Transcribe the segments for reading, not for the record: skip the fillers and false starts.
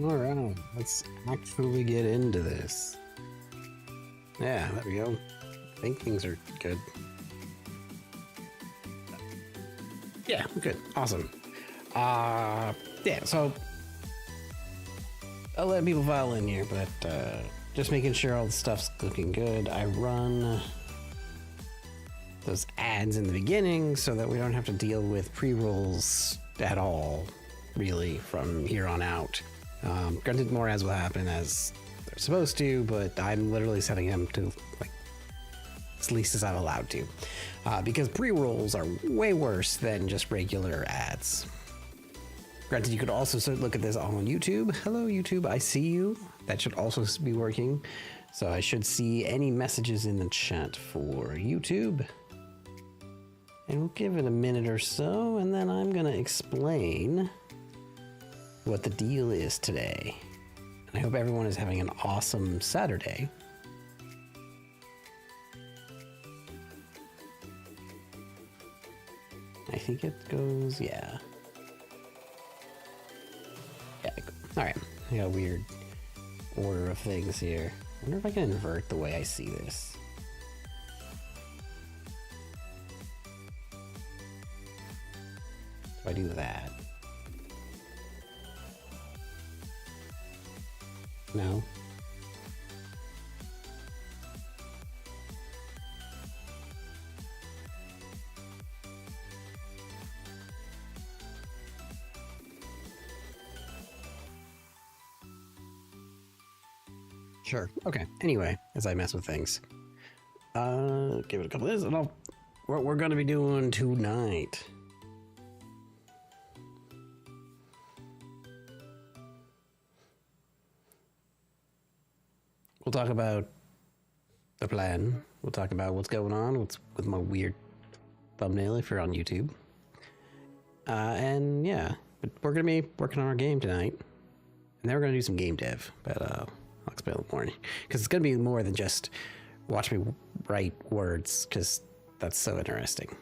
Alright, let's actually get into this. Yeah, there we go. I think things are good. Yeah, good. Awesome. Yeah, so I'll let people file in here, but just making sure all the stuff's looking good. I run those ads in the beginning so that we don't have to deal with pre-rolls at all, really, from here on out. Granted, more ads will happen as they're supposed to, but I'm literally setting them to like as least as I'm allowed to, because pre-rolls are way worse than just regular ads. Granted, you could also look at this on YouTube. Hello, YouTube, I see you. That should also be working. So I should see any messages in the chat for YouTube. And we'll give it a minute or so, and then I'm gonna explain what the deal is today. And I hope everyone is having an awesome Saturday. I think it goes, yeah. Yeah, all right. I got a weird order of things here. I wonder if I can invert the way I see this. If I do that. No. Sure. Okay. Anyway, as I mess with things, give it a couple of minutes, and what we're gonna be doing tonight. We'll talk about the plan. We'll talk about what's going on, what's with my weird thumbnail if you're on YouTube. And yeah, but we're gonna be working on our game tonight, and then we're gonna do some game dev. But I'll explain a little more because it's gonna be more than just watch me write words, because that's so interesting.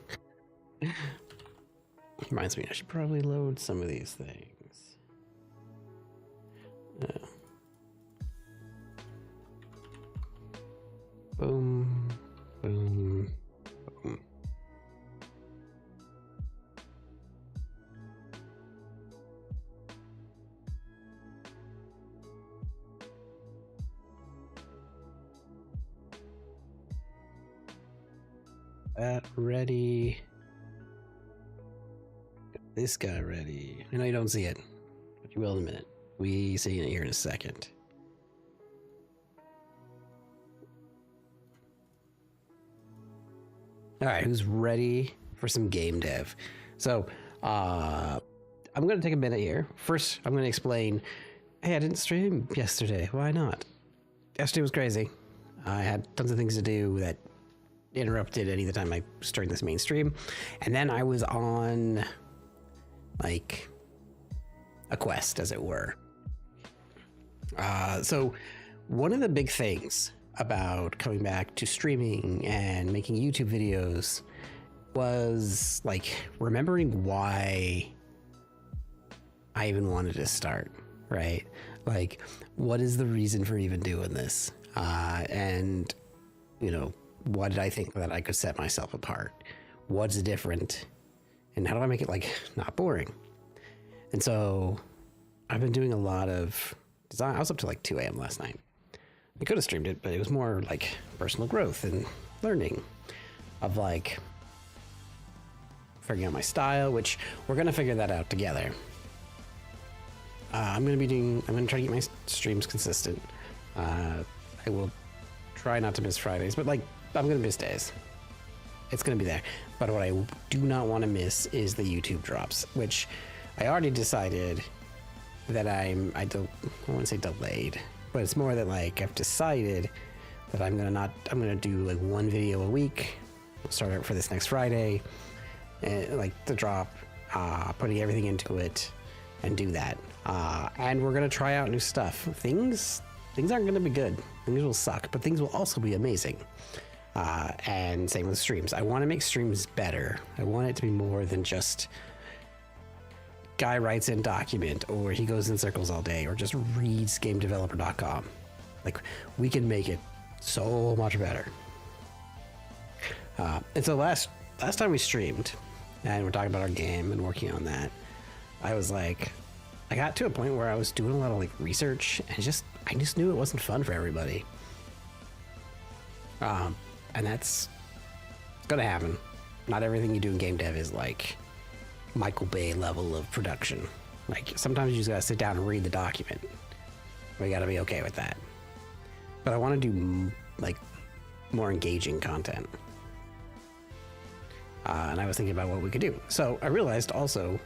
Reminds me, I should probably load some of these things. Boom, boom, boom. That ready. Get this guy ready. I know you don't see it, but you will in a minute. We see it here in a second. All right, who's ready for some game dev? So, I'm going to take a minute here. First, I'm going to explain, hey, I didn't stream yesterday. Why not? Yesterday was crazy. I had tons of things to do that interrupted any of the time I was starting this main stream. And then I was on, like, a quest, as it were. So, one of the big things about coming back to streaming and making YouTube videos was like remembering why I even wanted to start, right? Like, what is the reason for even doing this? And, you know, what did I think that I could set myself apart? What's different? And how do I make it like not boring? And so I've been doing a lot of design. I was up to like 2 a.m. last night. I could have streamed it, but it was more like personal growth and learning of like figuring out my style, which we're going to figure that out together. I'm going to try to keep my streams consistent. I will try not to miss Fridays, but like I'm going to miss days. It's going to be there. But what I do not want to miss is the YouTube drops, which I already decided that I don't want to say delayed, but it's more that like I've decided that I'm gonna do like 1 video a week. We'll start out for this next Friday, and like the drop, putting everything into it, and do that. And we're gonna try out new stuff. Things aren't gonna be good. Things will suck, but things will also be amazing. And same with streams. I want to make streams better. I want it to be more than just guy writes in document, or he goes in circles all day, or just reads gamedeveloper.com. Like, we can make it so much better. And so last time we streamed and we're talking about our game and working on that, I was like, I got to a point where I was doing a lot of like research, and I just knew it wasn't fun for everybody. And that's gonna happen. Not everything you do in game dev is like Michael Bay level of production. Like, sometimes you just gotta sit down and read the document. We gotta be okay with that. But I want to do like more engaging content. And I was thinking about what we could do. So I realized also,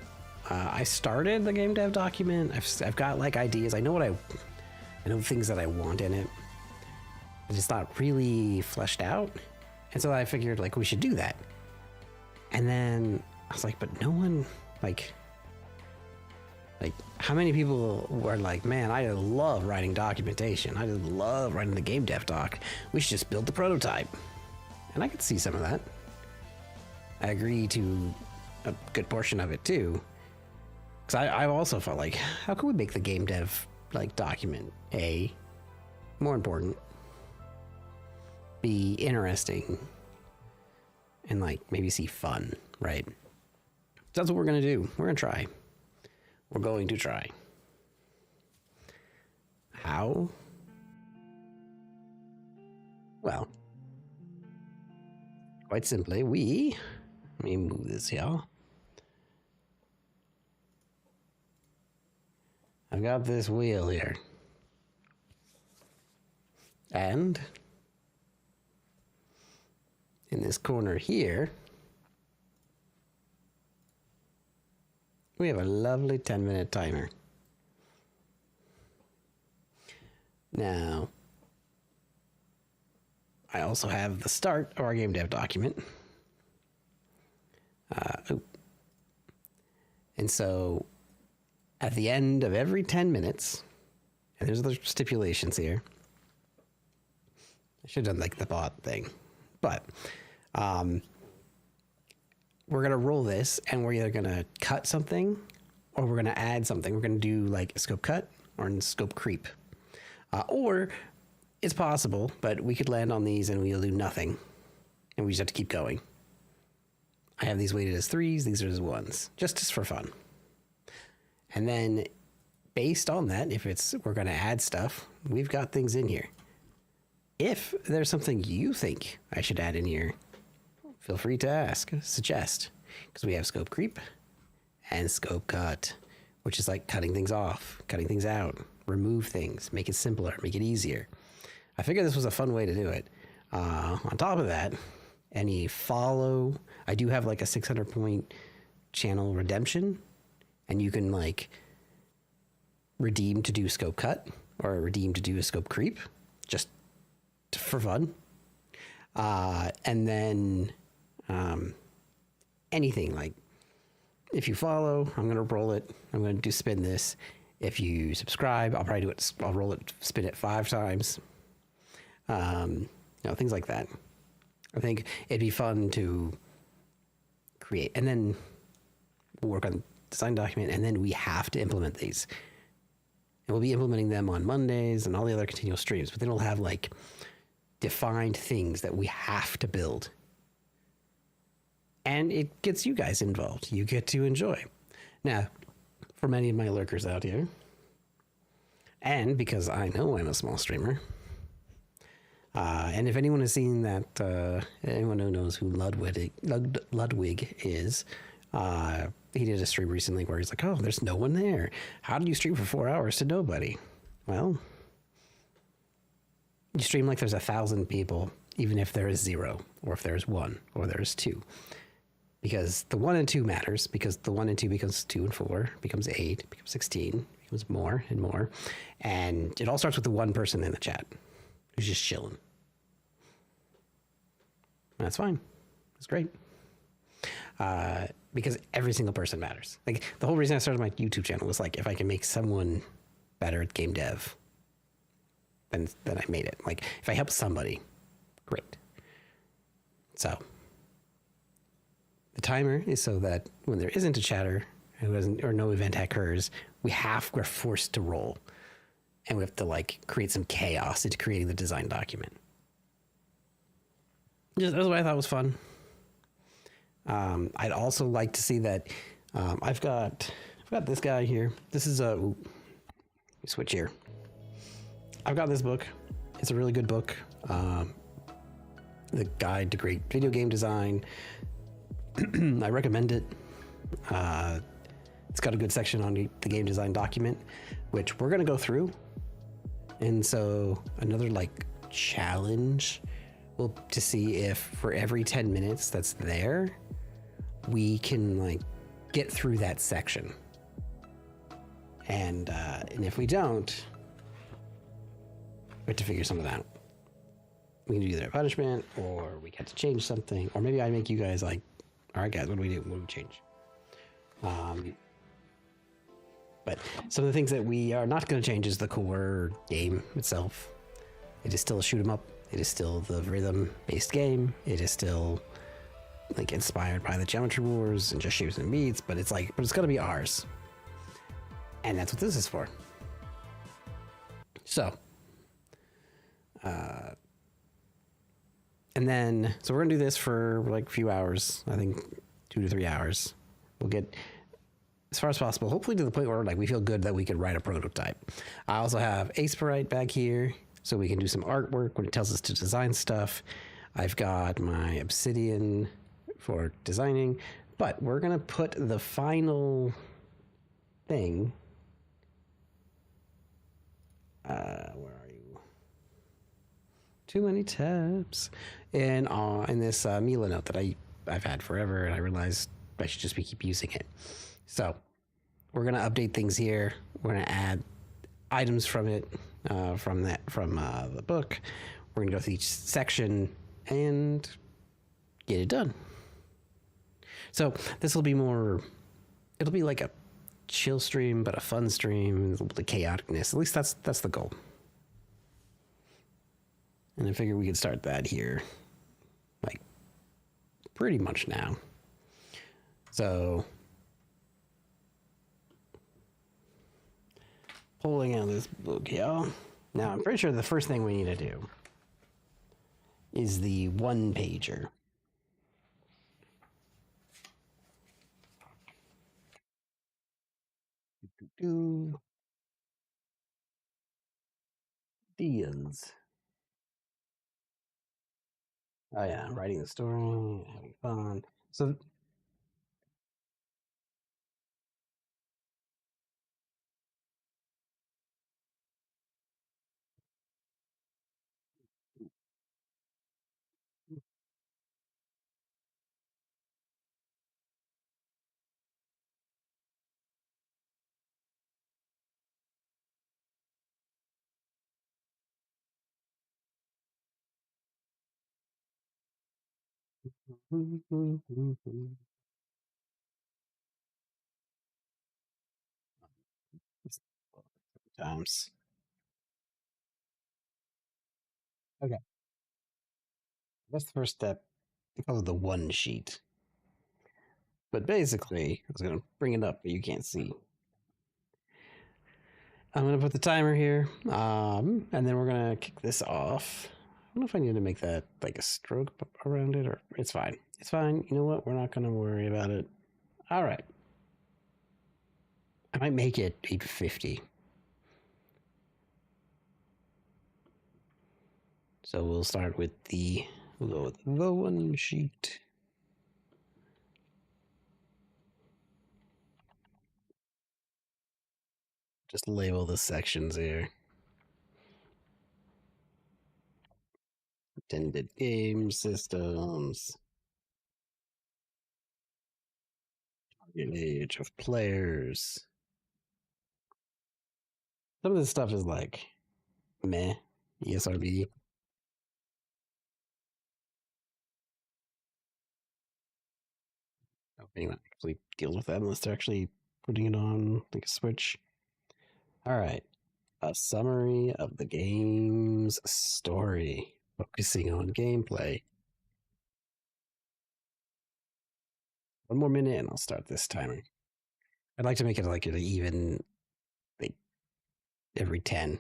I started the game dev document. I've got like ideas. I know things that I want in it. But it's not really fleshed out. And so I figured like we should do that. And then I was like, but no one, like how many people were like, man, I love writing documentation. I just love writing the game dev doc. We should just build the prototype. And I could see some of that. I agree to a good portion of it too. Because I also felt like, how can we make the game dev like document more important, be interesting, and like maybe see fun, right? That's what we're gonna do. We're gonna try. We're going to try. How? Well, quite simply, let me move this here. I've got this wheel here. And in this corner here, we have a lovely 10-minute timer. Now, I also have the start of our game dev document. And so at the end of every 10 minutes, and there's the stipulations here. I should have done like the bot thing, but we're going to roll this and we're either going to cut something or we're going to add something. We're going to do like a scope cut or a scope creep. Or it's possible, but we could land on these and we'll do nothing. And we just have to keep going. I have these weighted as 3s. These are as 1s, just for fun. And then based on that, if we're going to add stuff, we've got things in here. If there's something you think I should add in here, feel free to ask, suggest, because we have scope creep and scope cut, which is like cutting things off, cutting things out, remove things, make it simpler, make it easier. I figured this was a fun way to do it. On top of that, any follow, I do have like a 600 point channel redemption, and you can like redeem to do scope cut or redeem to do a scope creep, just for fun. And then anything like if you follow, I'm going to roll it. I'm going to spin this. If you subscribe, I'll probably do it. I'll roll it, spin it 5 times. Things like that. I think it'd be fun to create, and then we'll work on the design document, and then we have to implement these. And we'll be implementing them on Mondays and all the other continual streams, but then we'll have like defined things that we have to build. And it gets you guys involved. You get to enjoy. Now, for many of my lurkers out here, and because I know I'm a small streamer, and if anyone has seen that, anyone who knows who Ludwig is, he did a stream recently where he's like, oh, there's no one there. How do you stream for 4 hours to nobody? Well, you stream like there's 1,000 people, even if there is 0, or if there's 1, or there's 2. Because the 1 and 2 matters, because the 1 and 2 becomes 2 and 4, becomes 8, becomes 16, becomes more and more. And it all starts with the one person in the chat who's just chilling. That's fine. That's great. Because every single person matters. Like the whole reason I started my YouTube channel was like, if I can make someone better at game dev, then I made it. Like if I help somebody, great. So the timer is so that when there isn't a chatter or no event occurs, we're forced to roll, and we have to like create some chaos into creating the design document. That was what I thought was fun. I'd also like to see that I've got this guy here. This is switch here. I've got this book. It's a really good book. The Guide to Great Video Game Design. I recommend it. It's got a good section on the game design document, which we're going to go through. And so another like challenge will to see if for every 10 minutes that's there, we can like get through that section. And if we don't, we have to figure something out. We can do either a punishment, or we get to change something, or maybe I make you guys like, all right, guys, what do we do? What do we change? But some of the things that we are not going to change is the core game itself. It is still a shoot 'em up. It is still the rhythm-based game. It is still like inspired by the Geometry Wars and just shapes and beats, but it's going to be ours. And that's what this is for. So, and then, so we're going to do this for like a few hours, I think 2 to 3 hours. We'll get as far as possible, hopefully to the point where like we feel good that we could write a prototype. I also have Aspirite back here, so we can do some artwork when it tells us to design stuff. I've got my Obsidian for designing, but we're going to put the final thing. Where are you? Too many tabs. And in this Mila note that I've had forever, and I realized I should just keep using it. So we're gonna update things here. We're gonna add items from it, from the book. We're gonna go through each section and get it done. So this will be more. It'll be like a chill stream, but a fun stream. The chaoticness. At least that's the goal. And I figured we could start that here, like pretty much now. So pulling out this book, y'all. Now I'm pretty sure the first thing we need to do is the one pager. Deals. Oh yeah, writing the story, having fun. So times. Okay. That's the first step. Oh, the one sheet. But basically, I was gonna bring it up, but you can't see. I'm gonna put the timer here, and then we're gonna kick this off. I don't know if I need to make that like a stroke around it, or it's fine. It's fine. You know what? We're not gonna worry about it. All right. I might make it 850. So we'll start with we'll go with the one sheet. Just label the sections here. Intended game systems. Target age of players. Some of this stuff is like meh, ESRB. I don't think anyone actually deals with that unless they're actually putting it on like a Switch. All right. A summary of the game's story, focusing on gameplay. One more minute and I'll start this timer. I'd like to make it like an even, like every 10.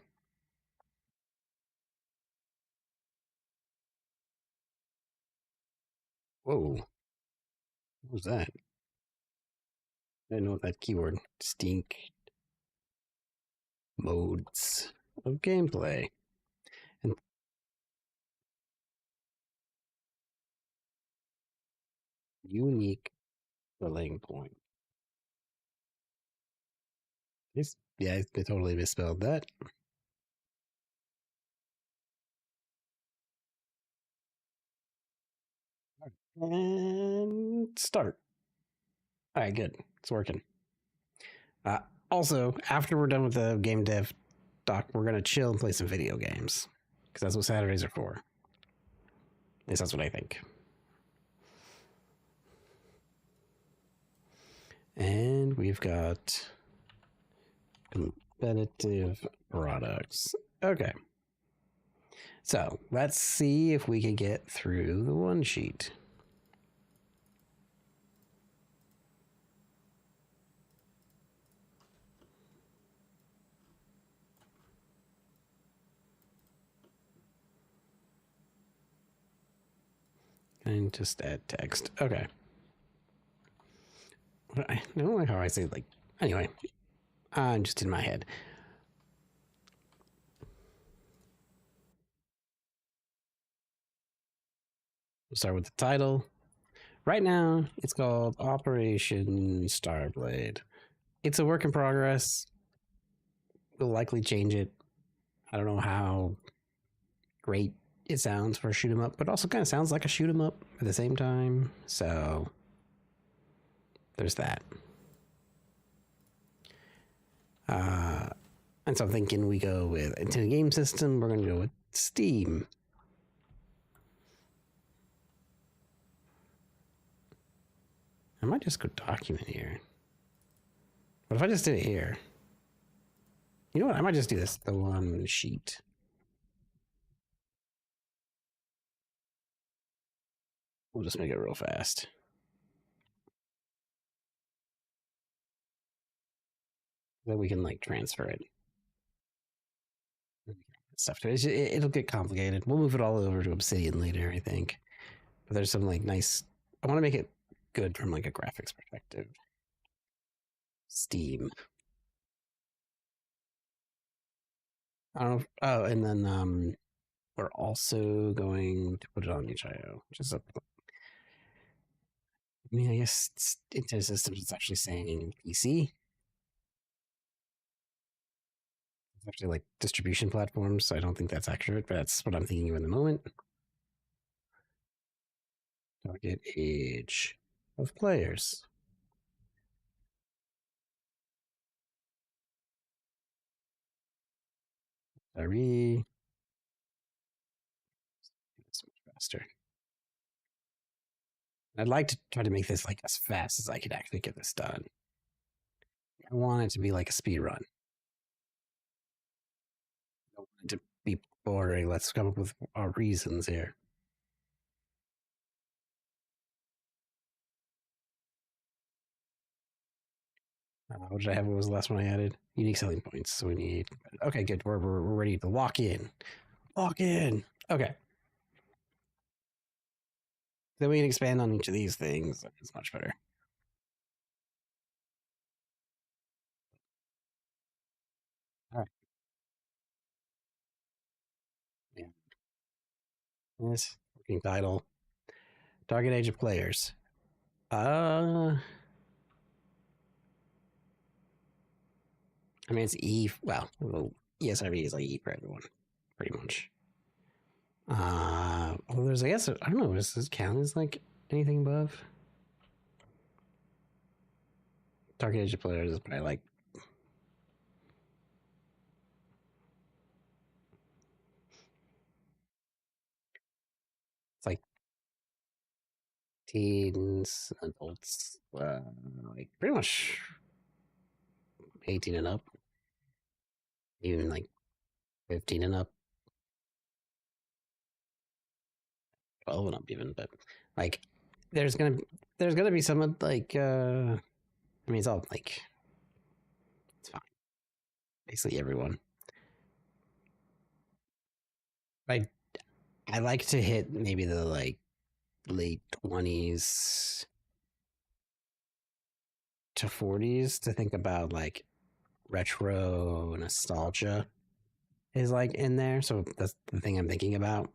Whoa. What was that? I didn't know what that keyword. Distinct modes of gameplay. And unique filling point. Yeah, I totally misspelled that. And start. All right, good. It's working. Also, after we're done with the game dev doc, we're gonna chill and play some video games because that's what Saturdays are for. At least that's what I think. And we've got competitive products. Okay. So let's see if we can get through the one sheet. And just add text. Okay. I don't like how I say like. Anyway, I'm just in my head. We'll start with the title. Right now, it's called Operation Starblade. It's a work in progress. We'll likely change it. I don't know how great it sounds for a shoot 'em up, but also kind of sounds like a shoot 'em up at the same time. So there's that. And so I'm thinking we go with into the game system. We're going to go with Steam. I might just go document here. What if I just did it here? You know what? I might just do this. The one sheet. We'll just make it real fast. Then we can like transfer it. Stuff to it. It'll get complicated. We'll move it all over to Obsidian later, I think. But there's some like nice. I want to make it good from like a graphics perspective. Steam. I don't know. Oh, and then we're also going to put it on HIO, which is a. I mean, I guess Internet Systems is actually saying PC. It's actually like distribution platforms, so I don't think that's accurate, but that's what I'm thinking of in the moment. Target age of players. Sorry. It's much faster. I'd like to try to make this like as fast as I could actually get this done. I want it to be like a speed run. I don't want it to be boring. Let's come up with our reasons here. What did I have? What was the last one I added? Unique selling points. So we need. Okay, good. We're ready to lock in. Lock in. Okay. Then we can expand on each of these things. It's much better. All right. Yeah. Yes. Working title. Target age of players. I mean, it's E. Well, ESRB is like E for everyone, pretty much. Well, there's, I guess, I don't know, does this count as like anything above? Target age of players is probably like. It's like teens, adults, like pretty much 18 and up, even like 15 and up, 12 and up even, but like there's gonna be some like I mean it's all like it's fine. Basically everyone. I like to hit maybe the like late 20s to 40s to think about like retro nostalgia is like in there. So that's the thing I'm thinking about.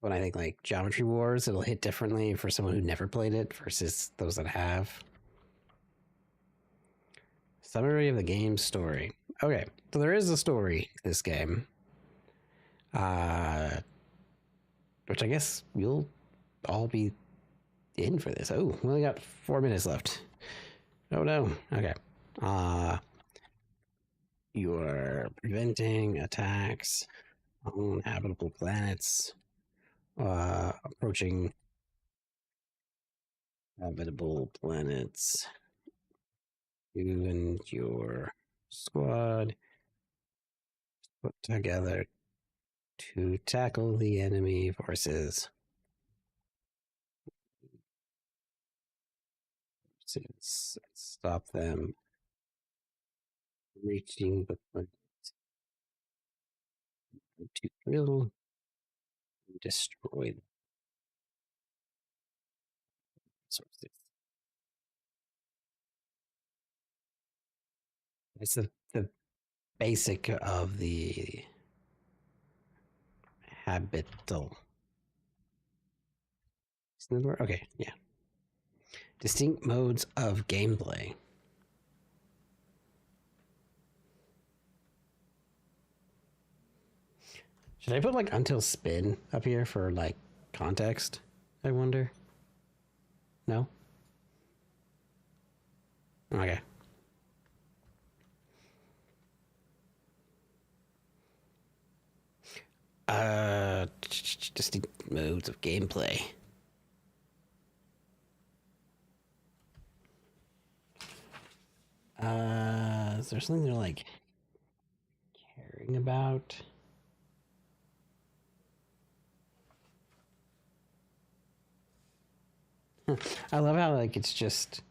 When I think like Geometry Wars, it'll hit differently for someone who never played it versus those that have. Summary of the game's story. Okay, so there is a story to this game. Which I guess you'll all be in for this. Oh, we only got 4 minutes left. Oh no. Okay. You are preventing attacks on habitable planets. Approaching habitable planets. You and your squad put together to tackle the enemy forces. Stop them reaching the planet to kill and destroy them. Sources. It's the basic of the habitable. Isn't that the word? Okay, yeah. Distinct modes of gameplay. Should I put like until spin up here for like context? I wonder. No? Okay. Just the modes of gameplay. Is there something they're like caring about? I love how like it's just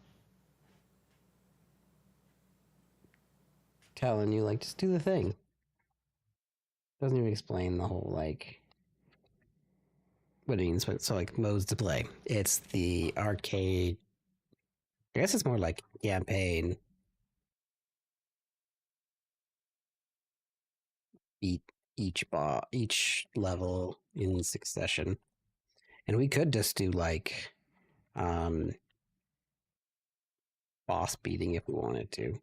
telling you like just do the thing. Doesn't even explain the whole like what it means. But so like modes to play. It's the arcade. I guess it's more like campaign. Beat each level in succession, and we could just do like um boss beating if we wanted to,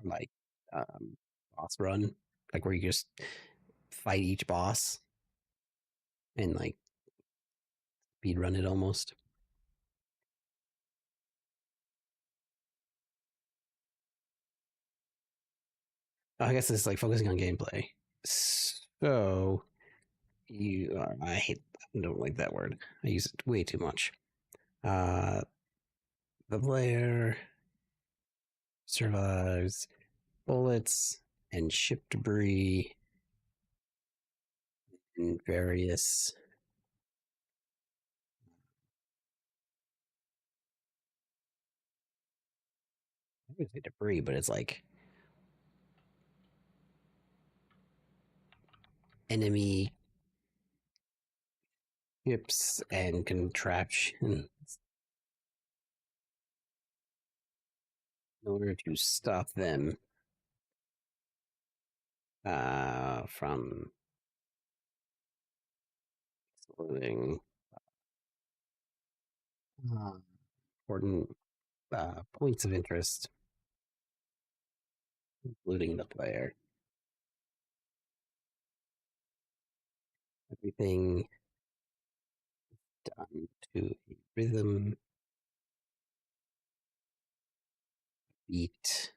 like boss run, like where you just fight each boss and like speed run it almost. I guess it's like focusing on gameplay. So I hate, I don't like that word. I use it way too much. Uh, the player survives bullets and ship debris and various I would say debris, but it's like enemy ships and contraptions in order to stop them from exploding. Important points of interest, including the player. Everything done to a rhythm beat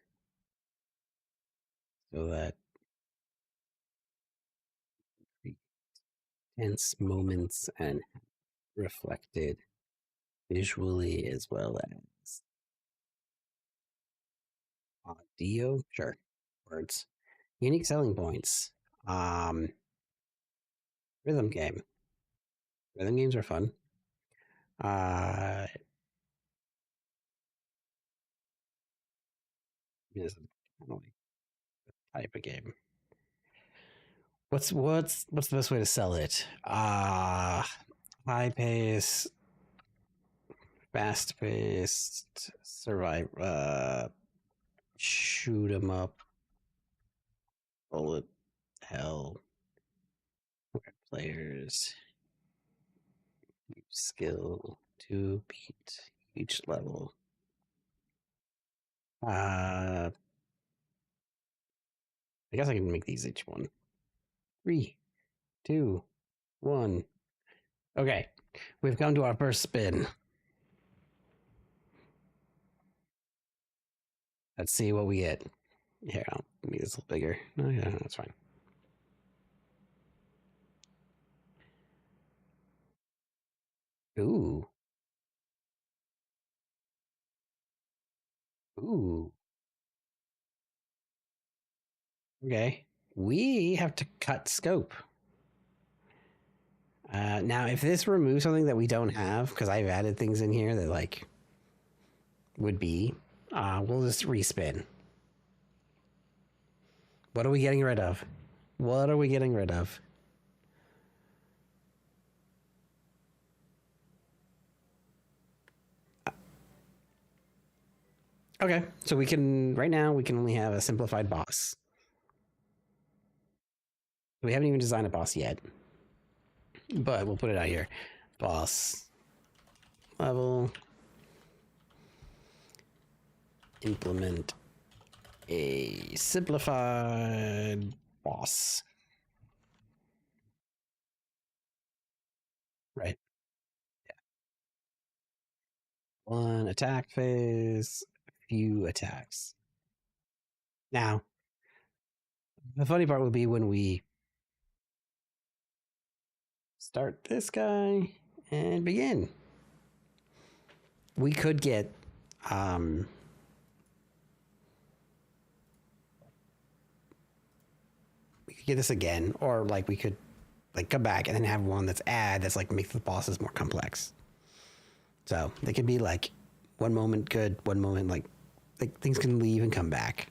so that tense moments and reflected visually as well as audio. Sure, words. Unique selling points. Um, rhythm game. Rhythm games are fun. Is kind of like the type of game. What's the best way to sell it? High pace, fast paced, survive, shoot 'em up, bullet hell, players, skill to beat each level. I guess I can make these each one. 3, 2, 1. Okay, we've come to our first spin. Let's see what we get. Here, I'll make this a little bigger. Oh, yeah, that's fine. Ooh. Ooh. Okay. We have to cut scope. Now, if this removes something that we don't have, because I've added things in here that like would be, we'll just respin. What are we getting rid of? What are we getting rid of? Okay, so we can, right now, we can only have a simplified boss. We haven't even designed a boss yet, but we'll put it out here. Boss level. Implement a simplified boss. Right. One attack phase, few attacks. Now, the funny part would be when we start this guy and begin. We could get we could get this again, or like we could like come back and then have one that's add that's like makes the bosses more complex. So they could be like one moment good, one moment like things can leave and come back.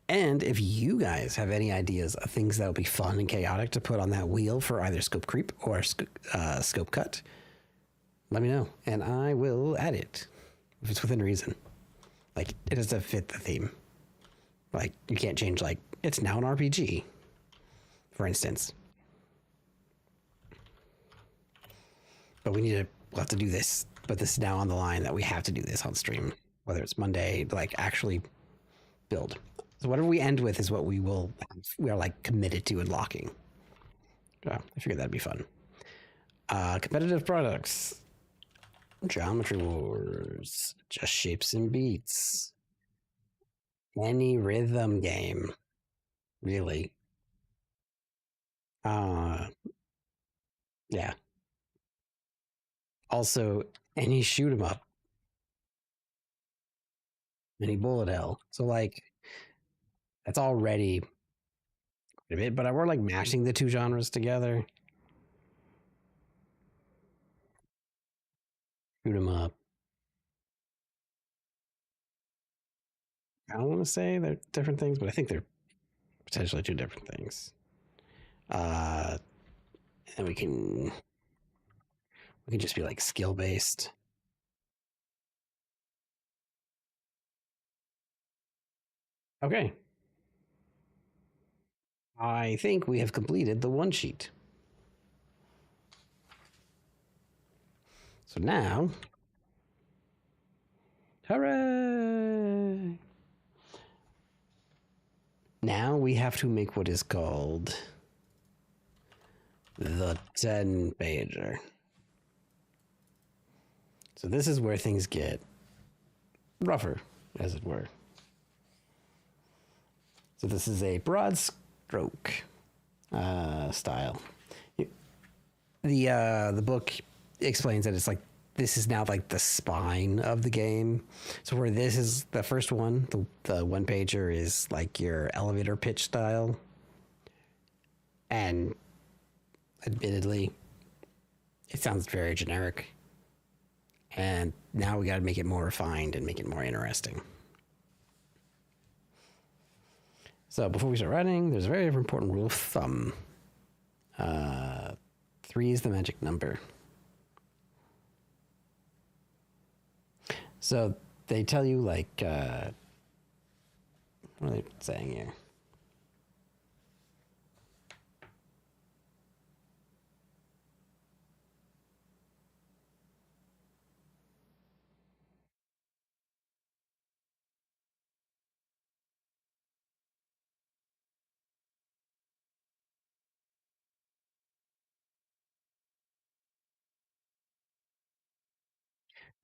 And if you guys have any ideas of things that would be fun and chaotic to put on that wheel for either scope creep or scope cut, let me know and I will add it if it's within reason. Like it has to fit the theme. Like you can't change like it's now an RPG, for instance. But we'll have to do this. But this is now on the line that we have to do this on stream, whether it's Monday, like actually build. So whatever we end with is what we are like committed to unlocking. I figured that'd be fun. Competitive products. Geometry Wars. Just Shapes and Beats. Any rhythm game. Really. Yeah. Also, any shoot 'em up. Any bullet hell. So like that's already a bit, but we're like mashing the two genres together. Shoot 'em up. I don't want to say they're different things, but I think they're potentially two different things. And we can just be like skill based. Okay. I think we have completed the one sheet. So now, hooray! Now we have to make what is called the 10-pager. So this is where things get rougher, as it were. So this is a broad stroke style. The book explains that it's like this is now like the spine of the game. So where this is the first one, the one pager is like your elevator pitch style. And admittedly, it sounds very generic. And now we got to make it more refined and make it more interesting. So before we start writing, there's a very important rule of thumb. 3 is the magic number. So they tell you like, what are they saying here?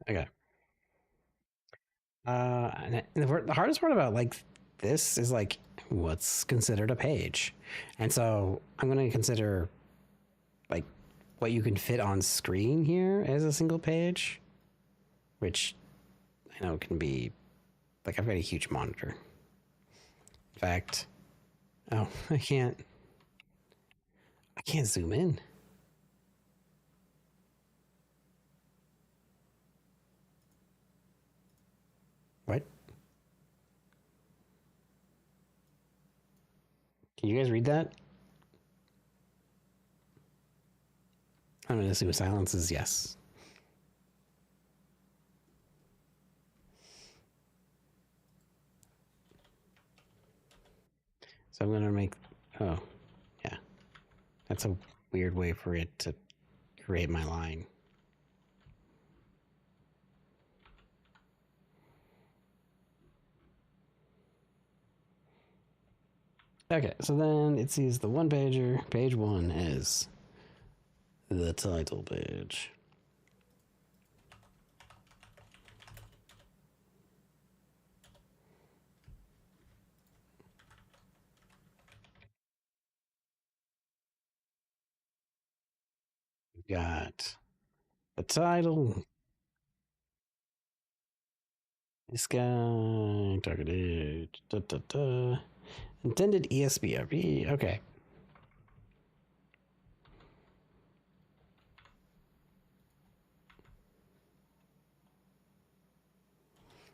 Okay. And the hardest part about like this is like what's considered a page, and so I'm going to consider like what you can fit on screen here as a single page, which I know can be like I've got a huge monitor. In fact, oh, I can't zoom in. What? Can you guys read that? I'm going to assume silence is yes. So I'm going to make, oh, yeah. That's a weird way for it to create my line. Okay, so then it sees the one pager, page 1 is the title page. We've got the title. This guy targeted intended ESBRB. Okay.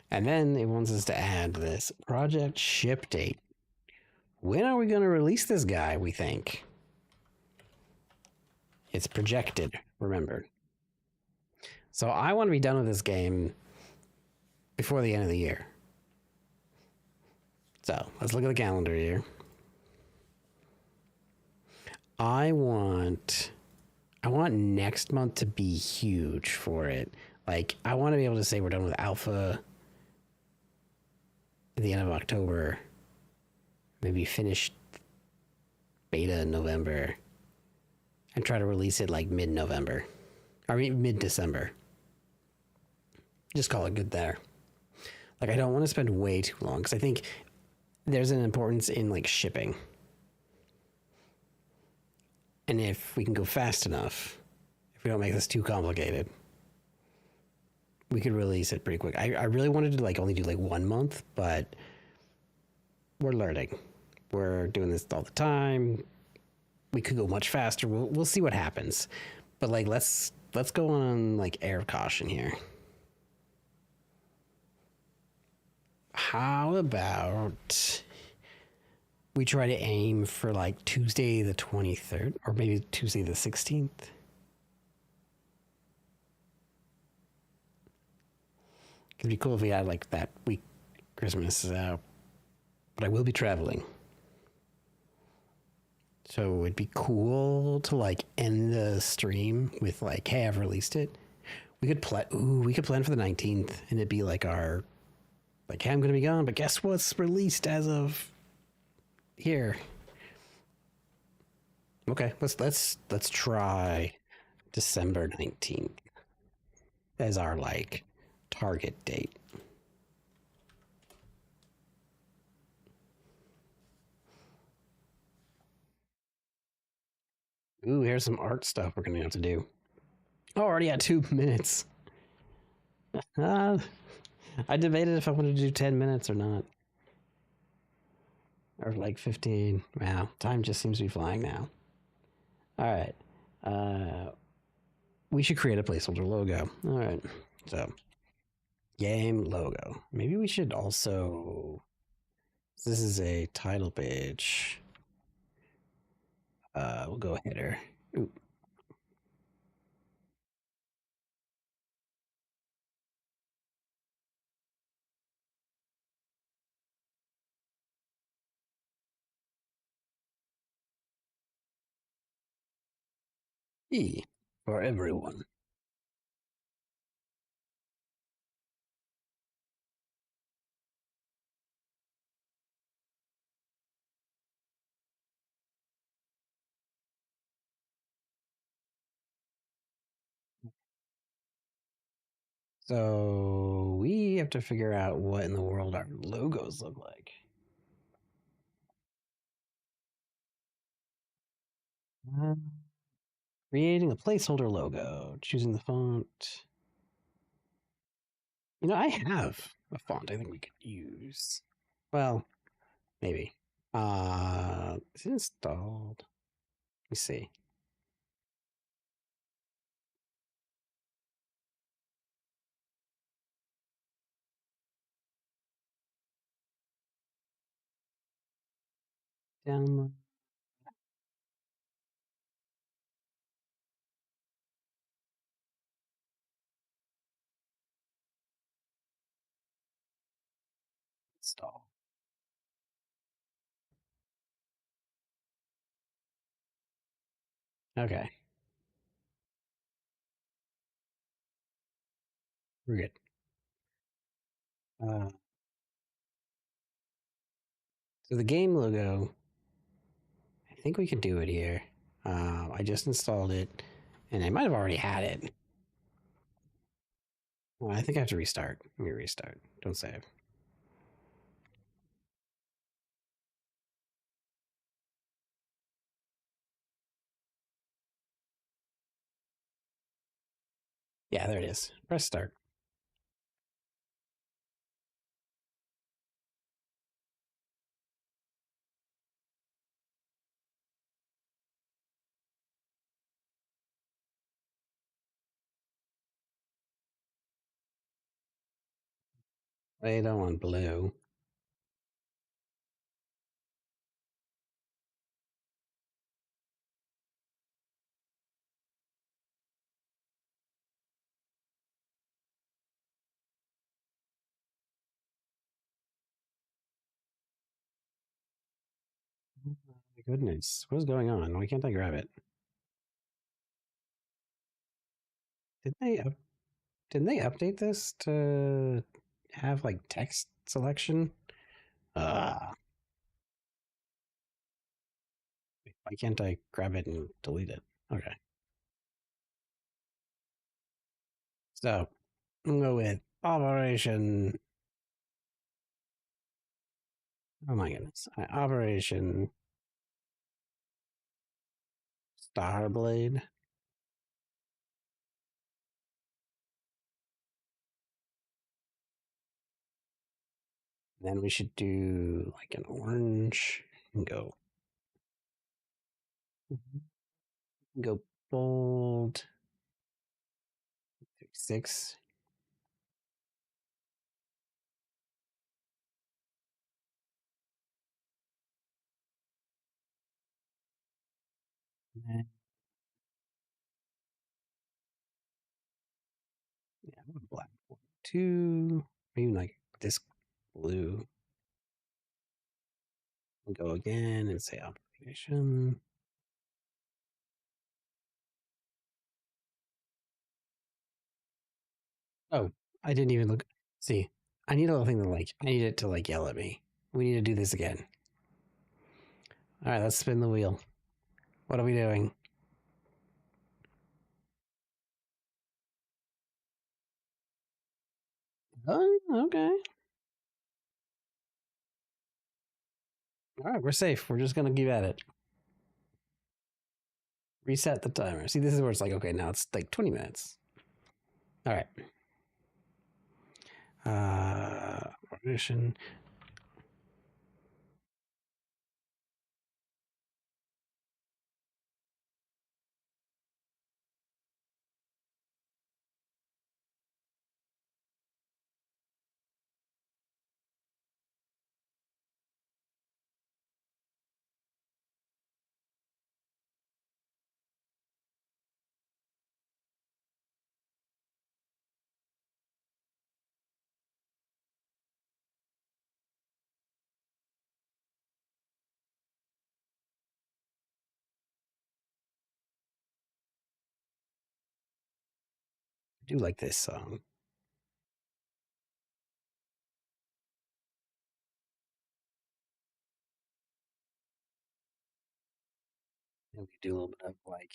And then it wants us to add this project ship date. When are we going to release this guy, we think? It's projected, remember. So I want to be done with this game before the end of the year. So let's look at the calendar here. I want next month to be huge for it. Like, I want to be able to say we're done with alpha at the end of October. Maybe finish beta in November. And try to release it like mid-November. I mean, mid-December. Just call it good there. Like, I don't want to spend way too long because I think there's an importance in like shipping. And if we can go fast enough, if we don't make this too complicated, we could release it pretty quick. I really wanted to like only do like 1 month, but we're learning. We're doing this all the time. We could go much faster. We'll see what happens. But like let's go on like air of caution here. How about we try to aim for like Tuesday the 23rd or maybe Tuesday the 16th? It'd be cool if we had like that week Christmas is out. But I will be traveling. So it'd be cool to like end the stream with like, hey, I've released it. We could plan for the 19th and it'd be like our like, hey, I'm gonna be gone, but guess what's released as of here? Okay, let's try December 19th as our like target date. Ooh, here's some art stuff we're gonna have to do. Oh, already at 2 minutes. I debated if I wanted to do 10 minutes or not. Or like 15. Wow, time just seems to be flying now. All right. We should create a placeholder logo. All right. So, game logo. Maybe we should also. This is a title page. We'll go header. Ooh. E for everyone. So we have to figure out what in the world our logos look like. Creating a placeholder logo, choosing the font. You know, I have a font I think we could use. Well, maybe. Is it installed? Let me see. Download. Install. Okay. We're good. Uh, so the game logo, I think we can do it here. I just installed it And I might have already had it. Well, I think I have to restart. Let me restart. Don't save. Yeah, there it is. Press start. I don't want blue. Oh my goodness. What is going on? Why can't I grab it? Did they up didn't they update this to have like text selection? Uh why can't I grab it and delete it? Okay. So I'm gonna go with Operation. Oh my goodness. Operation Starblade. Then we should do like an orange and go bold 6. And then, yeah, black 2. Maybe like this blue. And go again and say operation. Oh, I didn't even look. See, I need a little thing to like. I need it to like yell at me. We need to do this again. All right, let's spin the wheel. What are we doing? Oh, okay. All right, we're safe. We're just gonna keep at it. Reset the timer. See, this is where it's like, okay, now it's like 20 minutes. All right. Audition. I do like this song. And we do a little bit of like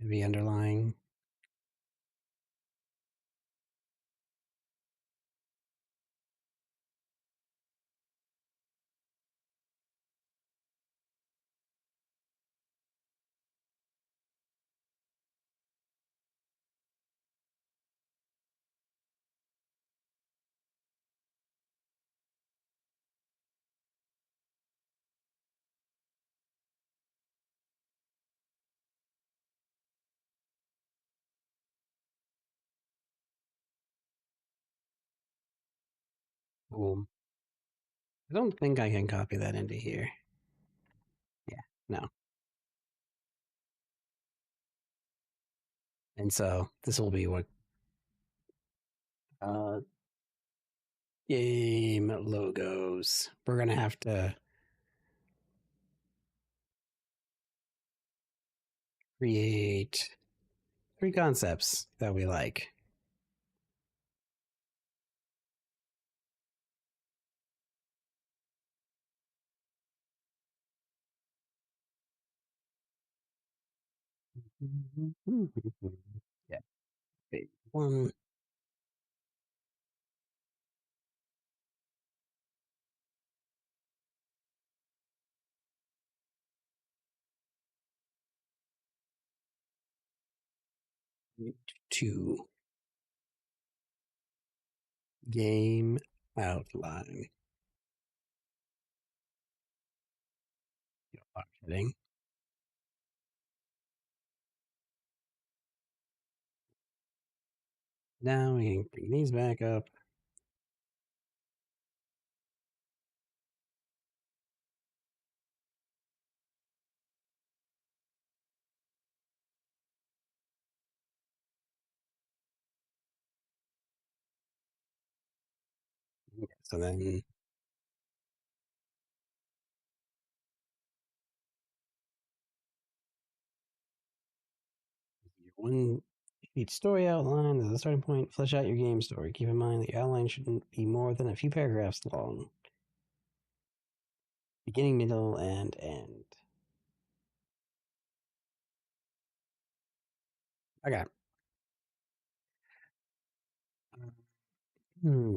maybe underlying. Boom. I don't think I can copy that into here. Yeah, no. And so this will be what uh game logos. We're gonna have to create 3 concepts that we like. Yeah. Phase 1. Phase 2. Game outline. Marketing. Now we can bring these back up. So then one each story outline is the starting point. Flesh out your game story. Keep in mind that your outline shouldn't be more than a few paragraphs long. Beginning, middle, and end. Okay. Hmm.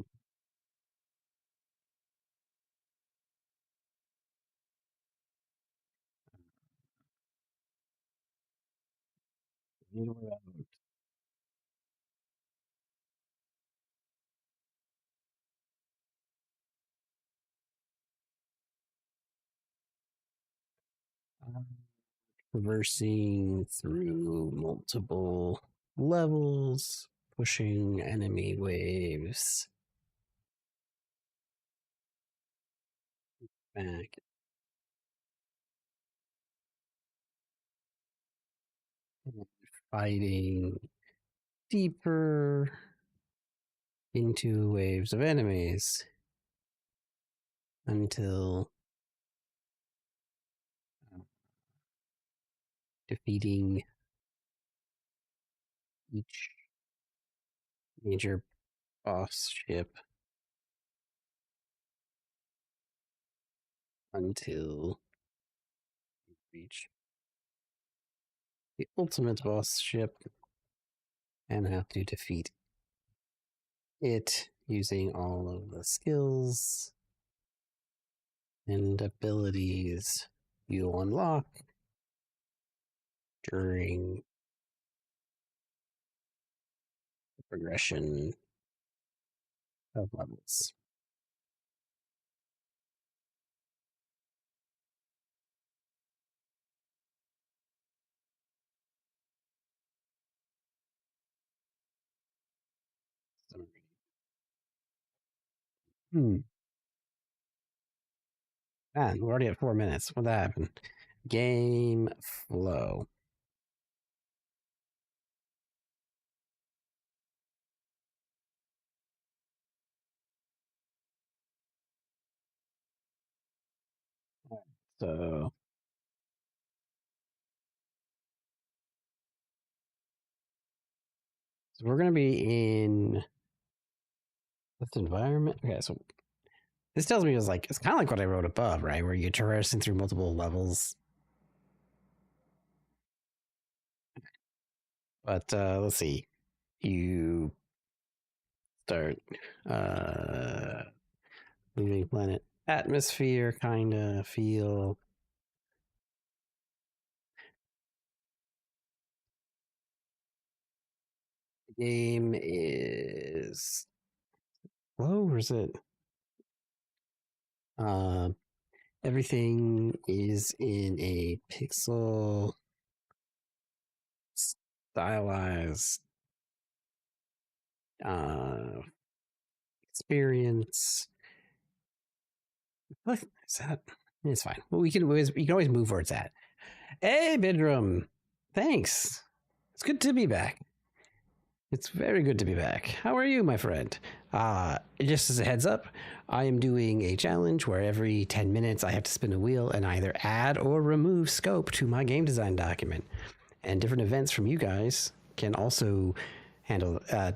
Traversing through multiple levels, pushing enemy waves back, and fighting deeper into waves of enemies until defeating each major boss ship until you reach the ultimate boss ship and have to defeat it using all of the skills and abilities you unlock during the progression of levels. Hmm. Man, we're already at 4 minutes. What happened? Game flow. So we're gonna be in this environment. Okay, so this tells me it's kind of like what I wrote above, right? Where you're traversing through multiple levels. But let's see. You start moving planet atmosphere kind of feel. The game is low, or is it? Uh, Everything is in a pixel stylized uh, experience. What is that? It's fine. Well, we can always move where it's at. Hey, Bidrum. Thanks. It's good to be back. It's very good to be back. How are you, my friend? Just as a heads up, I am doing a challenge where every 10 minutes I have to spin a wheel and either add or remove scope to my game design document. And different events from you guys can also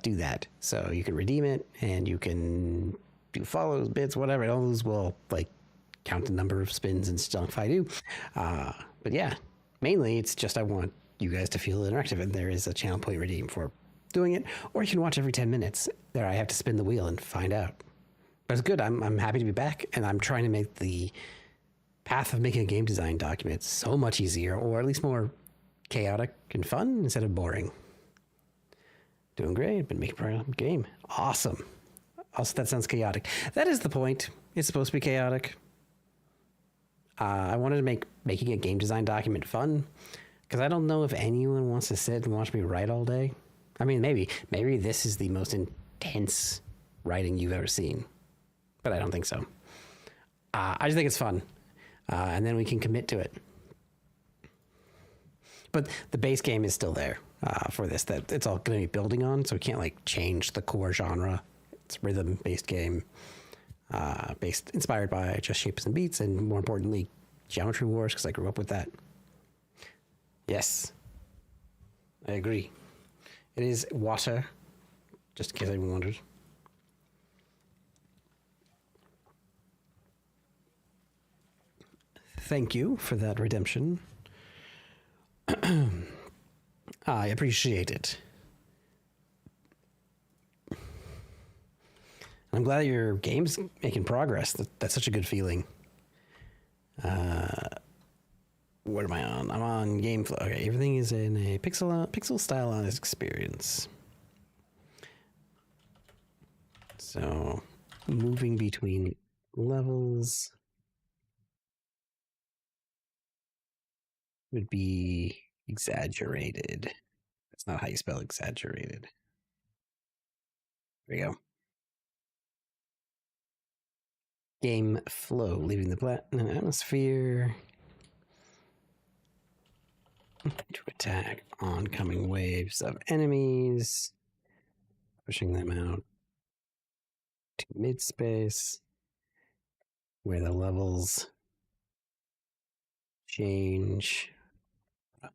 do that. So you can redeem it and you can do follows, bits, whatever. Those will count the number of spins and stuff I do. But yeah, mainly it's just I want you guys to feel interactive, and there is a channel point redeem for doing it, or you can watch every 10 minutes. There, I have to spin the wheel and find out. But it's good. I'm happy to be back, and I'm trying to make the path of making a game design document so much easier, or at least more chaotic and fun instead of boring. Doing great. Been making a game. Awesome. Also, that sounds chaotic. That is the point. It's supposed to be chaotic. I wanted to make making a game design document fun, because I don't know if anyone wants to sit and watch me write all day. I mean, maybe this is the most intense writing you've ever seen, but I don't think so. I just think it's fun, and then we can commit to it. But the base game is still there for this. That it's all going to be building on, so we can't like change the core genre. It's a rhythm-based game. Inspired by just shapes and beats, and more importantly, Geometry Wars, because I grew up with that. Yes, I agree. It is water, just in case anyone wondered. Thank you for that redemption. I appreciate it. I'm glad that your game's making progress. That's such a good feeling. What am I on? I'm on GameFlow. Okay, everything is in a pixel stylized experience. So, moving between levels would be exaggerated. That's not how you spell exaggerated. There we go. Game flow, leaving the platinum atmosphere to attack oncoming waves of enemies, pushing them out to mid-space, where the levels change from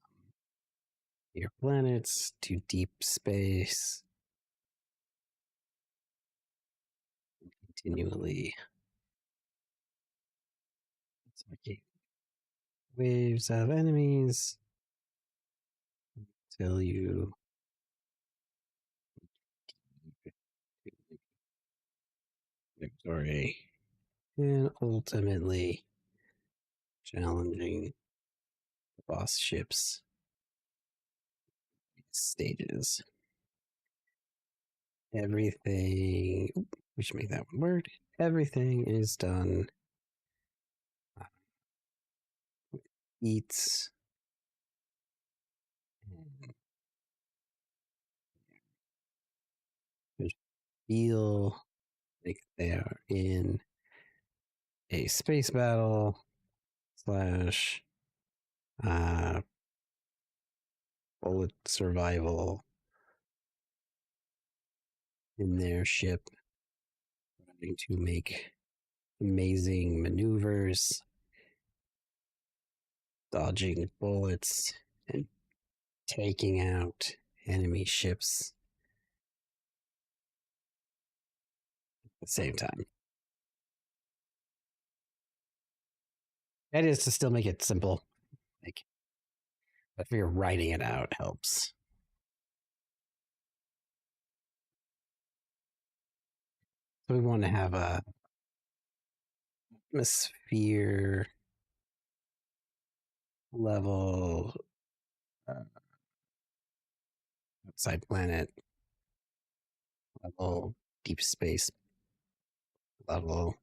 your planets to deep space, continually waves of enemies until you victory, and ultimately challenging the boss ships stages. Everything, we should make that one word. Everything is done with eats and feel like they're in a space battle / bullet survival in their ship, trying to make amazing maneuvers, dodging bullets, and taking out enemy ships at the same time. That is to still make it simple. Like, if you're writing it out, helps. So we want to have a atmosphere level outside planet level, deep space level,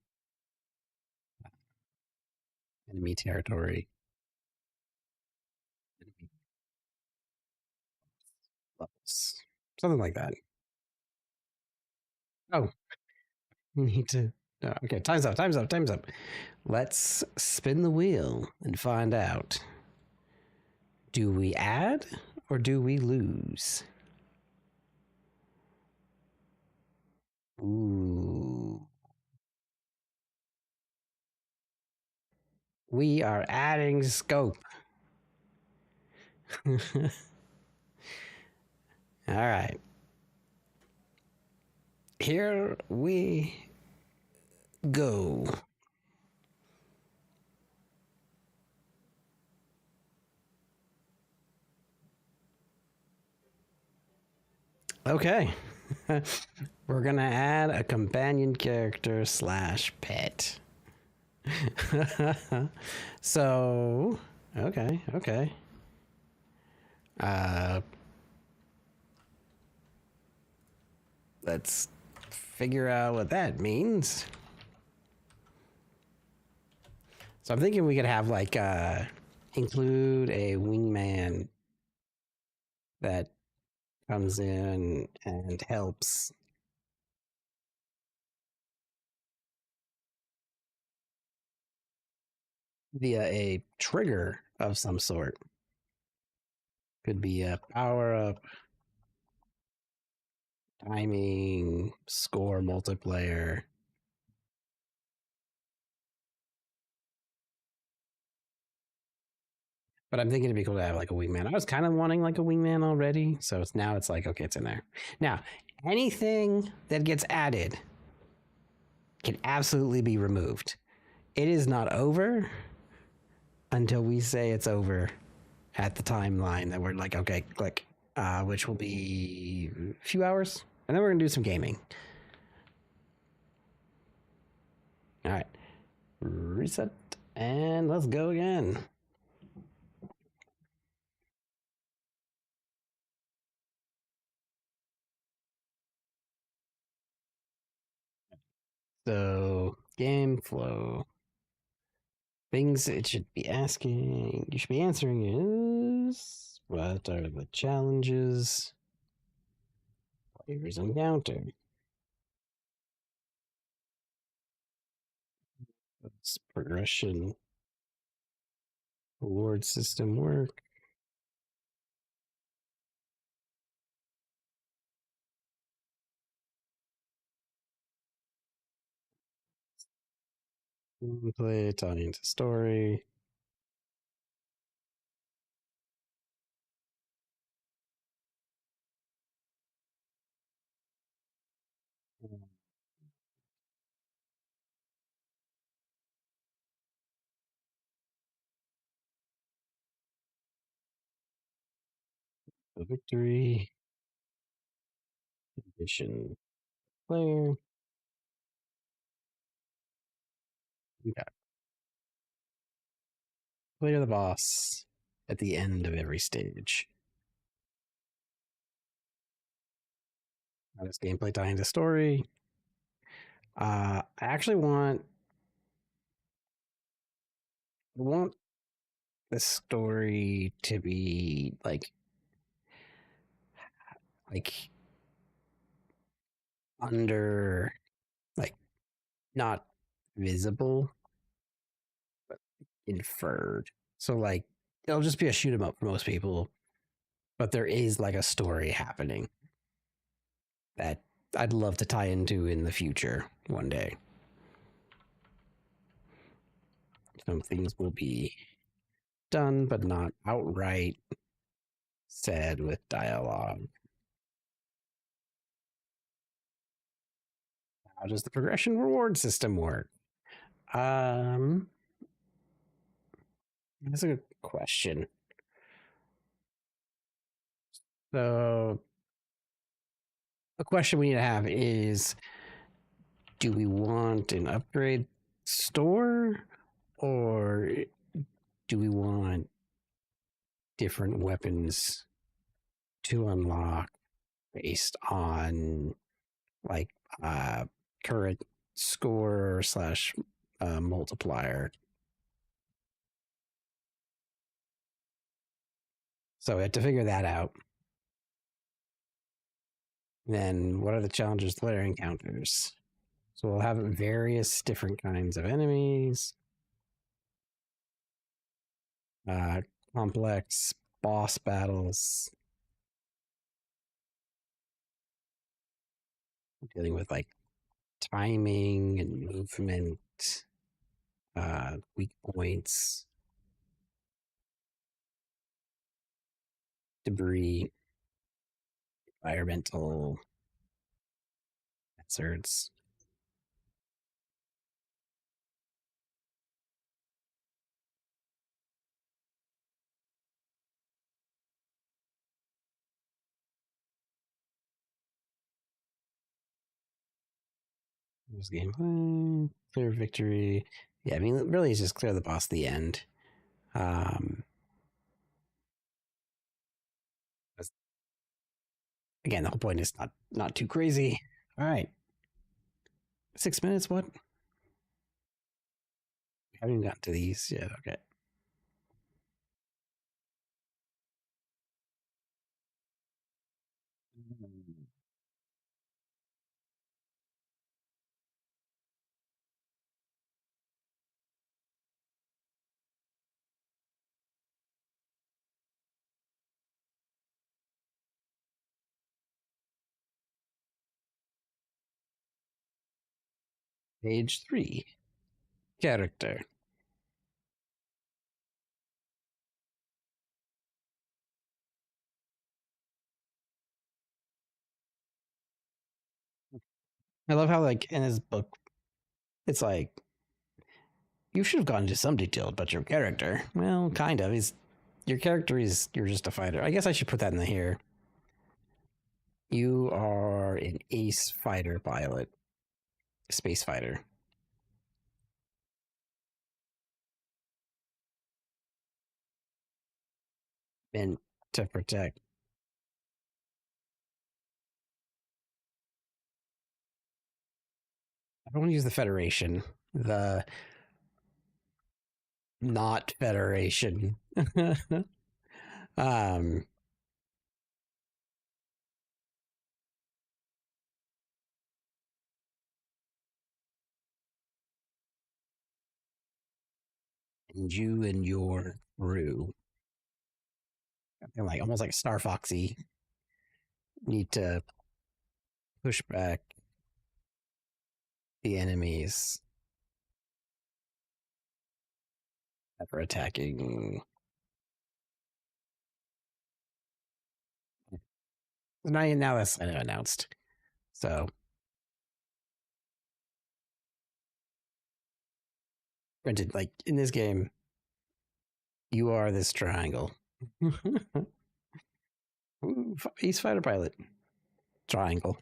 enemy territory, enemy levels, something like that. Oh, we need to. Okay, time's up. Let's spin the wheel and find out. Do we add or do we lose? Ooh. We are adding scope. All right. Here we go. Okay. We're gonna add a companion character slash pet. So, okay. Uh, let's figure out what that means. So I'm thinking we could have like include a wingman that comes in and helps via a trigger of some sort. Could be a power up, timing, score multiplayer. But I'm thinking it'd be cool to have like a wingman. I was kind of wanting like a wingman already, so it's like okay, it's in there. Now, anything that gets added can absolutely be removed. It is not over until we say it's over at the timeline that we're like, okay, click, which will be a few hours, and then we're gonna do some gaming. All right, reset, and let's go again. So game flow. Things it should be asking, you should be answering is what are the challenges players encounter? What's progression reward system work? Gameplay, tying to story. The victory, condition player. Yeah. Play the boss at the end of every stage. How does gameplay tie into story? I actually want the story to be like under like not visible but inferred. So like it'll just be a shoot 'em up for most people, but there is like a story happening that I'd love to tie into in the future one day. Some things will be done but not outright said with dialogue. How does the progression reward system work? Um, that's a good question. So, a question we need to have is do we want an upgrade store or do we want different weapons to unlock based on like uh current score slash multiplier? So we have to figure that out. Then what are the challenges the player encounters? So we'll have various different kinds of enemies, uh, complex boss battles, dealing with like timing and movement, weak points, debris, environmental hazards. There's gameplay, clear victory. Yeah, I mean, really, it's just clear the boss at the end. Um, Again, the whole point is not too crazy. All right, 6 minutes. What? We haven't even gotten to these yet. Okay. Page 3. Character. I love how, like, in his book, it's like, you should have gone into some detail about your character. Well, kind of. He's your character is you're just a fighter. I guess I should put that in the here. You are an ace fighter pilot, space fighter, meant to protect. I don't want to use the Federation. The not Federation. um, and you and your crew, and like almost like Star Foxy, need to push back the enemies that are attacking. Now that's kind of announced. So, granted, like in this game, you are this triangle. Ooh, Ace fighter pilot. Triangle.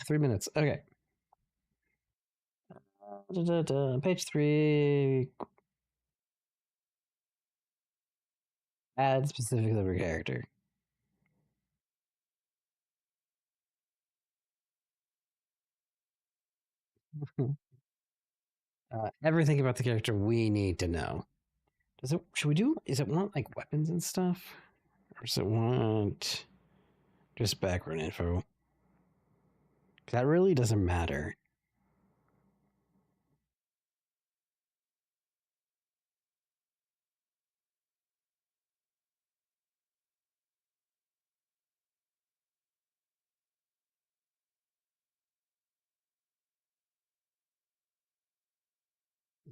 3 minutes. Okay. Page 3. Add specific liver character. Everything about the character we need to know. Does it? Should we do? Is it want like weapons and stuff, or does it want just background info? That really doesn't matter.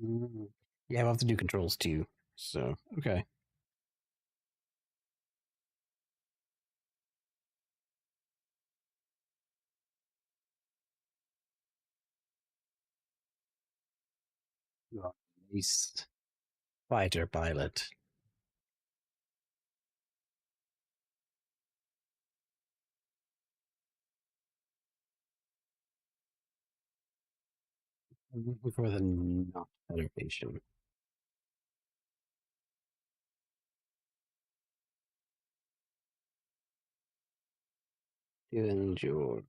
Mm. Yeah, we'll have to do controls too. So okay. Ace fighter pilot. Before the not federation. You and your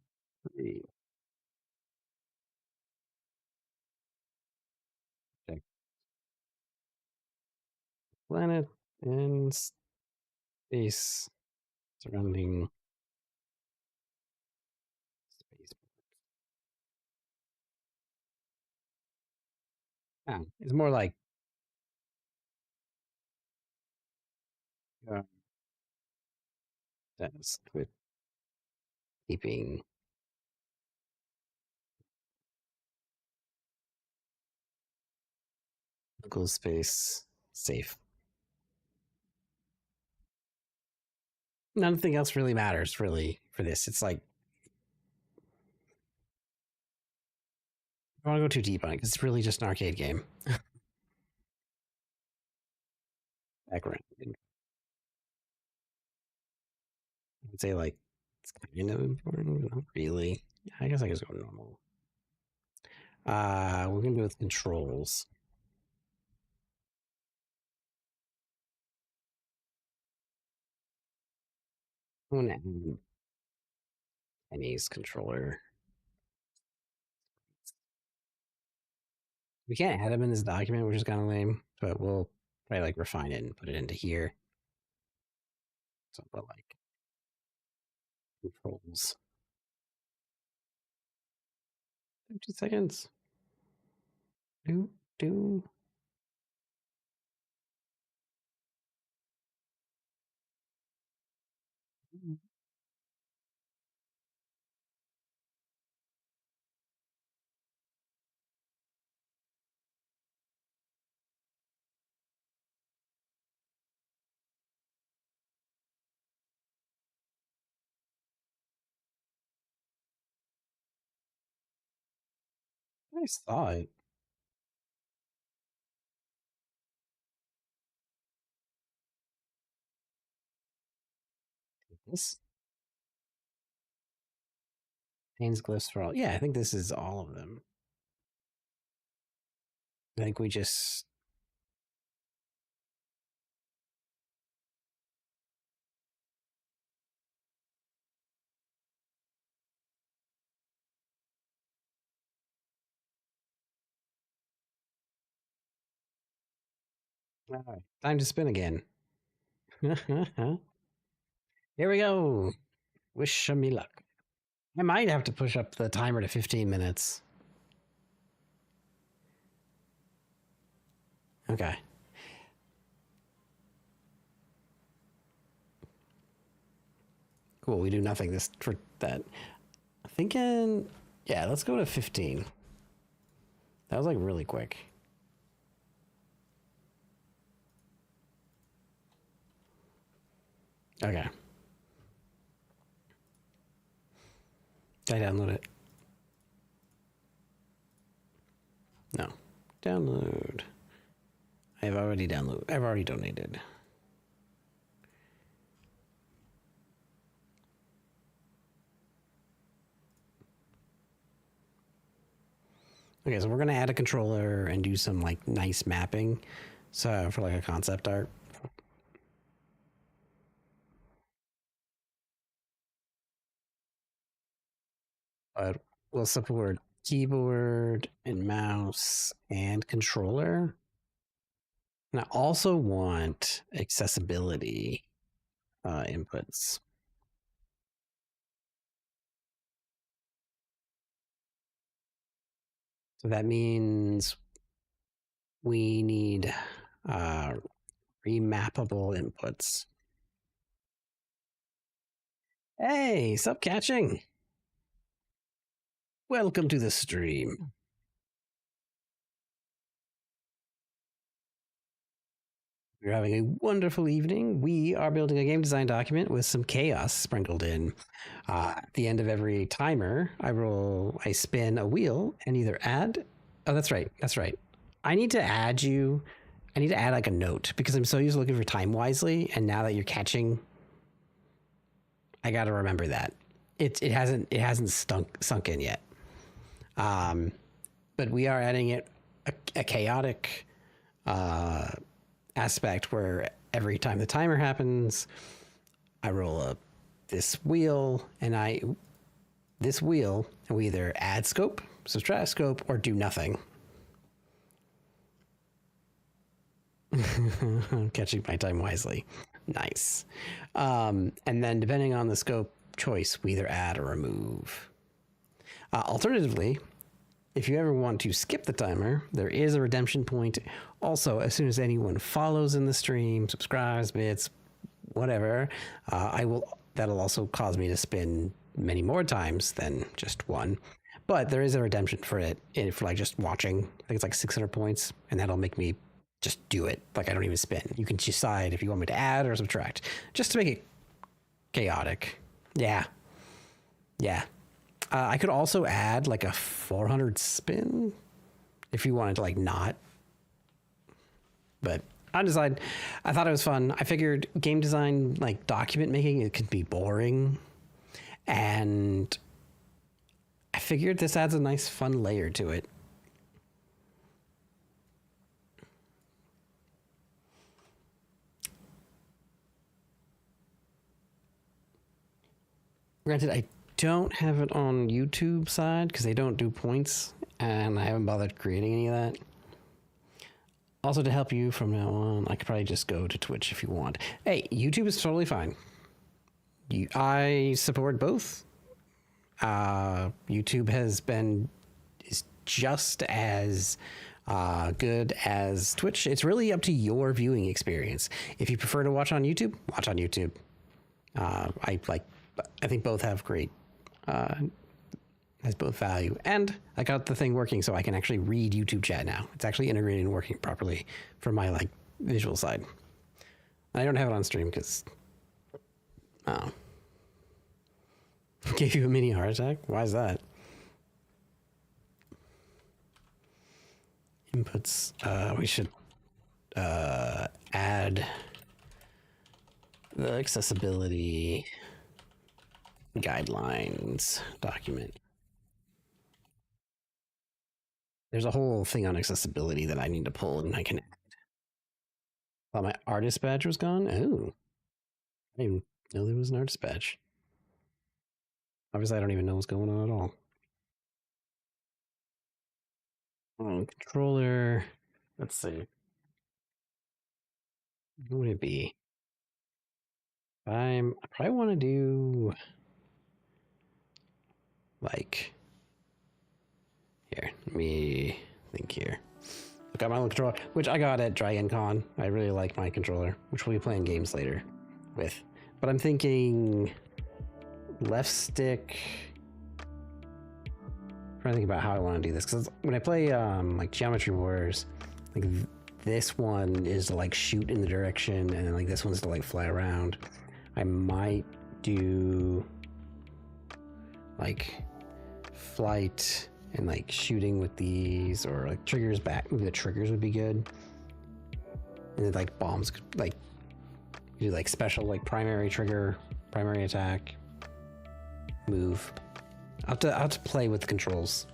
planet and space surrounding space. It's more like uh, that's with keeping local space safe. Nothing else really matters really for this. It's like I don't want to go too deep on it because it's really just an arcade game. Background. I'd say like it's kind of important, but not really. I guess I just go normal. We're gonna do it with controls. I'm gonna add Penny's controller. We can't add them in this document, which is kind of lame, but we'll probably like refine it and put it into here. So but like controls. 2 seconds. Do. I saw it. This contains glyphs for all. Yeah, I think this is all of them. I think we just. All right, time to spin again. Here we go. Wish me luck. I might have to push up the timer to 15 minutes. Okay. Cool. We do nothing this for that. Thinking, yeah, let's go to 15. That was like really quick. Okay. Did I download it? No. Download. I've already downloaded. I've already donated. Okay, so we're gonna add a controller and do some like nice mapping, so for like a concept art. But we'll support keyboard and mouse and controller. And I also want accessibility inputs. So that means we need remappable inputs. Hey, sup catching? Welcome to the stream. We're having a wonderful evening. We are building a game design document with some chaos sprinkled in. At the end of every timer, I spin a wheel and either add. Oh, that's right. That's right. I need to add you. I need to add like a note because I'm so used to looking for time wisely, and now that you're catching, I got to remember that it hasn't sunk in yet. But we are adding it a chaotic aspect where every time the timer happens, I roll up this wheel and we either add scope, subtract scope, or do nothing. Catching my time wisely. Nice. And then depending on the scope choice, we either add or remove. Alternatively, if you ever want to skip the timer, there is a redemption point. Also, as soon as anyone follows in the stream, subscribes, bits, whatever, that'll also cause me to spin many more times than just one. But there is a redemption for it for like just watching. I think it's like 600 points, and that'll make me just do it. Like I don't even spin. You can decide if you want me to add or subtract, just to make it chaotic. Yeah. I could also add like a 400 spin if you wanted to like not. But I thought it was fun. I figured game design, like document making, it could be boring. And I figured this adds a nice fun layer to it. Granted, I don't have it on YouTube side because they don't do points, and I haven't bothered creating any of that. Also, to help you from now on, I could probably just go to Twitch if you want. Hey, YouTube is totally fine. I support both. YouTube is just as good as Twitch. It's really up to your viewing experience. If you prefer to watch on YouTube, watch on YouTube. I think both have great, has both value. And I got the thing working so I can actually read YouTube chat now. It's actually integrated and working properly for my visual side. I don't have it on stream because gave you a mini heart attack? Why is that? Inputs. We should add the accessibility guidelines document. There's a whole thing on accessibility that I need to pull, and I can add. Thought my artist badge was gone. Oh, I didn't know there was an artist badge. Obviously, I don't even know what's going on at all. Controller. Let's see. What would it be? I probably want to do here. Let me think here. I got my little controller, which I got at Dragon Con. I really like my controller, which we'll be playing games later with. But I'm thinking left stick. I'm trying to think about how I want to do this, because when I play Geometry Wars, this one is to shoot in the direction, and then this one's to fly around. I might do flight and shooting with these, or triggers back. Maybe the triggers would be good. And then bombs, you do special primary trigger, primary attack, move. I'll have to play with the controls.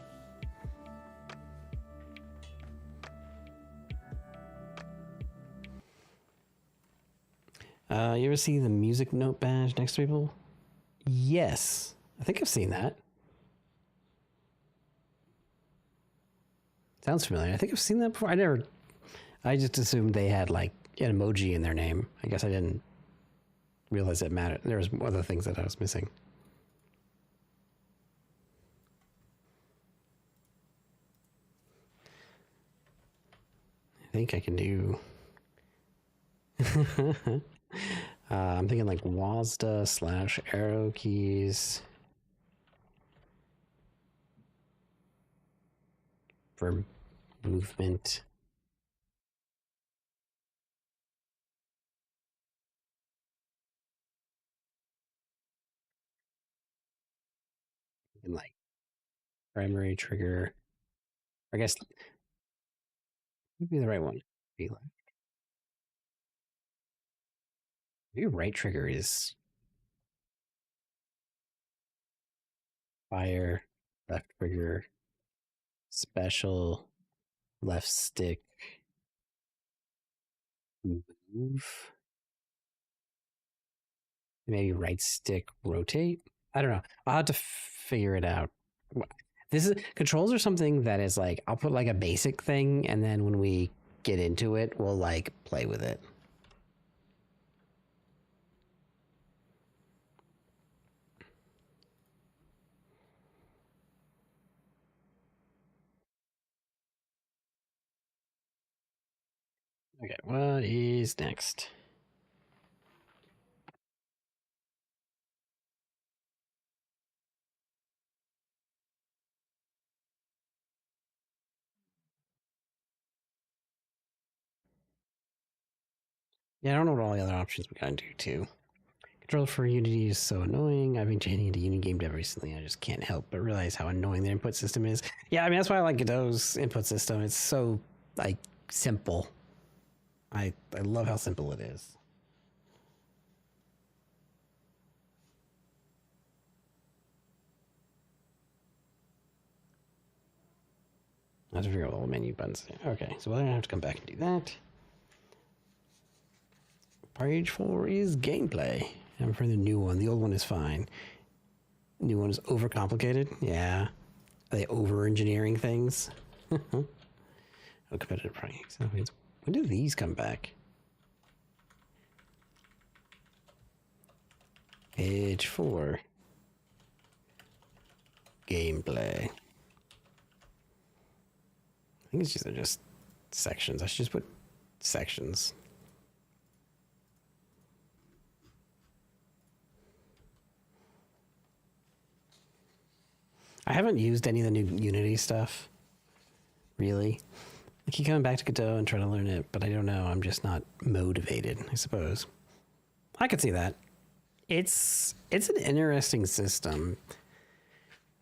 You ever see the music note badge next to people? Yes, I think I've seen that. Sounds familiar. I think I've seen that before. I just assumed they had an emoji in their name. I guess I didn't realize it mattered. There was other things that I was missing. I think I can do. I'm thinking WASDA / arrow keys for movement. And primary trigger. I guess would be the right one. Be maybe right trigger is fire, left trigger, special, left stick, move, maybe right stick, rotate. I don't know. I'll have to figure it out. Controls are something that is I'll put a basic thing, and then when we get into it, we'll play with it. Okay, what is next? Yeah, I don't know what all the other options we gotta do too. Control for Unity is so annoying. I've been changing into Unity GameDev recently. I just can't help but realize how annoying the input system is. Yeah, I mean that's why I like Godot's input system. It's so simple. I love how simple it is. I have to figure out all the menu buttons. Okay, so we're gonna have to come back and do that. Page 4 is gameplay. I'm for the new one. The old one is fine. New one is overcomplicated. Yeah. Are they over engineering things? Oh, competitive projects. When do these come back? Page 4. Gameplay. I think it's just, they're just sections. I should just put sections. I haven't used any of the new Unity stuff, really. I keep coming back to Godot and trying to learn it, but I don't know. I'm just not motivated, I suppose. I could see that. It's an interesting system.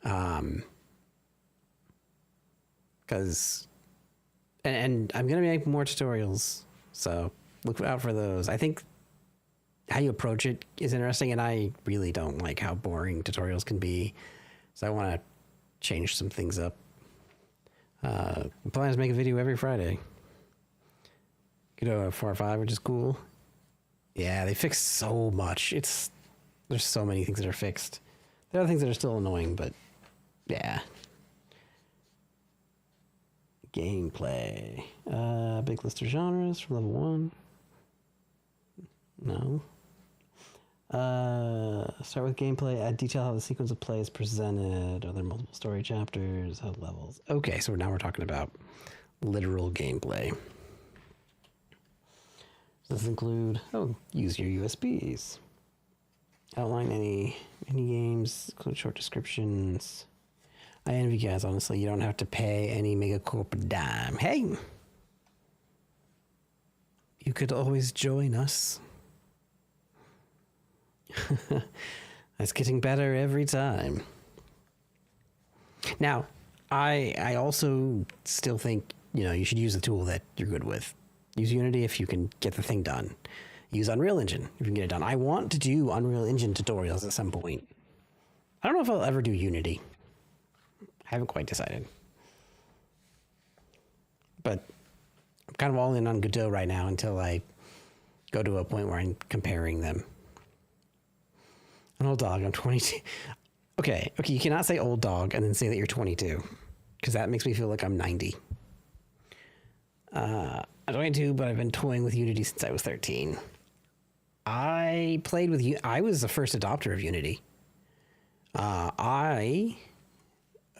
Because and I'm gonna make more tutorials, so look out for those. I think how you approach it is interesting, and I really don't like how boring tutorials can be, so I want to change some things up. The plan is to make a video every Friday. Godot 4.5, which is cool. Yeah, they fixed so much. There's so many things that are fixed. There are things that are still annoying, but yeah. Gameplay. Big list of genres from level 1. No. Start with gameplay. Add detail how the sequence of play is presented. Are there multiple story chapters? How levels? Okay, so now we're talking about literal gameplay. Does this include? Oh, use your USBs. Outline any games. Include short descriptions. I envy you guys, honestly. You don't have to pay any megacorp a dime. Hey! You could always join us. It's getting better every time. Now, I also still think, you should use the tool that you're good with. Use Unity if you can get the thing done. Use Unreal Engine if you can get it done. I want to do Unreal Engine tutorials at some point. I don't know if I'll ever do Unity. I haven't quite decided. But I'm kind of all in on Godot right now until I go to a point where I'm comparing them. An old dog, I'm 22. Okay, you cannot say old dog and then say that you're 22, because that makes me feel like I'm 90. I'm 22, but I've been toying with Unity since I was 13. I was the first adopter of Unity. Oh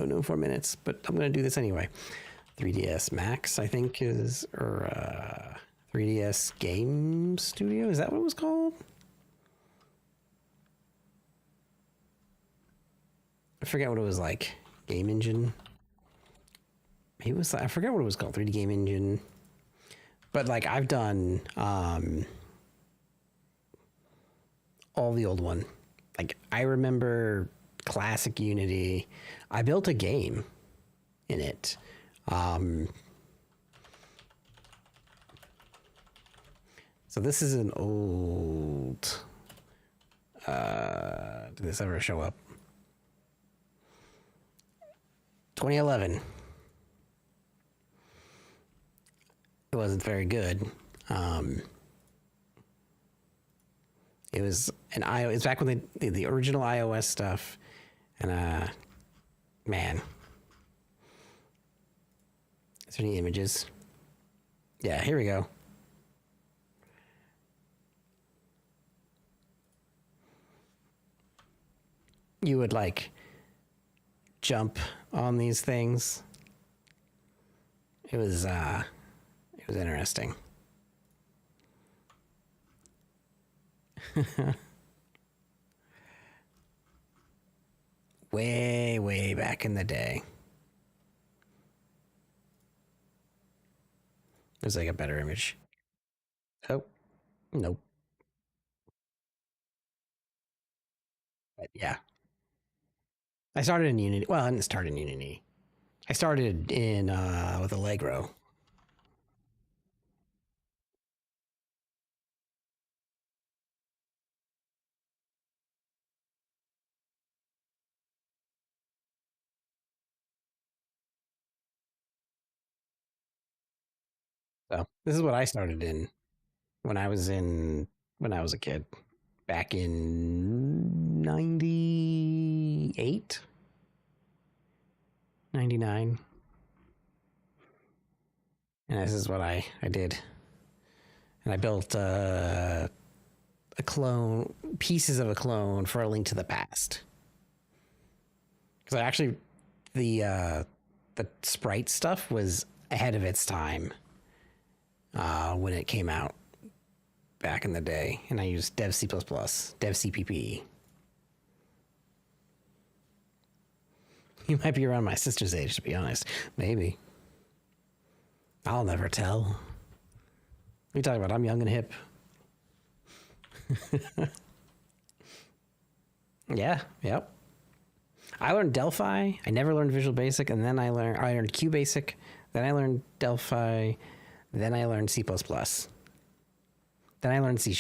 no, 4 minutes, but I'm going to do this anyway. 3ds Max, I think or 3ds Game Studio, is that what it was called? I forget what it was like. Game Engine. I forget what it was called. 3D Game Engine. But like I've done all the old one. Like I remember classic Unity. I built a game in it. So this is an old. Did this ever show up? 2011. It wasn't very good. It was it's back when they did the original iOS stuff, and man, is there any images? Yeah, here we go. You would like jump on these things. It was interesting. Way back in the day. There's like a better image. Oh, nope. But yeah. I started in Unity. Well, I didn't start in Unity. I started in with Allegro. So this is what I started in when I was a kid, back in 90. 98, 99. And this is what I did. And I built a clone, pieces of a clone for A Link to the Past. Because actually, the sprite stuff was ahead of its time when it came out back in the day. And I used Dev C++, Dev CPP. You might be around my sister's age, to be honest. Maybe. I'll never tell. What are you talking about? I'm young and hip. Yeah, yep. I learned Delphi. I never learned Visual Basic, and then I learned QBasic. Then I learned Delphi. Then I learned C++. Then I learned C#.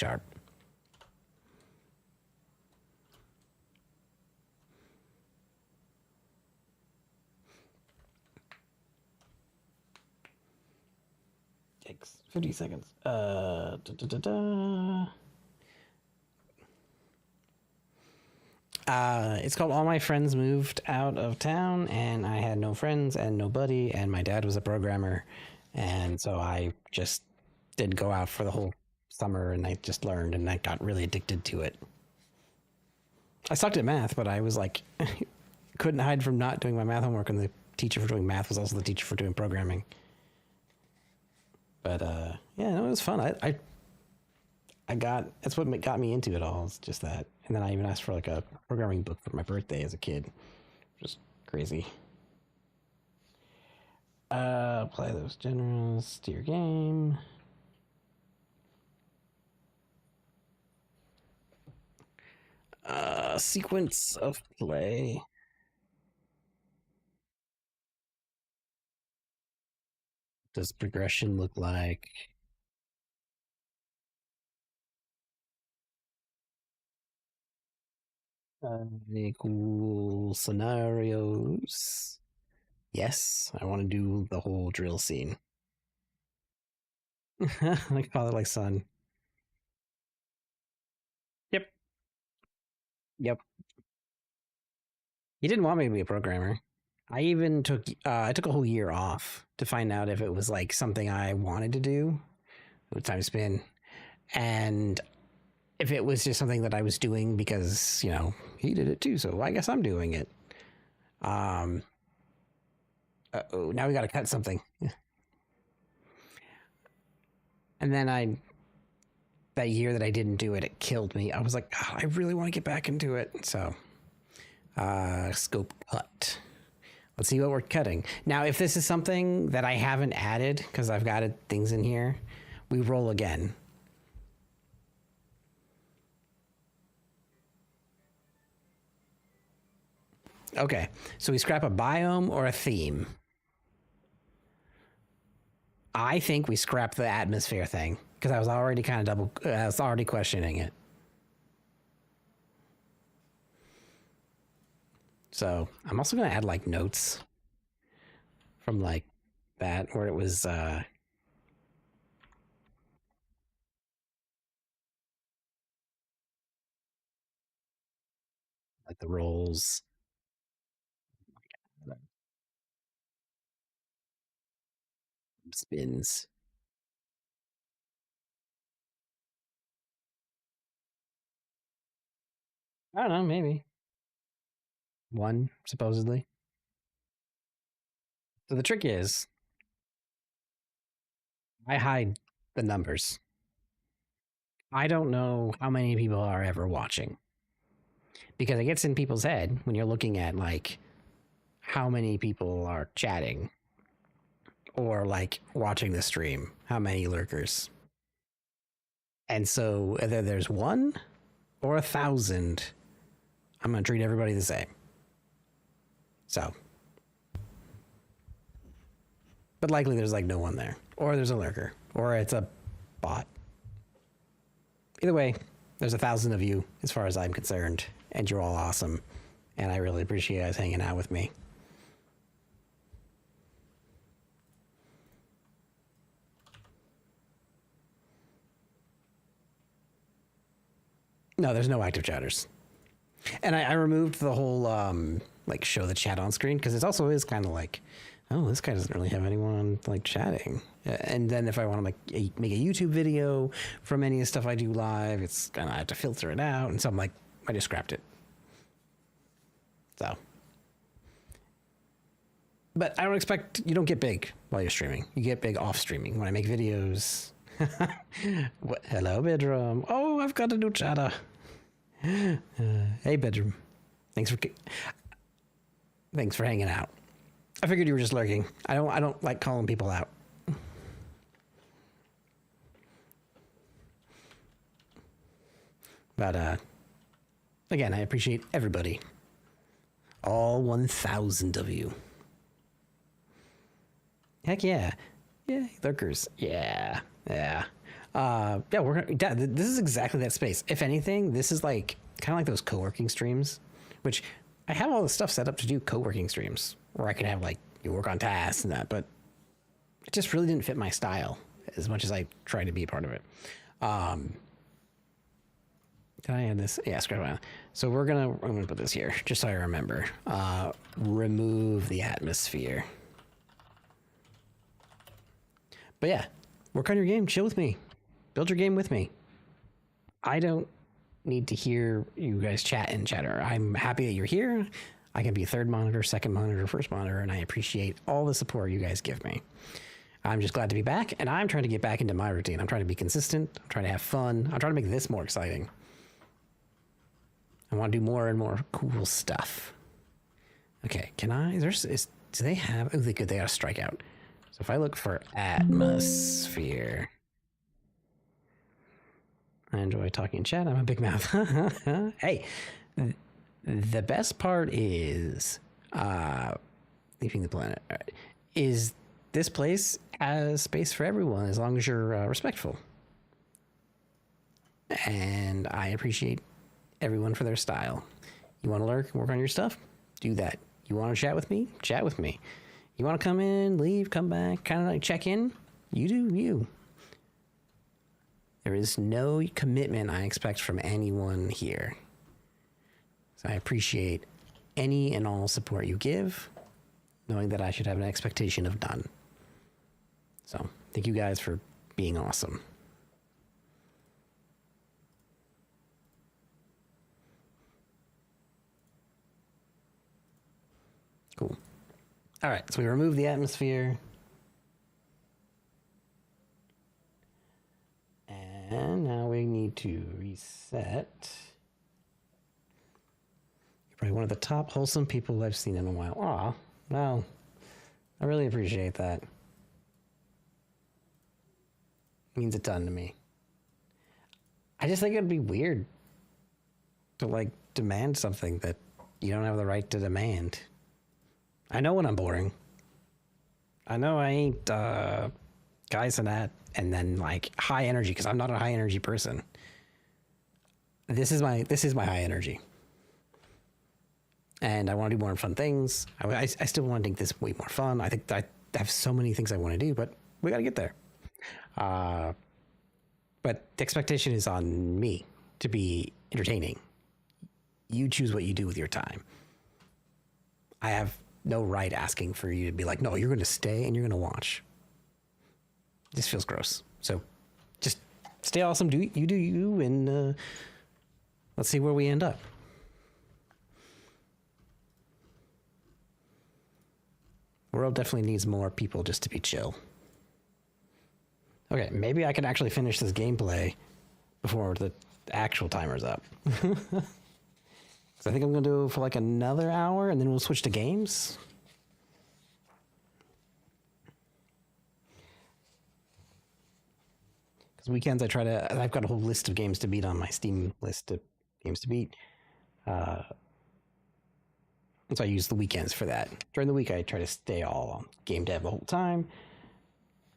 Takes 50 seconds. It's called All My Friends Moved Out of Town, and I had no friends and nobody, and my dad was a programmer, and so I just did go out for the whole summer, and I just learned, and I got really addicted to it. I sucked at math, but I was like, couldn't hide from not doing my math homework, and the teacher for doing math was also the teacher for doing programming. But yeah, no, it was fun. That's what got me into it all. It's just that. And then I even asked for like a programming book for my birthday as a kid. Just crazy. Apply those generals to your game. Sequence of play. Does progression look like? Any cool scenarios? Yes, I want to do the whole drill scene. Like father, like son. Yep. Yep. He didn't want me to be a programmer. I even took I took a whole year off to find out if it was like something I wanted to do. What time's been, and if it was just something that I was doing because he did it too, so I guess I'm doing it. Oh, now we got to cut something. And then that year that I didn't do it, it killed me. I was like, oh, I really want to get back into it. So, scope cut. Let's see what we're cutting. Now, if this is something that I haven't added, because I've got things in here, we roll again. Okay, so we scrap a biome or a theme. I think we scrap the atmosphere thing, because I was already I was already questioning it. So I'm also going to add like notes from like that where it was like the rolls. Spins. I don't know, maybe. One, supposedly. So the trick is I hide the numbers. I don't know how many people are ever watching. Because it gets in people's head when you're looking at like how many people are chatting or like watching the stream, how many lurkers. And so whether there's 1 or 1,000, I'm going to treat everybody the same. So, but likely there's like no one there, or there's a lurker, or it's a bot. Either way, there's 1,000 of you as far as I'm concerned, and you're all awesome. And I really appreciate you guys hanging out with me. No, there's no active chatters. And I removed the whole like show the chat on screen because it also is kind of like, oh, this guy doesn't really have anyone like chatting. And then if I want to make a YouTube video from any of the stuff I do live, it's gonna have to filter it out. And so I'm like, I just scrapped it. So, but I don't expect, you don't get big while you're streaming. You get big off streaming. When I make videos. Hello, Bedroom. Oh, I've got a new chatter. Hey, Bedroom. Thanks for hanging out. I figured you were just lurking. I don't like calling people out. But again, I appreciate everybody. All 1,000 of you. Heck yeah. Yeah, lurkers. Yeah. Yeah. This is exactly that space. If anything, this is like kind of like those co-working streams, which I have all the stuff set up to do co-working streams where I can have like you work on tasks and that, but it just really didn't fit my style as much as I tried to be a part of it. Can I add this? Yeah, scroll down. So I'm gonna put this here just so I remember. Remove the atmosphere. But yeah, work on your game, chill with me, build your game with me. I don't need to hear you guys chat and chatter. I'm happy that you're here. I can be third monitor, second monitor, first monitor, and I appreciate all the support you guys give me. I'm just glad to be back, and I'm trying to get back into my routine. I'm trying to be consistent. I'm trying to have fun. I'm trying to make this more exciting. I want to do more and more cool stuff. Okay, can I? Do they have? Oh, they got a strikeout. So if I look for atmosphere, I enjoy talking in chat. I'm a big mouth. Hey, the best part is leaving the planet. Is this place has space for everyone as long as you're respectful, and I appreciate everyone for their style. You want to lurk and work on your stuff? Do that. You want to chat with me? Chat with me. You want to come in, leave, come back, kind of like check in? You do you. There is no commitment I expect from anyone here. So I appreciate any and all support you give, knowing that I should have an expectation of none. So thank you guys for being awesome. Cool. All right, so we remove the atmosphere. And now we need to reset. You're probably one of the top wholesome people I've seen in a while. Aw, well, I really appreciate that. It means a ton to me. I just think it'd be weird to like demand something that you don't have the right to demand. I know when I'm boring. I know I ain't guys in that and then like high energy because I'm not a high energy person. This is my high energy. And I want to do more fun things. I still want to make this way more fun. I think I have so many things I want to do, but we got to get there. But the expectation is on me to be entertaining. You choose what you do with your time. I have no right asking for you to be like, no, you're going to stay and you're going to watch. This feels gross. So just stay awesome. Do you, and let's see where we end up. World definitely needs more people just to be chill. Okay, maybe I can actually finish this gameplay before the actual timer's up. I think I'm going to do it for like another hour and then we'll switch to games. Because weekends I've got a whole list of games to beat on my Steam list of games to beat. So I use the weekends for that. During the week I try to stay all on GameDev the whole time.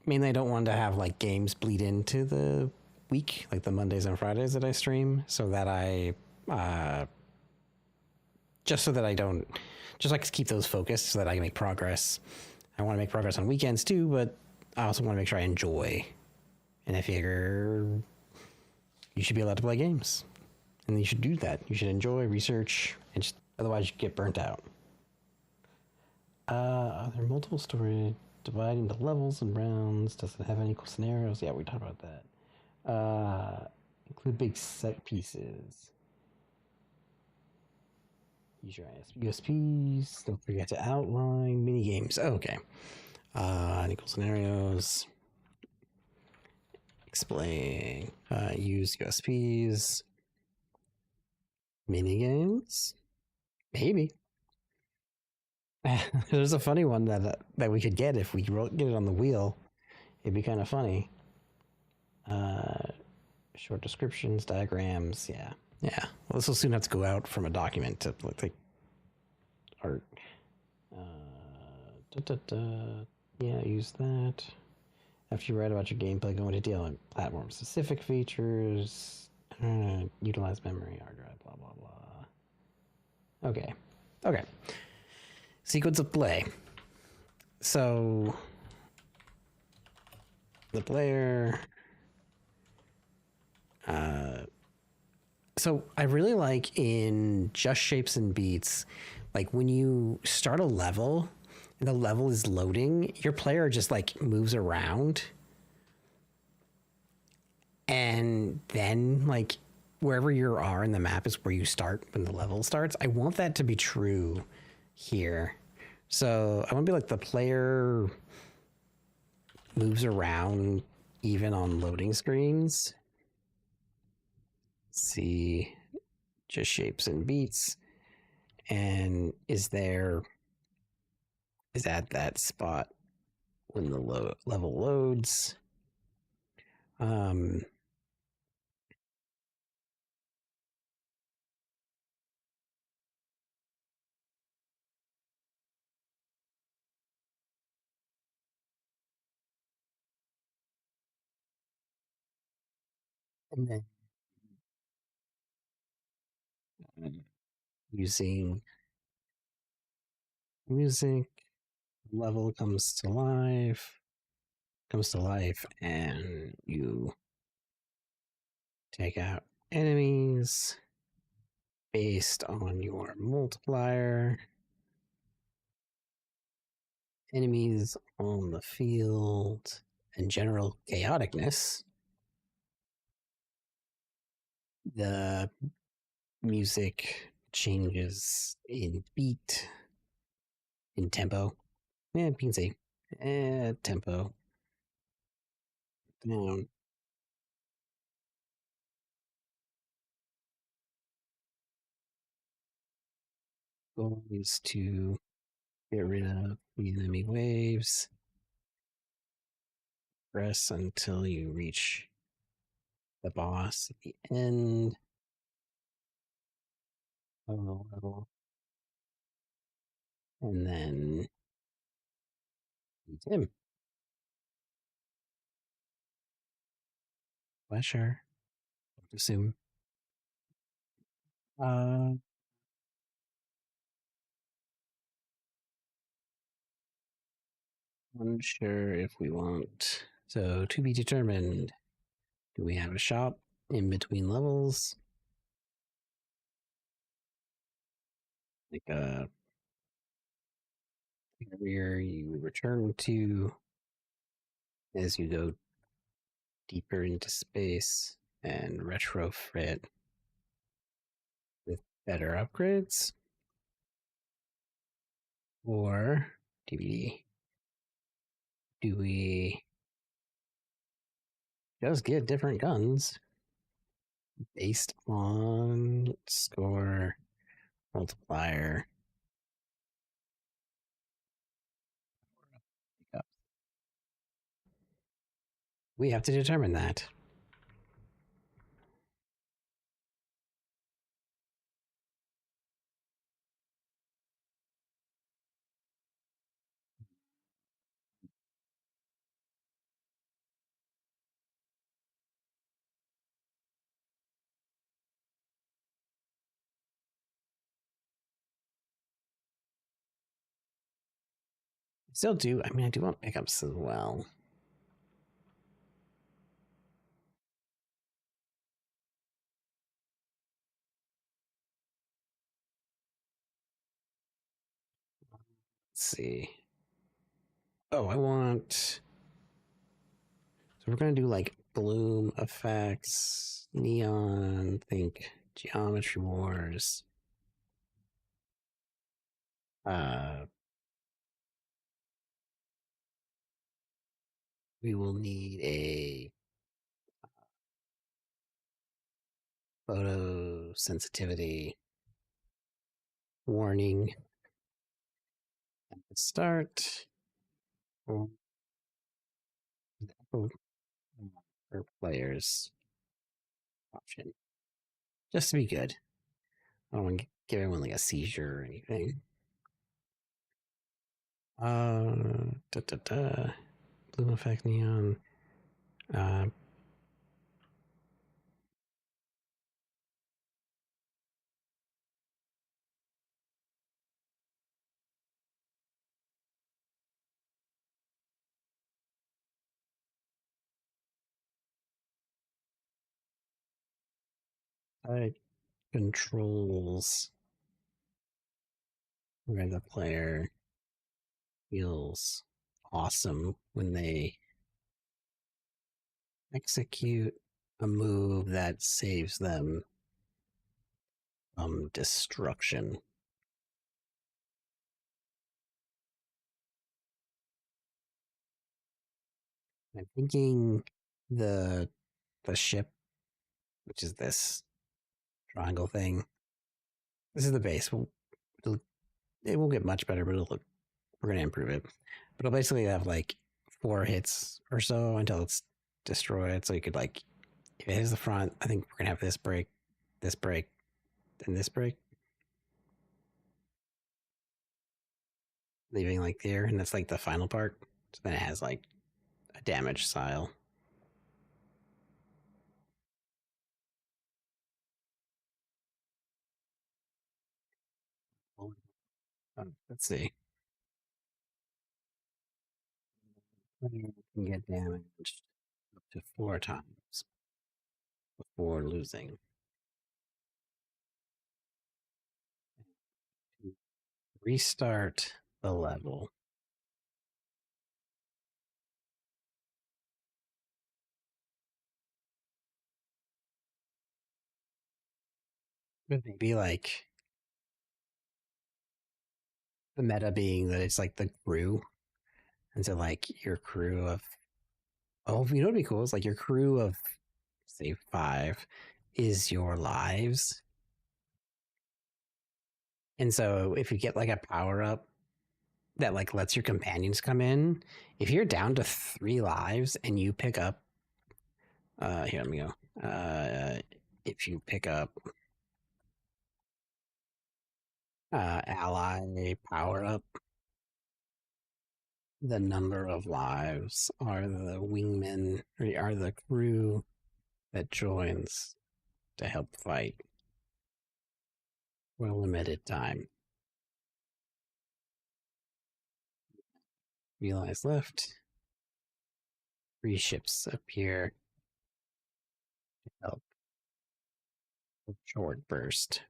Mainly I don't want to have like games bleed into the week, like the Mondays and Fridays that I stream, so that I just so that I don't, just like to keep those focused so that I can make progress. I want to make progress on weekends too, but I also want to make sure I enjoy. And I figure you should be allowed to play games. And you should do that. You should enjoy research, and just, otherwise you get burnt out. Are there multiple story divided into levels and rounds? Does it have any equal scenarios? Yeah, we talked about that. Include big set pieces. Use your USPs. Don't forget to outline mini games. Oh, okay. Unequal scenarios. Explain. Use USPs. Mini games. Maybe. There's a funny one that we could get if we get it on the wheel. It'd be kind of funny. Short descriptions, diagrams. Yeah. Well, this will soon have to go out from a document to like art. Yeah, use that. After you write about your gameplay, go into detail on platform-specific features. Utilize memory, hard drive, blah, blah, blah. Okay. Sequence of play. So, the player... So I really like in Just Shapes and Beats, like when you start a level and the level is loading, your player just like moves around. And then like wherever you are in the map is where you start when the level starts. I want that to be true here. So I want to be like the player moves around even on loading screens. See, Just Shapes and Beats, and is at that spot when the level loads. And then using music, level comes to life, and you take out enemies based on your multiplier. Enemies on the field and general chaoticness. The music changes in beat, in tempo. Yeah, you can say tempo down. Goal is to get rid of the enemy waves. Press until you reach the boss at the end of the level. And then beat him. Well, sure. Don't assume. Unsure if we want. So to be determined. Do we have a shop in between levels? Like a area you return to as you go deeper into space and retrofit with better upgrades? Or do we just get different guns based on score multiplier? We have to determine that. Still do. I mean, I do want pickups as well. Let's see. Oh, I want. So we're gonna do like bloom effects, neon. Think Geometry Wars. Uh, we will need a photo sensitivity warning at the start. For players option, just to be good. I don't want to give everyone like a seizure or anything. Da, da, da. Bloom effect neon. Uh, controls where the player feels awesome when they execute a move that saves them from destruction. I'm thinking the the ship, which is this triangle thing. This is the base. It won't get much better, but we're gonna improve it. But it'll basically have like 4 hits or so until it's destroyed. So you could like, if it hits the front, I think we're gonna have this break, and this break, leaving like there, and that's like the final part. So then it has like a damage style. Let's see. Player can get damaged up to 4 times before losing. Restart the level. Maybe like the meta being that it's like the crew. And so like your crew of, oh, you know what'd be cool? It's like your crew of say 5 is your lives. And so if you get like a power up that like lets your companions come in, if you're down to 3 lives and you pick up here, let me go. If you pick up ally power up, the number of lives are the wingmen, or are the crew that joins to help fight for a limited time. Realize left. 3 ships appear to help. A short burst.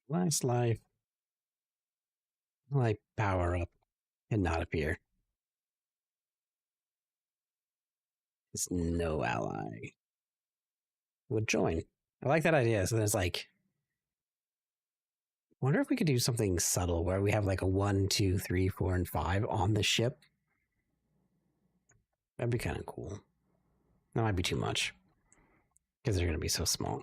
Last life, like power up and not appear. Is no ally would join. I like that idea. So there's like, wonder if we could do something subtle where we have like a 1, 2, 3, 4, and 5 on the ship. That'd be kind of cool. That might be too much because they're going to be so small.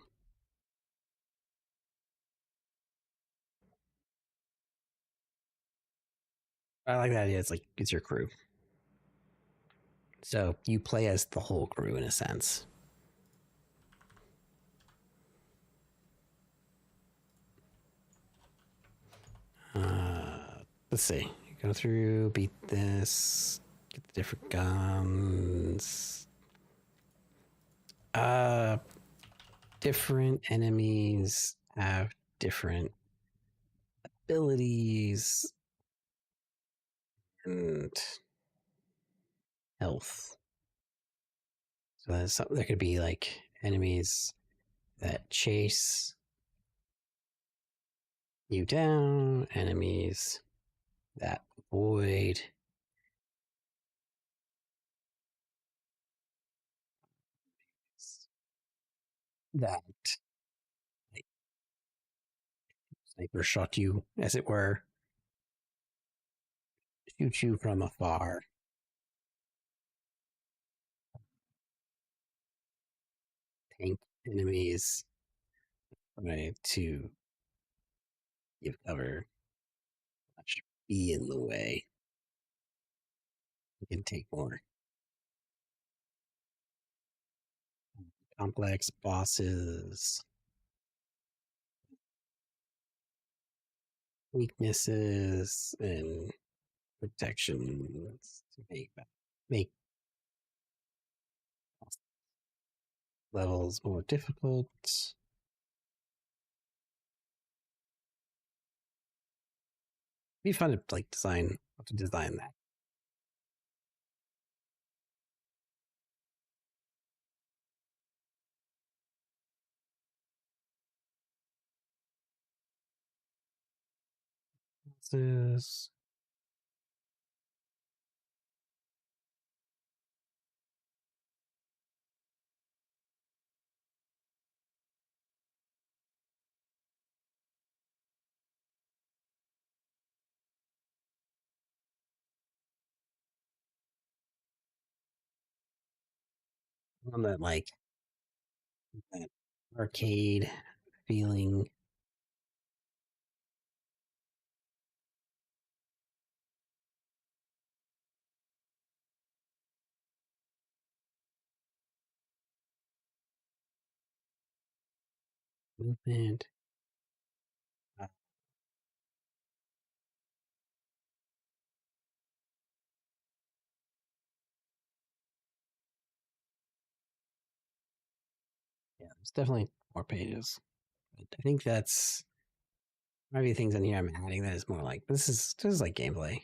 I like that idea. It's like it's your crew. So you play as the whole crew in a sense. Let's see. Go through, beat this, get the different guns. Different enemies have different abilities and health. So there's something, there could be like enemies that chase you down, enemies that avoid that like, sniper shot you, as it were, shoot you from afar. Tank enemies try to give cover, not be in the way. You can take more complex bosses, weaknesses, and protections to make levels more difficult. Be fun to like design that. This is on that like that arcade feeling. Movement. Uh, yeah, there's definitely more pages. But I think that's maybe things in here I'm adding that is more like this is like gameplay.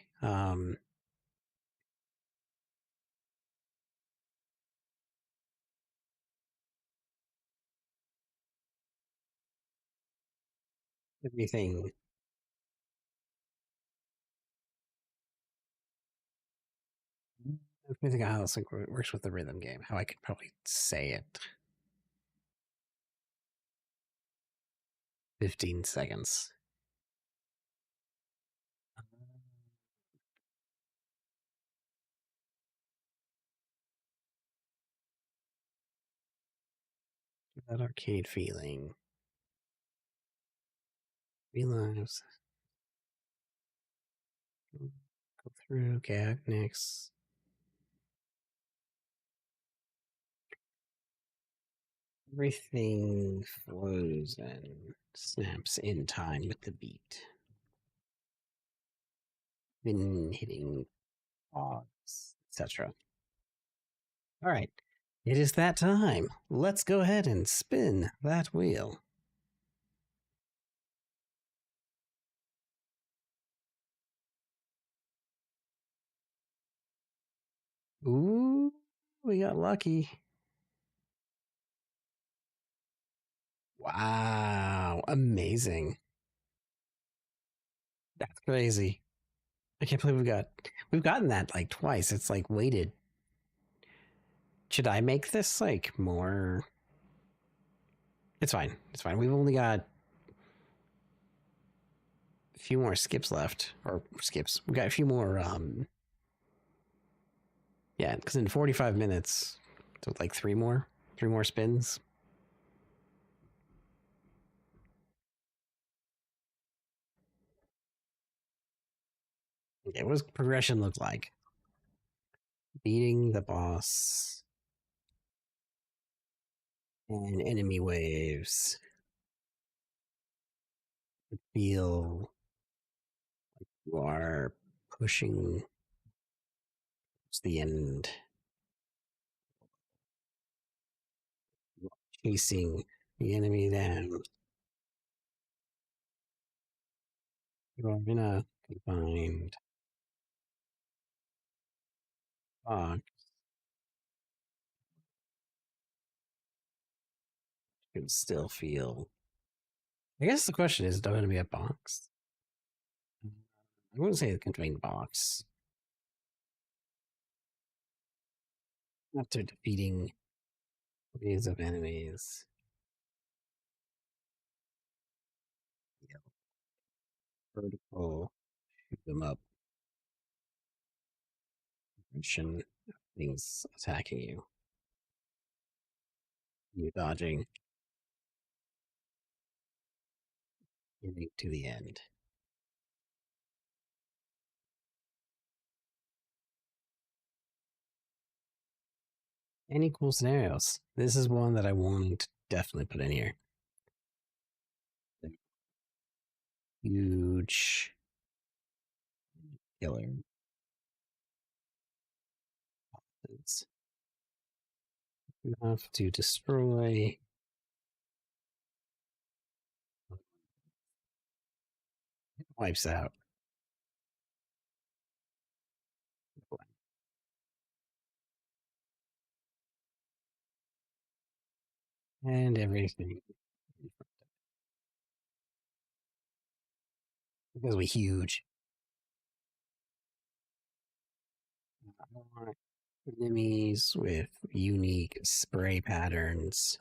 Everything. I'm trying to think of how this works with the rhythm game. How I could probably say it. 15 seconds. That arcade feeling. 3 lives. Go through. Gag next. Everything flows and snaps in time with the beat. Been hitting pause, etc. All right. It is that time. Let's go ahead and spin that wheel. Ooh, we got lucky. Wow, amazing. That's crazy. I can't believe we've gotten that like twice. It's like weighted. Should I make this like more? It's fine. It's fine. We've only got a few more skips left, or skips. We got a few more. Yeah, because in 45 minutes, so like three more spins. Okay, what does progression look like? Beating the boss and enemy waves. Feel you are pushing towards the end, chasing the enemy down. You are in a confined box. can still feel. I guess the question is, going to be a box? I wouldn't say a contained box. After defeating waves of enemies. Vertical, shoot them up. Things attacking you. You dodging. Getting to the end. Any cool scenarios? This is one that I wanted to definitely put in here. Huge killer. It's enough to destroy. Wipes out. And everything. Because we're huge. I want enemies with unique spray patterns.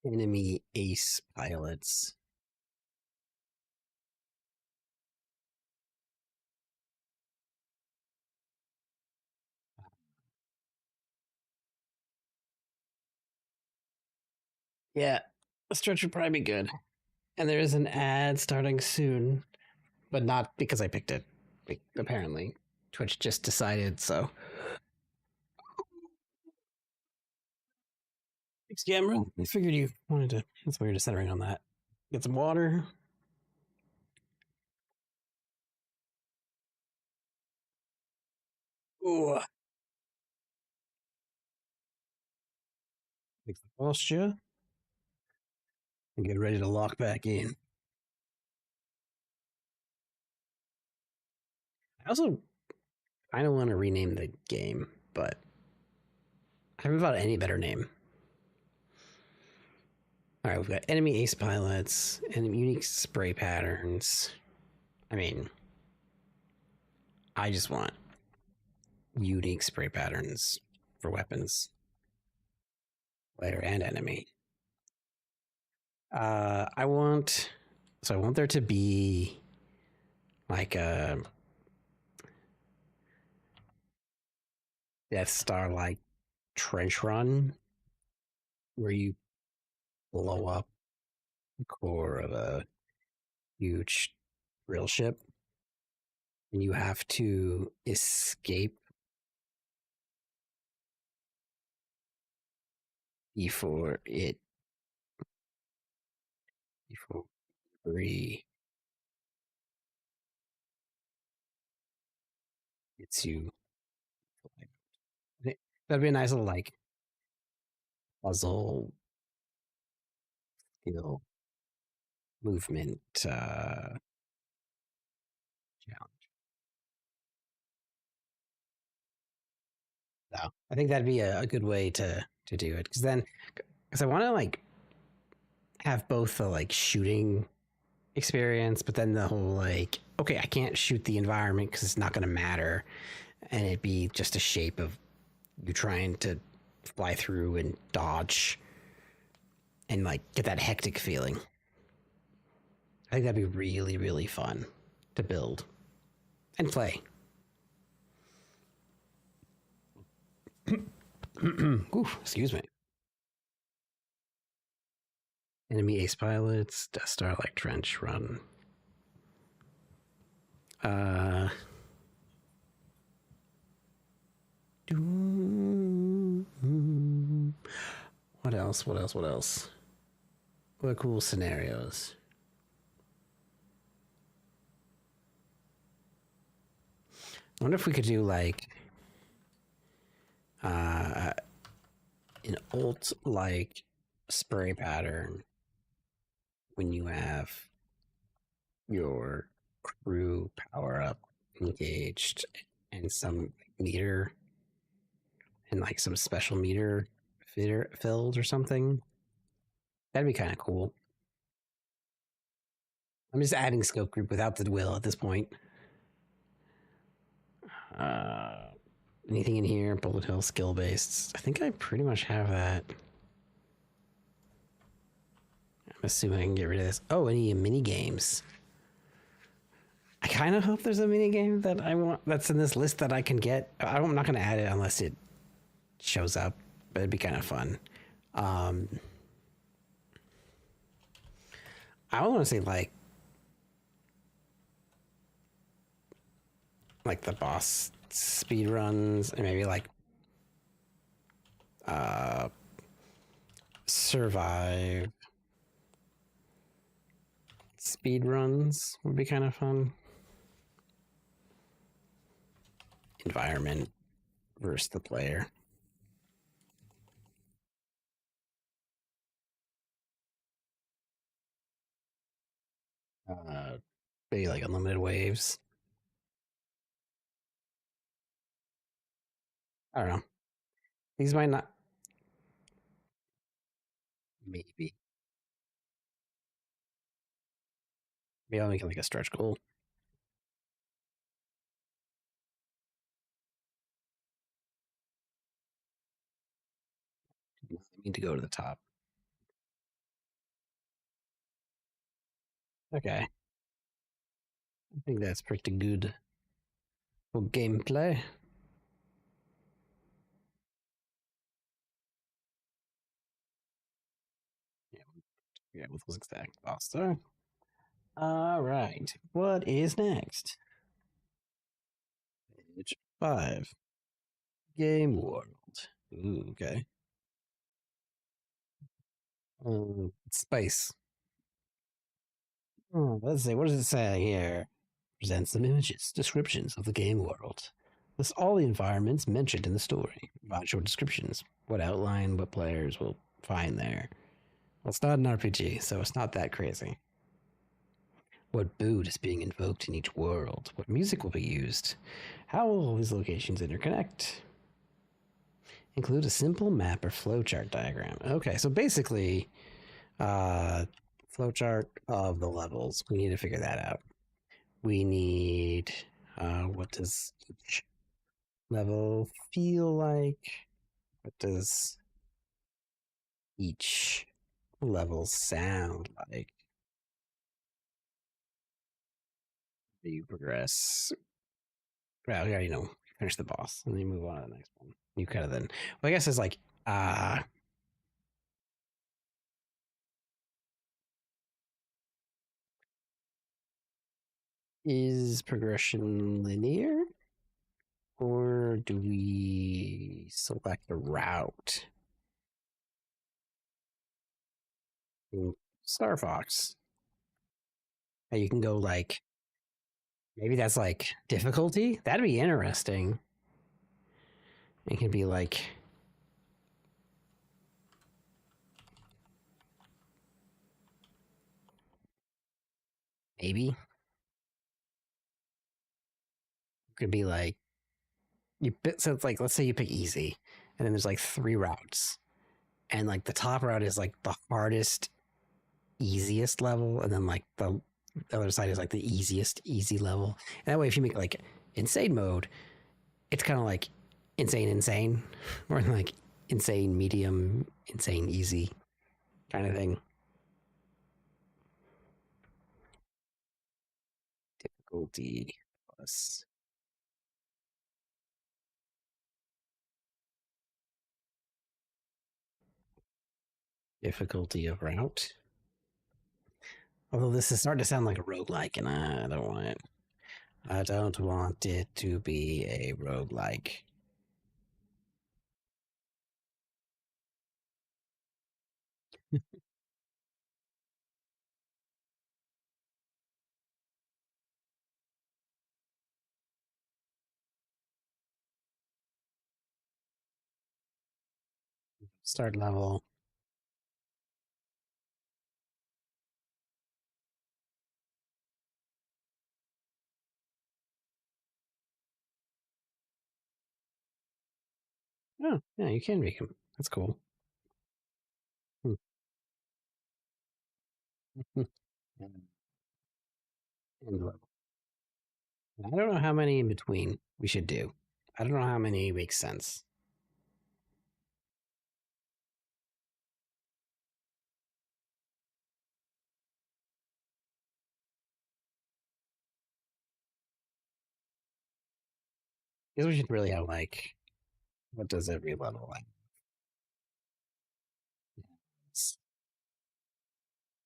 Enemy ace pilots. Yeah, a stretch would probably be good. And there is an ad starting soon, but not because I picked it. Apparently, Twitch just decided so. Thanks, camera. I figured you wanted to. That's why you're just centering on that. Get some water. Ooh. Fix the posture. And get ready to lock back in. I also kind of want to rename the game, but I haven't thought of any better name. All right, we've got enemy ace pilots and unique spray patterns. I mean, I just want unique spray patterns for weapons, player and enemy. I want there to be like a Death Star like trench run where you blow up the core of a huge drill ship and you have to escape before it's you. That'd be a nice little like puzzle skill movement challenge. So I think that'd be a good way to do it because I want to like have both the like shooting experience, but then the whole like okay, I can't shoot the environment because it's not going to matter, and it'd be just a shape of you trying to fly through and dodge and like get that hectic feeling. I think that'd be really, really fun to build and play. Ooh, excuse me. Enemy ace pilots, Death Star like trench run. What else? What else? What else? What are cool scenarios? I wonder if we could do like an ult like spray pattern when you have your crew power up engaged and and some meter and like some special meter filled or something. That'd be kind of cool. I'm just adding scope group without the will at this point. Uh, anything in here? Bullet Hill skill based. I think I pretty much have that. I'm assuming I can get rid of this. Oh, any mini games? I kind of hope there's a mini game that I want that's in this list that I can get. I'm not going to add it unless it shows up, but it'd be kind of fun. I want to say like the boss speed runs and maybe like survive speed runs would be kind of fun. Environment versus the player. Maybe like unlimited waves. I don't know. These might not. Maybe. Maybe I'll make it like a stretch goal. I need to go to the top. Okay. I think that's pretty good for gameplay. Yeah, with those exact faster. All right. What is next? Page 5. Game World. Ooh, okay. Space. Oh, let's see. What does it say here? Presents some images, descriptions of the game world. Lists all the environments mentioned in the story. Provide short descriptions. What outline, what players will find there. Well, it's not an RPG, so it's not that crazy. What boot is being invoked in each world? What music will be used? How will all these locations interconnect? Include a simple map or flowchart diagram. Okay, so basically, flowchart of the levels. We need to figure that out. We need what does each level feel like? What does each level sound like? You progress. Well, we already know. Finish the boss, and then you move on to the next one. You kind of then. Well, I guess it's like is progression linear, or do we select a route? Star Fox. You can go like maybe that's like difficulty. That'd be interesting. It can be like maybe it could be like you pick, so it's like let's say you pick easy, and then there's like 3 routes, and like the top route is like the hardest, easiest level, and then like the other side is like the easiest easy level. And that way, if you make like insane mode, it's kind of like insane, or like insane medium, insane easy kind of thing. Difficulty plus difficulty of route. Although this is starting to sound like a roguelike, and I don't want it. I don't want it to be a roguelike. Start level. Oh, yeah, you can make them. That's cool. Hmm. And level. I don't know how many in between we should do. I don't know how many makes sense. Because we should really have like, what does every level like?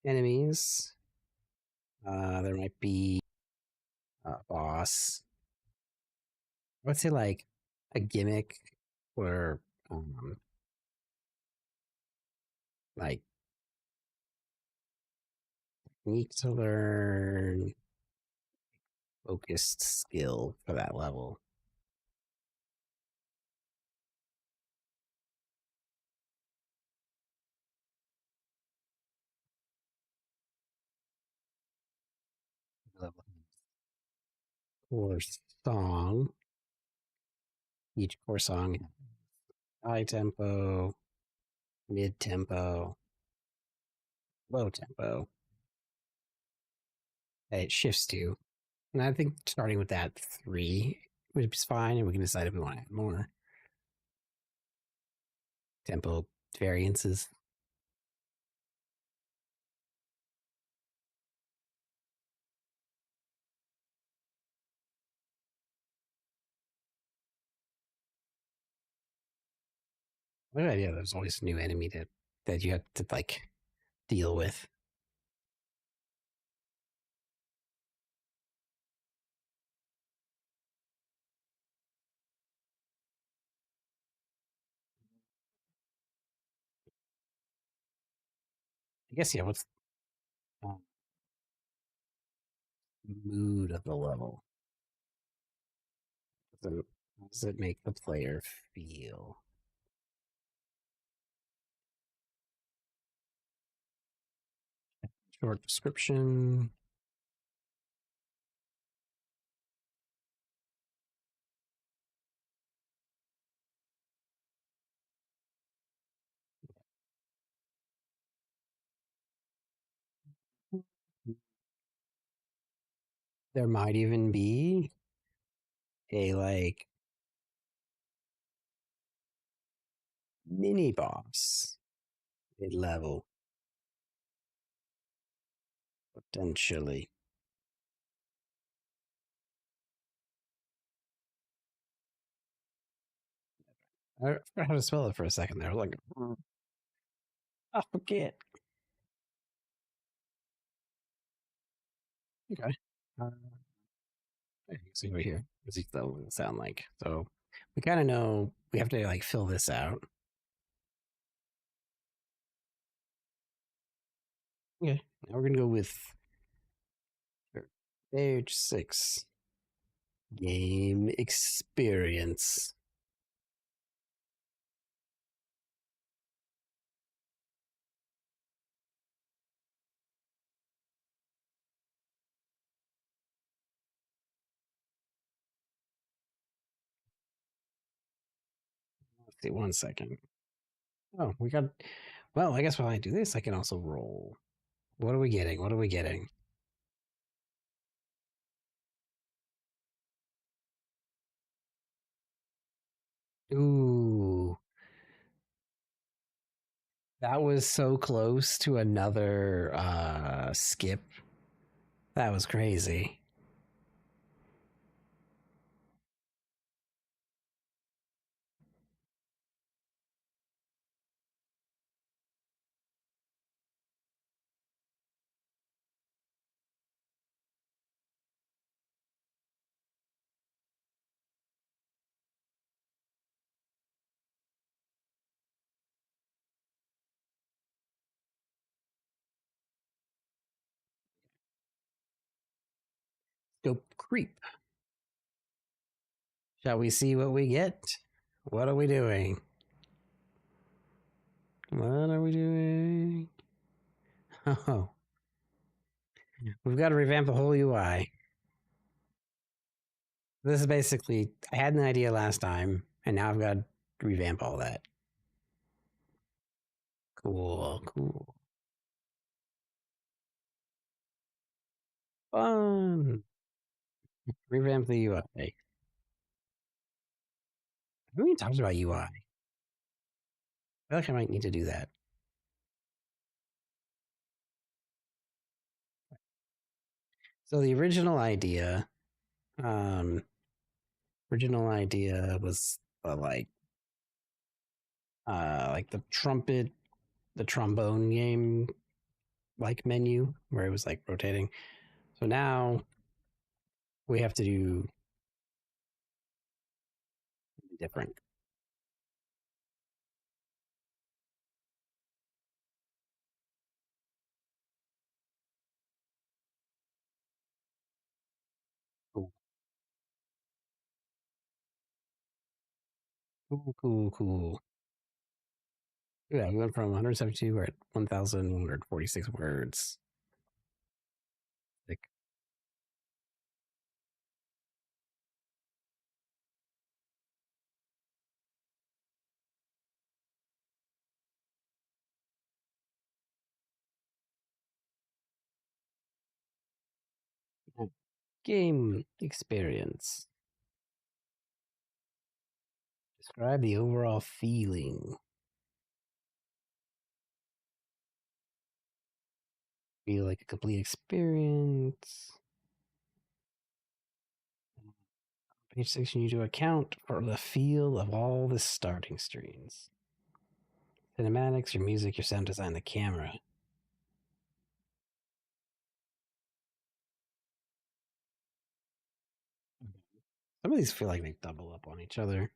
Enemies. There might be a boss. I would say like a gimmick or like need to learn focused skill for that level. Core song. Each core song, high tempo, mid tempo, low tempo. It shifts to. And I think starting with that three would be fine, and we can decide if we want to add more tempo variances. Good idea. There's always a new enemy that you have to like deal with. I guess yeah. What's the mood of the level? How does it make the player feel? Short description. There might even be a like mini boss mid level potentially. I forgot how to spell it for a second there. Like, I forget. Okay. Uh, you can see over here. This is what it sound like. So we kind of know we have to like fill this out. Okay. Now we're gonna go with page 6. Game experience. Let's see, 1 second. Oh, we got. Well, I guess while I do this, I can also roll. What are we getting? What are we getting? Ooh, that was so close to another skip. That was crazy. Go creep. Shall we see what we get? What are we doing? What are we doing? Oh, we've got to revamp the whole UI. This is basically, I had an idea last time, and now I've got to revamp all that. Cool, cool. Fun. Revamp the UI. How many times about UI? I feel like I might need to do that. So the um, original idea was like the trombone game like menu where it was like rotating. So now we have to do different. Cool, cool, cool, cool. Yeah, we went from 172, we're at 1,146 words. Like game experience. Describe the overall feeling. Feel like a complete experience. Page 6, you need to account for the feel of all the starting screens. Cinematics, your music, your sound design, the camera. Some of these feel like they double up on each other.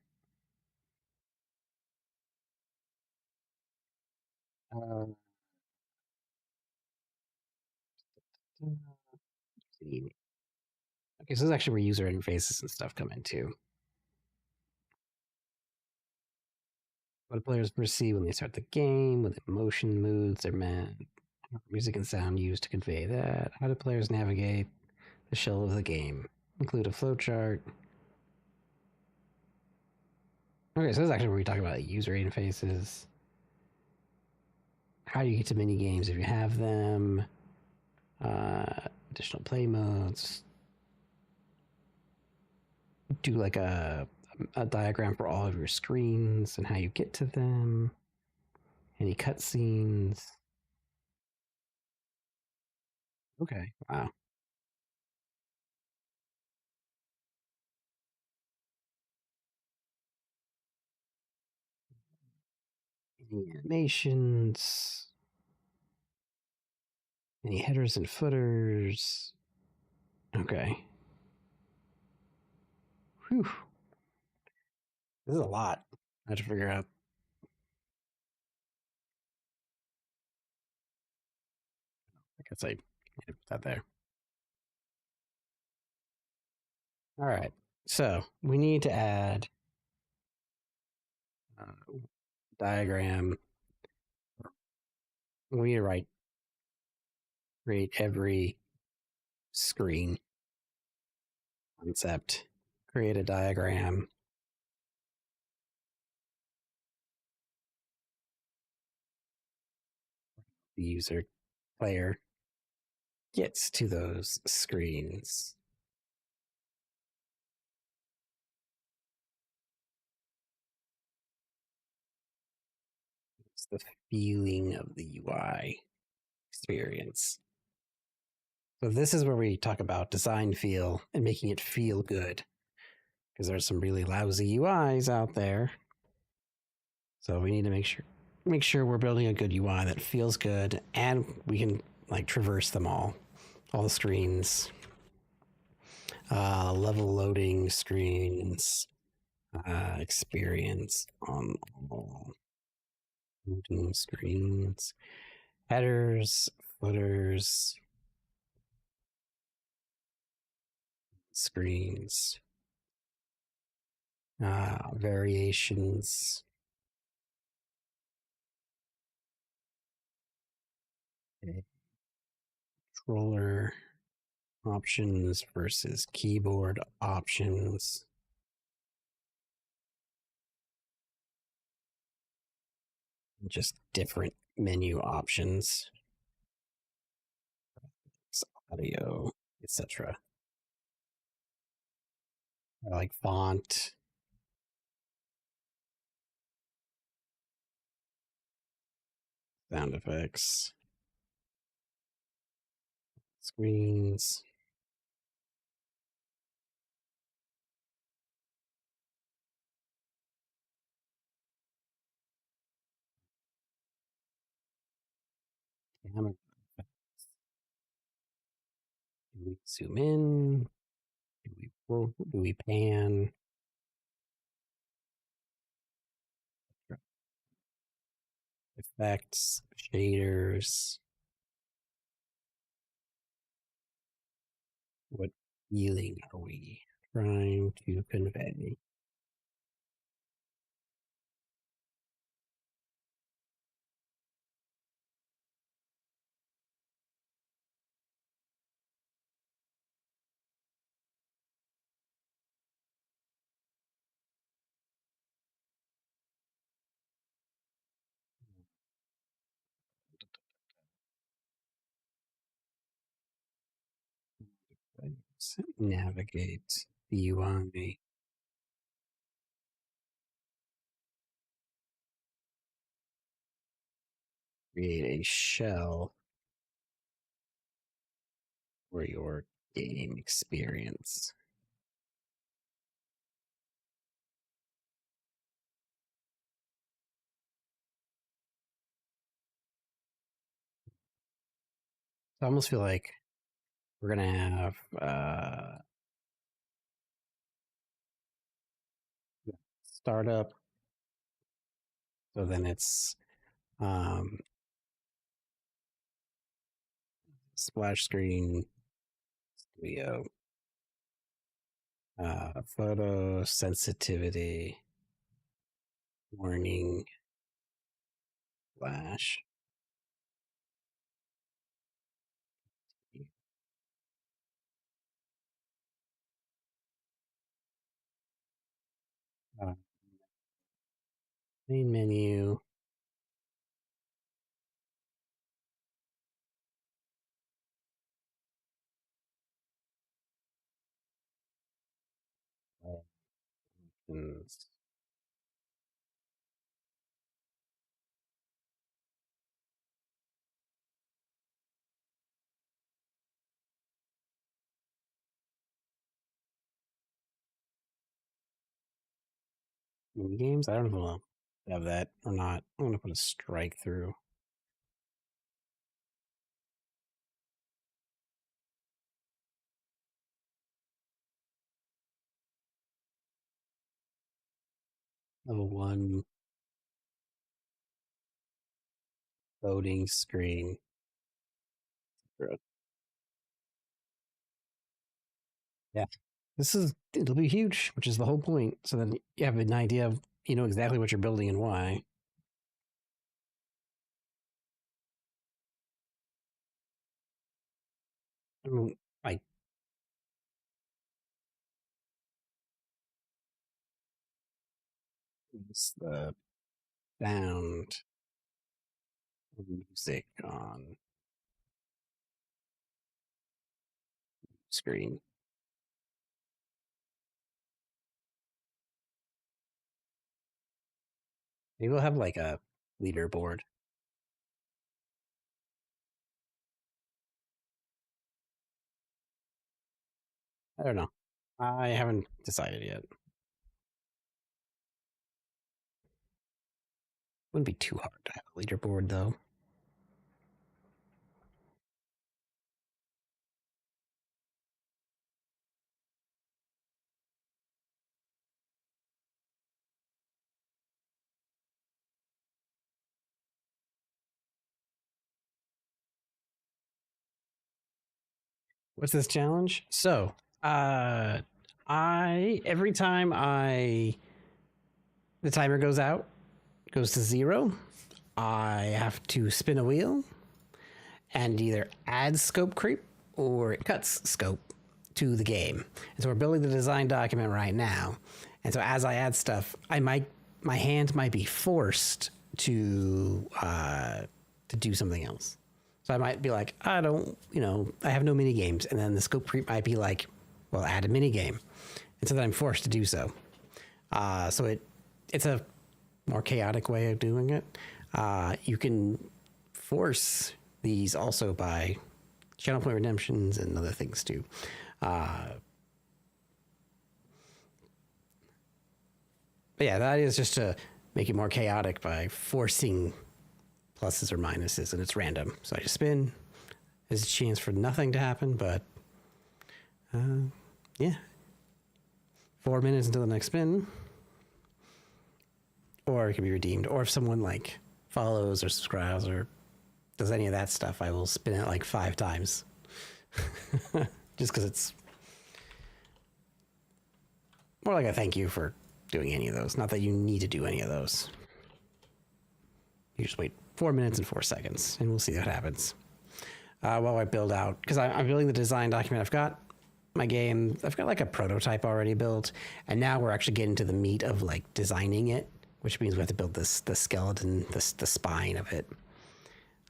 Uh, okay, so this is actually where user interfaces and stuff come in too. What players perceive when they start the game, with emotion, moods, their music and sound used to convey that. How do players navigate the shell of the game? Include a flowchart. Okay, so this is actually where we talk about user interfaces. How do you get to mini games if you have them? Additional play modes. Do like a diagram for all of your screens and how you get to them. Any cutscenes. Okay, wow. Any animations. Any headers and footers. Okay. Whew. This is a lot. I have to figure out. I guess I need to put that there. All right. So we need to add diagram. We need to create every screen concept, create a diagram. The user player gets to those screens. It's the feeling of the UI experience. So this is where we talk about design feel and making it feel good. Because there's some really lousy UIs out there. So we need to make sure we're building a good UI that feels good and we can like traverse them all the screens, level loading screens, experience on all loading screens, headers, footers, screens, variations. Controller options versus keyboard options. just different menu options, audio, etc. Like font. Sound effects. Screens. Camera. Do we zoom in? Do we pan? Effects, shaders. What feeling are we trying to convey? Let's navigate the UI. Create a shell for your game experience. I almost feel like we're gonna have startup. So then it's splash screen, studio, photo sensitivity, warning, flash. Main menu. Options. Mini games. I don't know if I'll have that or not. I'm gonna put a strike through. Level 1 loading screen. Yeah, it'll be huge, which is the whole point. So then you have an idea of exactly what you're building and why. I mean, like the sound music on screen. Maybe we'll have like a leaderboard. I don't know. I haven't decided yet. Wouldn't be too hard to have a leaderboard though. What's this challenge? So, every time the timer goes to 0, I have to spin a wheel and either add scope creep or it cuts scope to the game. And so we're building the design document right now. And so as I add stuff, my hand might be forced to do something else. So I might be like, I don't, I have no mini games, and then the scope creep might be like, well, add a mini game, and so then I'm forced to do so. So it's a more chaotic way of doing it. You can force these also by channel point redemptions and other things too. But yeah, the idea is just to make it more chaotic by forcing pluses or minuses, and it's random. So I just spin. There's a chance for nothing to happen, but yeah. 4 minutes until the next spin. Or it can be redeemed. Or if someone like follows or subscribes or does any of that stuff, I will spin it like 5 times. Just because it's more like a thank you for doing any of those. Not that you need to do any of those. You just wait 4 minutes and 4 seconds, and we'll see what happens. While I build out, because I'm building the design document. I've got my game. I've got like a prototype already built, and now we're actually getting to the meat of like designing it, which means we have to build the skeleton, the spine of it.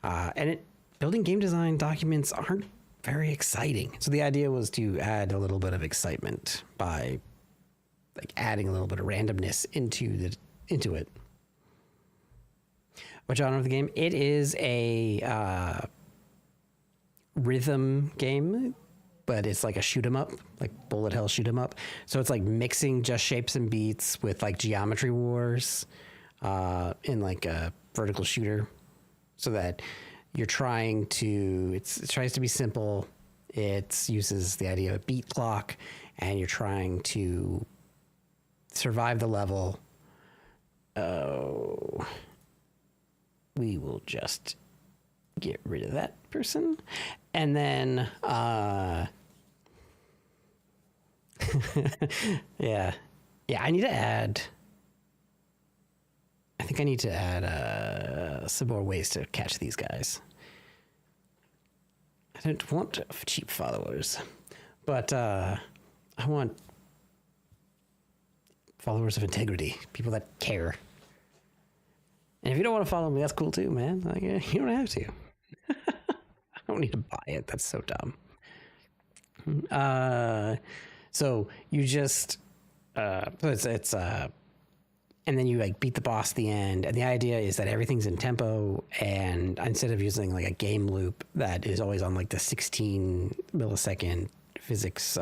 And building game design documents aren't very exciting. So the idea was to add a little bit of excitement by like adding a little bit of randomness into it. What genre of the game? It is a rhythm game, but it's like a shoot 'em up, like bullet hell shoot 'em up. So it's like mixing just shapes and beats with like geometry wars in like a vertical shooter, so that you're trying to, it tries to be simple. It uses the idea of a beat clock, and you're trying to survive the level. Oh, we will just get rid of that person. And then, yeah, I need to add, I think I need to add some more ways to catch these guys. I don't want cheap followers, but I want followers of integrity, people that care. And if you don't want to follow me, that's cool too, man. Like, you don't have to. I don't need to buy it. That's so dumb. So you just it's and then you like beat the boss at the end, and the idea is that everything's in tempo, and instead of using like a game loop that is always on like the 16 millisecond physics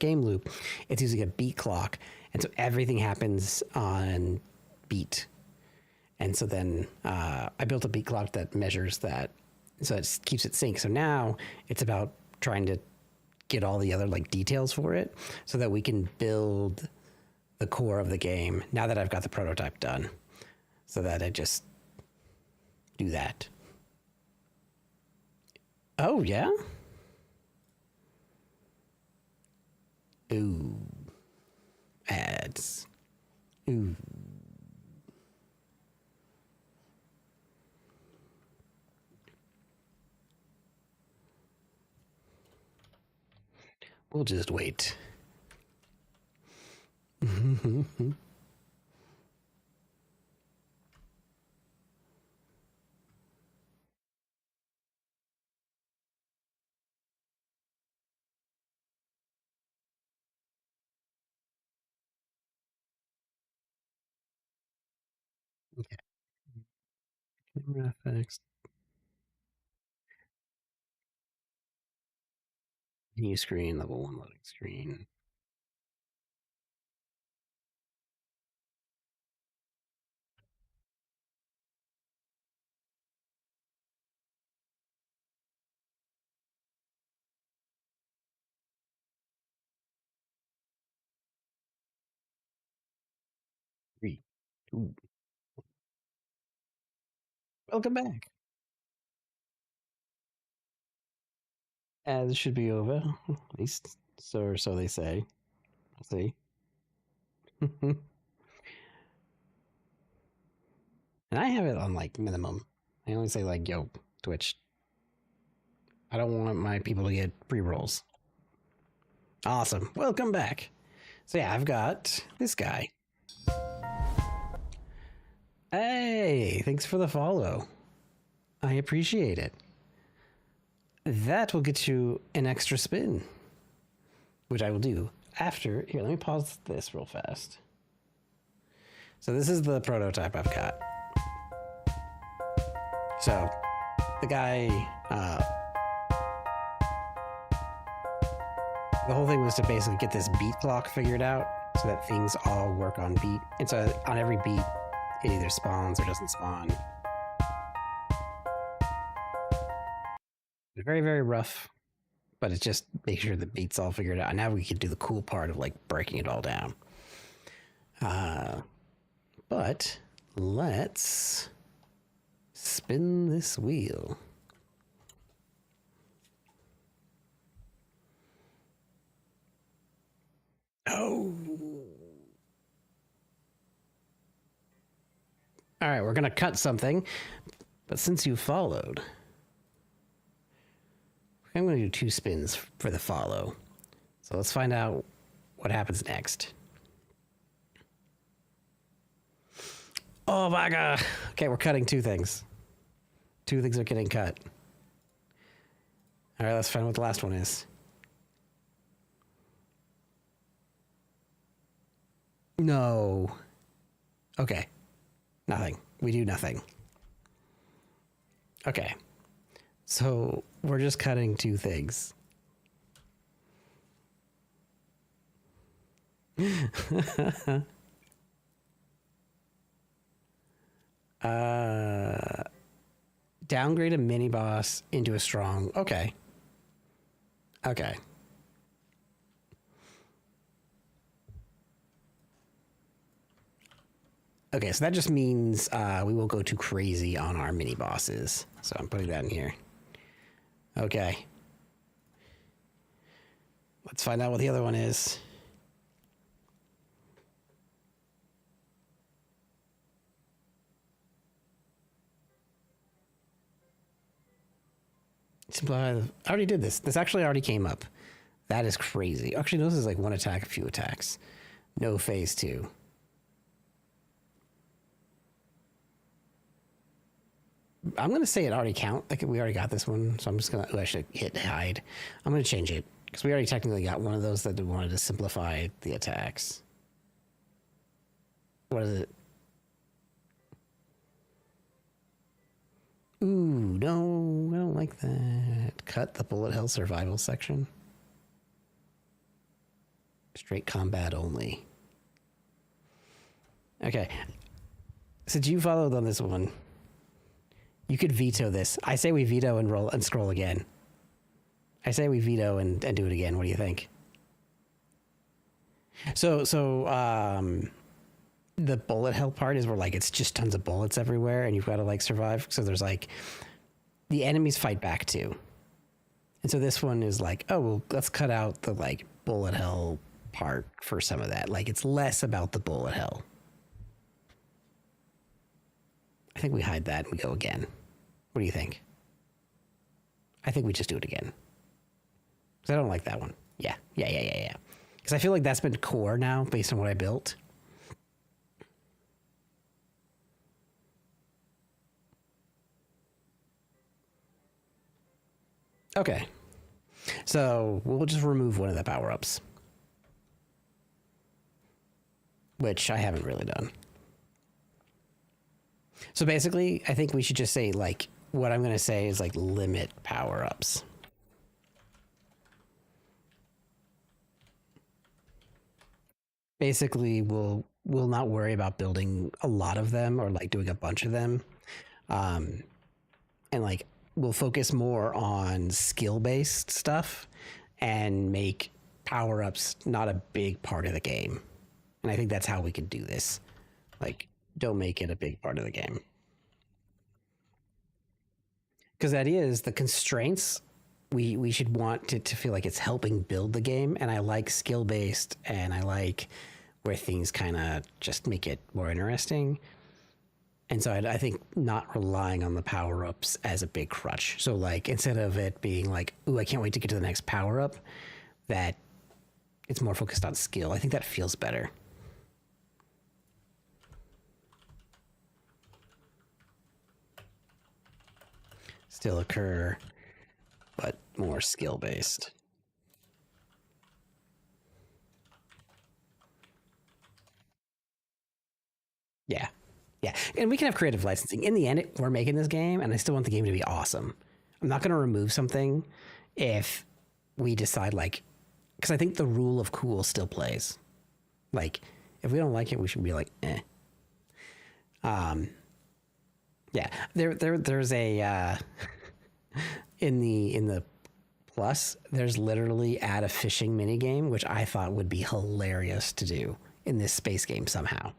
game loop, it's using a beat clock, and so everything happens on beat. And so then I built a beat clock that measures that, so it keeps it sync. So now it's about trying to get all the other like details for it, so that we can build the core of the game now that I've got the prototype done, so that I just do that. Oh, yeah? Ooh. Ads. Ooh. We'll just wait. Okay. Camera effects. New screen, level 1 loading screen. Three, two. Welcome back. Ads should be over, at least so they say. We'll see. And I have it on like minimum. I only say like, yo, Twitch, I don't want my people to get pre-rolls. Awesome. Welcome back. So yeah, I've got this guy. Hey, thanks for the follow. I appreciate it. That will get you an extra spin, which I will do after. Here, let me pause this real fast. So this is the prototype I've got. So the guy, the whole thing was to basically get this beat clock figured out so that things all work on beat. And so on every beat, it either spawns or doesn't spawn. It's very, very rough, but it's just make sure the beat's all figured out. Now we can do the cool part of like breaking it all down. But let's spin this wheel. Oh. All right, we're going to cut something. But since you followed, I'm going to do 2 spins for the follow. So let's find out what happens next. Oh my God. Okay, we're cutting 2 things. 2 things are getting cut. All right, let's find what the last one is. No. Okay. Nothing. We do nothing. Okay. So we're just cutting 2 things. Downgrade a mini boss into a strong. Okay. Okay. Okay, so that just means we will go too crazy on our mini bosses. So I'm putting that in here. Okay. Let's find out what the other one is. I already did this. This actually already came up. That is crazy. Actually, no, this is like 1 attack, a few attacks. No phase 2. I'm going to say it already count. Like we already got this one. So I'm just going to, I should hit hide. I'm going to change it because we already technically got one of those that wanted to simplify the attacks. What is it? Ooh, no, I don't like that. Cut the bullet hell survival section. Straight combat only. Okay. Since you followed on this one, you could veto this. I say we veto and roll and scroll again. I say we veto and do it again. What do you think? So the bullet hell part is where like it's just tons of bullets everywhere and you've got to like survive. So there's like the enemies fight back too. And so this one is like, oh, well, let's cut out the like bullet hell part for some of that. Like it's less about the bullet hell. I think we hide that and we go again. What do you think? I think we just do it again. Because I don't like that one. Yeah. Because I feel like that's been core now based on what I built. Okay. So we'll just remove one of the power-ups. Which I haven't really done. So basically, I think we should just say, like, what I'm going to say is, like, limit power-ups. Basically, we'll not worry about building a lot of them or, like, doing a bunch of them. And, like, we'll focus more on skill-based stuff and make power-ups not a big part of the game. And I think that's how we could do this. Like, don't make it a big part of the game. Because that is the constraints we should want to feel like it's helping build the game. And I like skill-based and I like where things kind of just make it more interesting. And so I think not relying on the power-ups as a big crutch. So like instead of it being like, ooh, I can't wait to get to the next power-up, that it's more focused on skill. I think that feels better. still occur, but more skill-based. Yeah. Yeah. And we can have creative licensing. In the end, we're making this game, and I still want the game to be awesome. I'm not going to remove something if we decide, like, because I think the rule of cool still plays. Like, if we don't like it, we should be like, eh. Yeah. There's a in the plus, there's literally add a fishing mini game, which I thought would be hilarious to do in this space game somehow.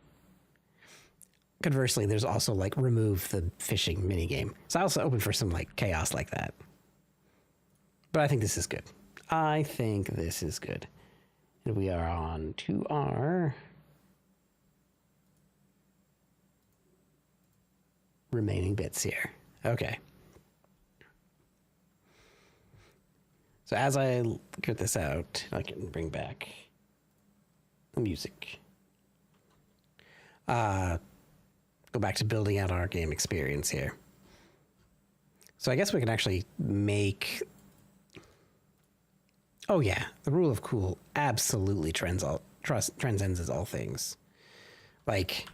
Conversely, there's also like remove the fishing mini game. So I also open for some like chaos like that. But I think this is good. I think this is good. And we are on to our remaining bits here. Okay. So as I get this out, I can bring back the music. Go back to building out our game experience here. So I guess we can actually make... Oh yeah, the rule of cool absolutely transcends all things. Like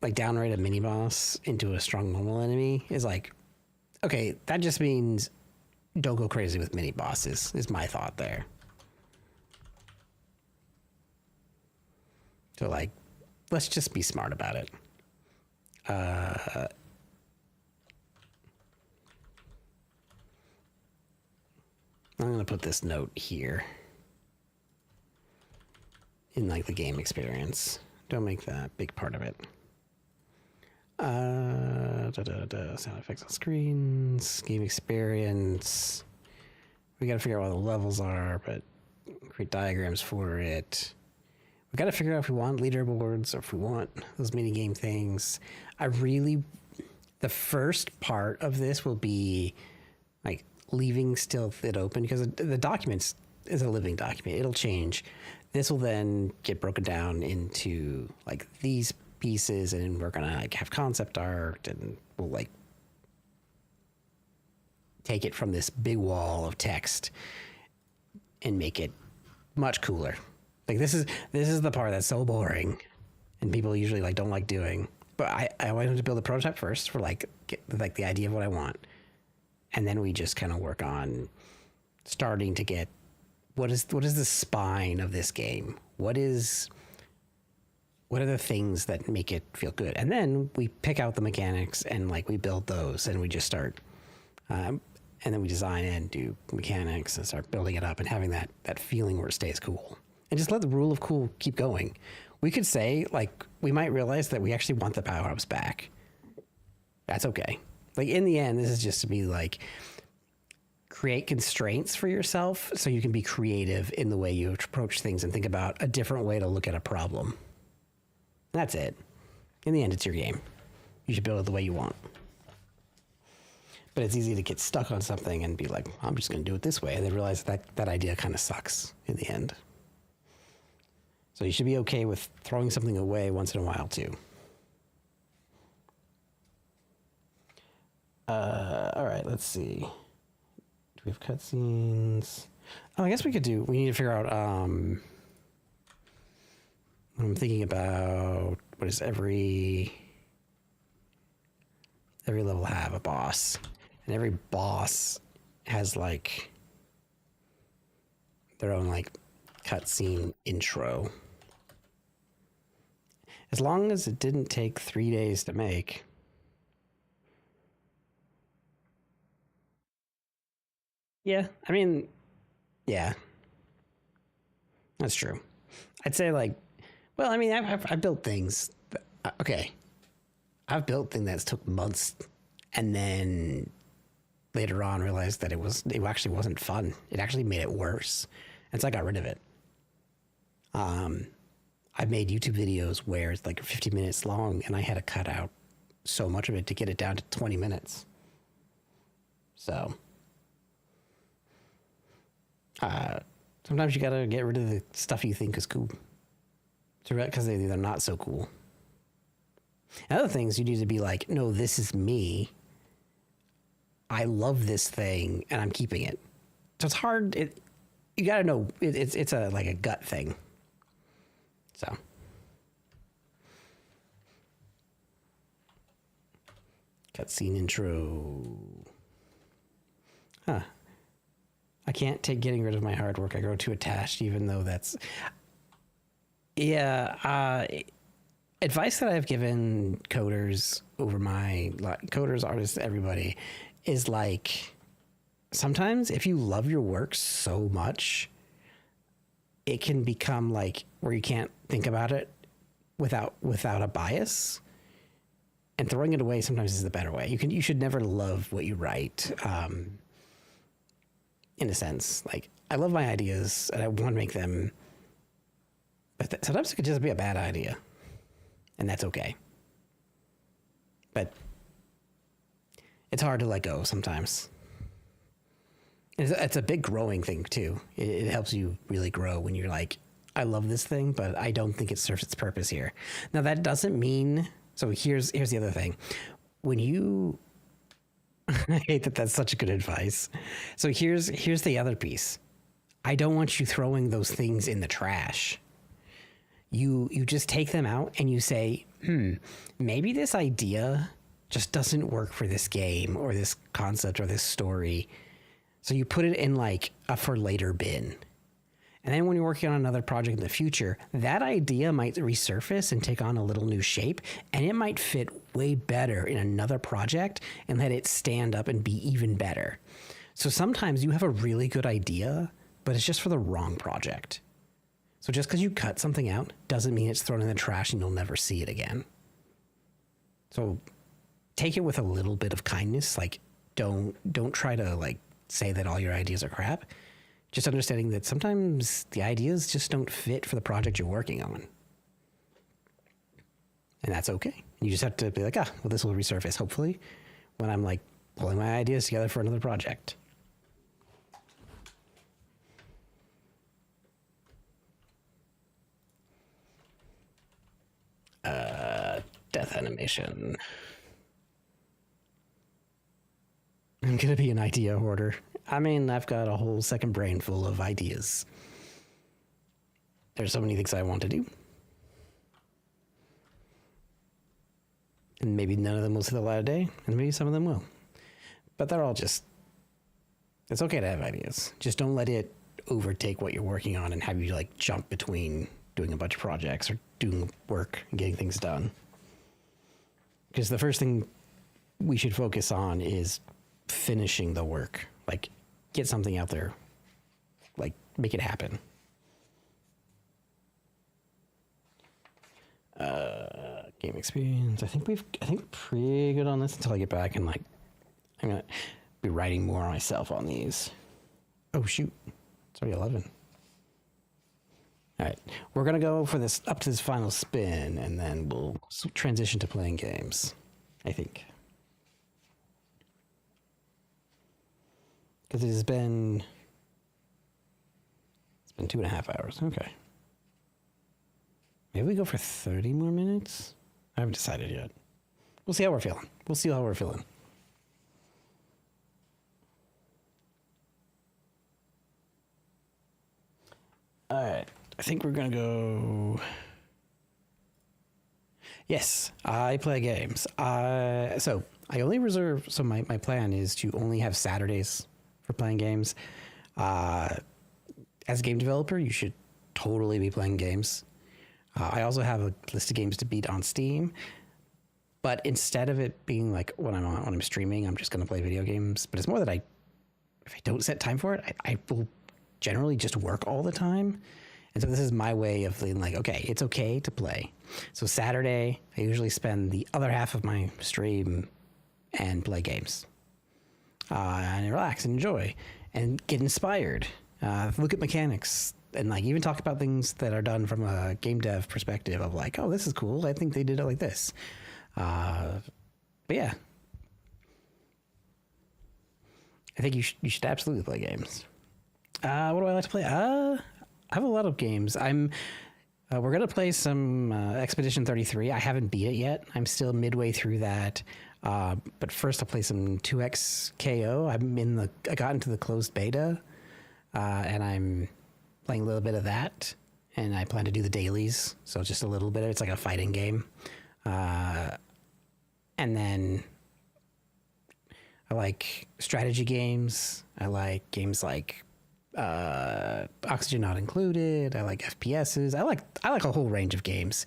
downrate a mini boss into a strong normal enemy is like, okay, that just means don't go crazy with mini bosses, is my thought there. So like, let's just be smart about it. I'm going to put this note here in like the game experience. Don't make that a big part of it. Sound effects on screens, game experience. We got to figure out what the levels are, but create diagrams for it. We got to figure out if we want leaderboards or if we want those mini game things. The first part of this will be like leaving still it open because the document is a living document. It'll change. This will then get broken down into like these pieces, and we're gonna like have concept art, and we'll like take it from this big wall of text and make it much cooler. Like this is the part that's so boring and people usually like don't like doing. But I wanted to build a prototype first for like the idea of what I want. And then we just kind of work on starting to get what is the spine of this game? What are the things that make it feel good? And then we pick out the mechanics and like we build those, and we just start and then we design and do mechanics and start building it up and having that feeling where it stays cool. And just let the rule of cool keep going. We could say, like, we might realize that we actually want the power-ups back. That's okay. Like, in the end, this is just to be, like, create constraints for yourself so you can be creative in the way you approach things and think about a different way to look at a problem. That's it. In the end, it's your game. You should build it the way you want. But it's easy to get stuck on something and be like, I'm just going to do it this way, and then realize that idea kind of sucks in the end. So you should be okay with throwing something away once in a while, too. All right, let's see. Do we have cutscenes? Oh, I guess we need to figure out, I'm thinking about, what does every level have? A boss. And every boss has, like, their own, like, cutscene intro. As long as it didn't take 3 days to make. Yeah, I mean, yeah, that's true. I'd say like, well, I mean, I've built things. Okay, I've built things that took months, and then later on realized that it actually wasn't fun. It actually made it worse, and so I got rid of it. I've made YouTube videos where it's like 50 minutes long, and I had to cut out so much of it to get it down to 20 minutes. So, sometimes you gotta get rid of the stuff you think is cool, because they're not so cool. And other things you need to be like, no, this is me. I love this thing and I'm keeping it. So it's hard. You got to know it's a like a gut thing. So. Cutscene intro. Huh. I can't take getting rid of my hard work. I grow too attached, even though that's... Yeah, advice that I've given coders over coders, artists, everybody, is like, sometimes if you love your work so much, it can become like where you can't think about it without a bias. And throwing it away sometimes is the better way. You should never love what you write. In a sense, like I love my ideas and I want to make them, but sometimes it could just be a bad idea, and that's okay. But it's hard to let go sometimes. It's a big growing thing too. It helps you really grow when you're like, I love this thing, but I don't think it serves its purpose here. Now that doesn't mean. So here's the other thing. When you, I hate that that's such good advice. So here's the other piece. I don't want you throwing those things in the trash. You just take them out and you say, maybe this idea just doesn't work for this game or this concept or this story. So you put it in like a for later bin. And then when you're working on another project in the future, that idea might resurface and take on a little new shape, and it might fit way better in another project and let it stand up and be even better. So sometimes you have a really good idea, but it's just for the wrong project. So just because you cut something out doesn't mean it's thrown in the trash and you'll never see it again. So take it with a little bit of kindness. Like don't try to like say that all your ideas are crap. Just understanding that sometimes the ideas just don't fit for the project you're working on. And that's okay. You just have to be like, well, this will resurface, hopefully, when I'm like pulling my ideas together for another project. Death animation. I'm going to be an idea hoarder. I mean, I've got a whole second brain full of ideas. There's so many things I want to do. And maybe none of them will see the light of day, and maybe some of them will. But they're all just... It's okay to have ideas. Just don't let it overtake what you're working on and have you, like, jump between doing a bunch of projects or doing work and getting things done. Because the first thing we should focus on is finishing the work. Like, get something out there. Like, make it happen. Game experience. I think we're pretty good on this until I get back and, like, I'm going to be writing more myself on these. Oh, shoot. It's already 11. All right. We're going to go for this, up to this final spin, and then we'll transition to playing games, I think. Because it's been 2.5 hours. Okay. Maybe we go for 30 more minutes? I haven't decided yet. We'll see how we're feeling. All right. I think we're going to go... Yes, I play games. So I only reserve... So my plan is to only have Saturdays for playing games. As a game developer, you should totally be playing games. I also have a list of games to beat on Steam, but instead of it being like when I'm streaming, I'm just going to play video games. But it's more that if I don't set time for it, I will generally just work all the time. And so this is my way of feeling like, okay, it's okay to play. So Saturday, I usually spend the other half of my stream and play games. And relax and enjoy and get inspired. Look at mechanics and like even talk about things that are done from a game dev perspective of like, oh, this is cool. I think they did it like this. But yeah, I think you should absolutely play games. What do I like to play? I have a lot of games. We're going to play some Expedition 33. I haven't beat it yet. I'm still midway through that. But first, I'll play some 2X KO. I got into the closed beta, and I'm playing a little bit of that. And I plan to do the dailies, so just a little bit. It's like a fighting game. And then I like strategy games. I like games like Oxygen Not Included. I like FPSs. I like a whole range of games.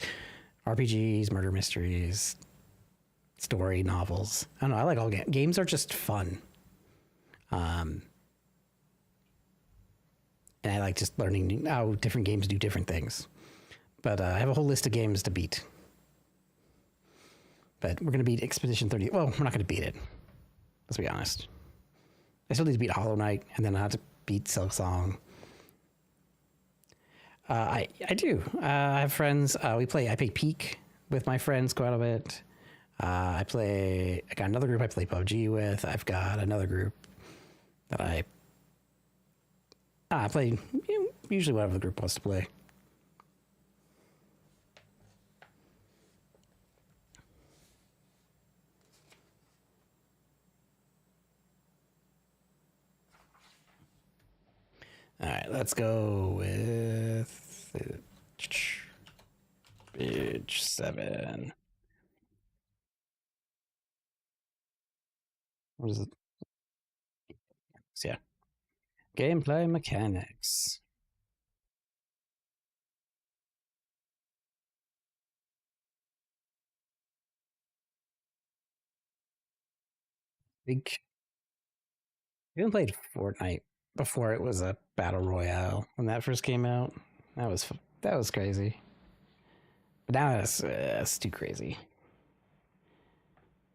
RPGs, murder mysteries, story novels. I don't know. I like all games. Games are just fun. And I like just learning how different games do different things. But I have a whole list of games to beat. But we're going to beat Expedition 30. Well, we're not going to beat it. Let's be honest. I still need to beat Hollow Knight, and then I have to beat Silksong. I do. I have friends. I play Peak with my friends quite a bit. I got another group I play PUBG with. I've got another group that I play usually whatever the group wants to play. All right, let's go with page 7. What is it? Yeah. Gameplay mechanics. I haven't played Fortnite before it was a battle royale when that first came out. That was crazy. But now it's too crazy.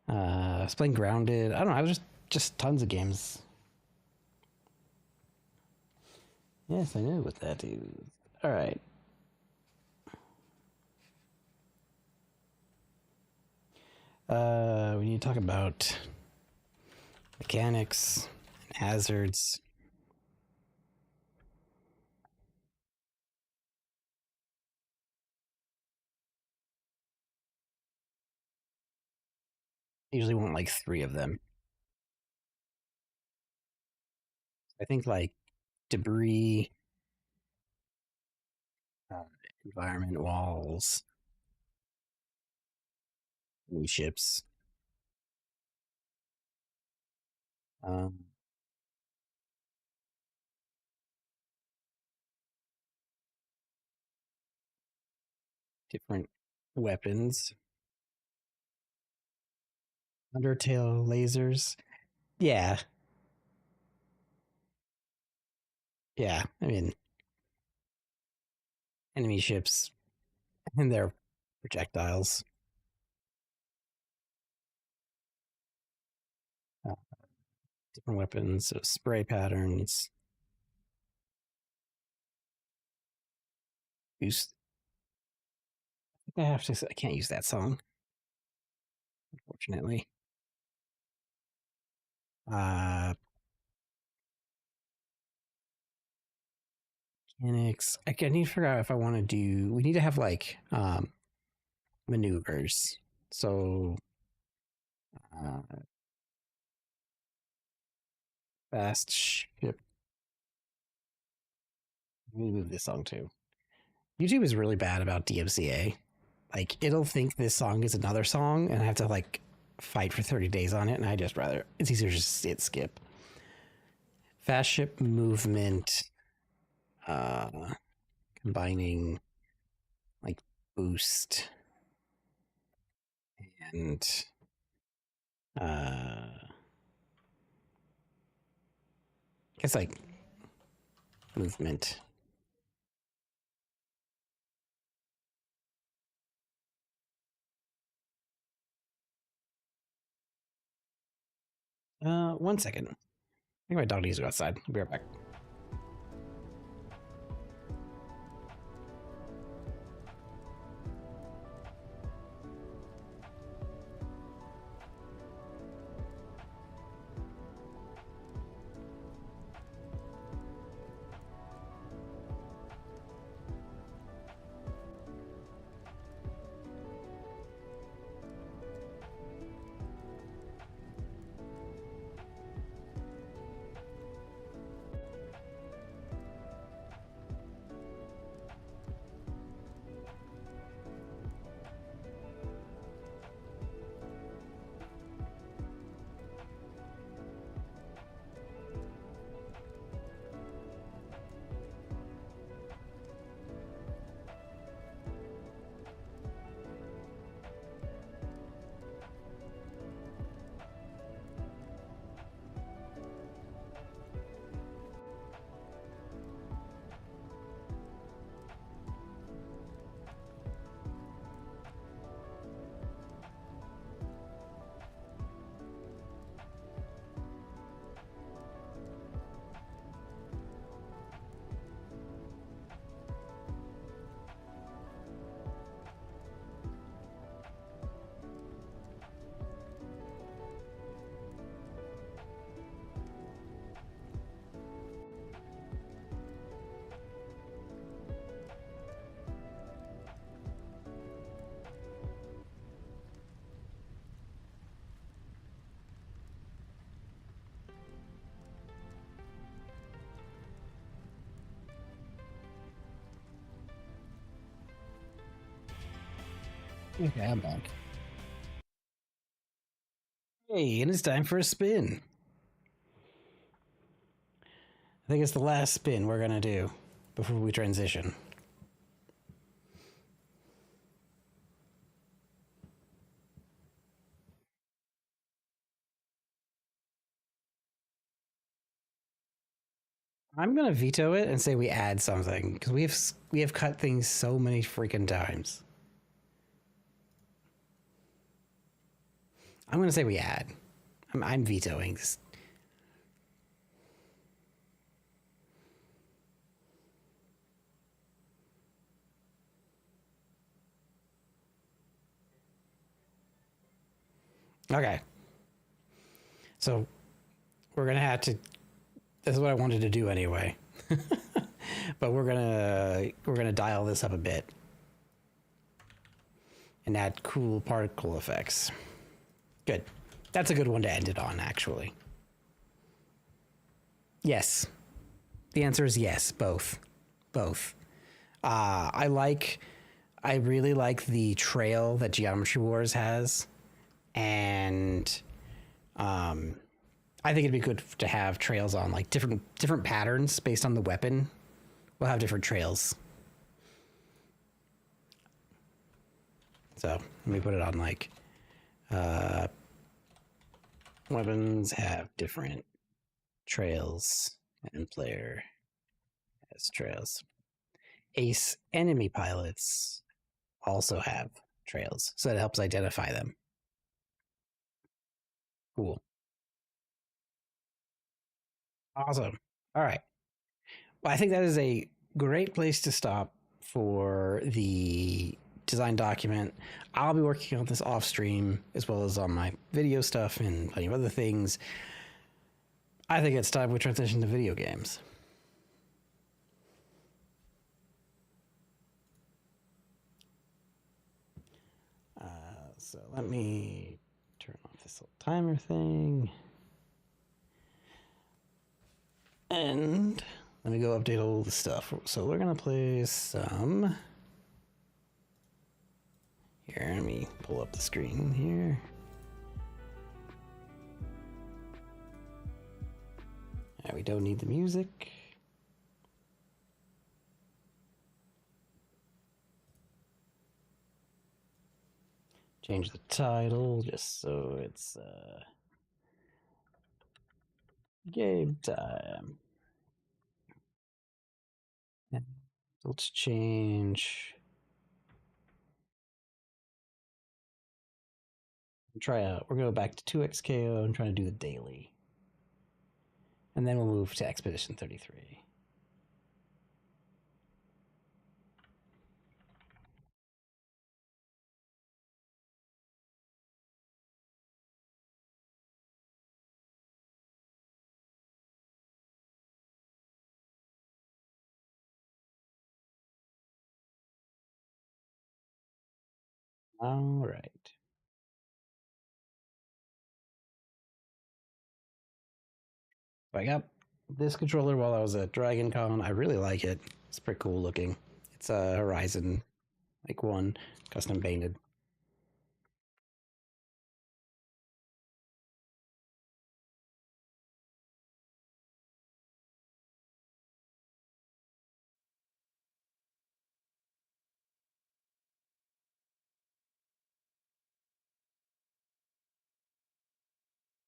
I was playing Grounded. I don't know. I was just tons of games. Yes, I know what that is. All right. We need to talk about mechanics and hazards. I usually want like 3 of them. I think like debris, environment walls, new ships. Um, different weapons. Undertale lasers. Yeah. Yeah. I mean, enemy ships and their projectiles. Uh, different weapons, so spray patterns. Use. I can't use that song, unfortunately. Uh, mechanics. I need to figure out if I want to do. We need to have like maneuvers. So fast ship. Let me move this song too. YouTube is really bad about DMCA. Like it'll think this song is another song, and I have to like fight for 30 days on it. And it's easier to just hit skip. Fast ship movement. Combining like boost and I guess like movement. One second. I think my dog needs to go outside. I'll be right back. Okay, I'm back. Hey, and it's time for a spin. I think it's the last spin we're gonna do before we transition. I'm gonna veto it and say we add something because we have cut things so many freaking times. I'm gonna say we add. I'm vetoing this. Okay. So we're gonna have to. This is what I wanted to do anyway. But we're gonna dial this up a bit and add cool particle effects. Good. That's a good one to end it on, actually. Yes. The answer is yes, both. Both. I really like the trail that Geometry Wars has, and I think it'd be good to have trails on like different patterns based on the weapon. We'll have different trails. So let me put it on like weapons have different trails and player has trails. Ace enemy pilots also have trails, so it helps identify them. Cool. Awesome. All right. Well, I think that is a great place to stop for the design document. I'll be working on this off stream as well as on my video stuff and plenty of other things. I think it's time we transition to video games. So let me turn off this little timer thing. And let me go update all the stuff. So we're going to play some... Here, let me pull up the screen here. Yeah, we don't need the music. Change the title just so it's game time. Let's change. Try out. We're going back to 2xKO and trying to do the daily. And then we'll move to Expedition 33. All right. I got this controller while I was at Dragon Con. I really like it. It's pretty cool looking. It's a Horizon, like one, custom painted.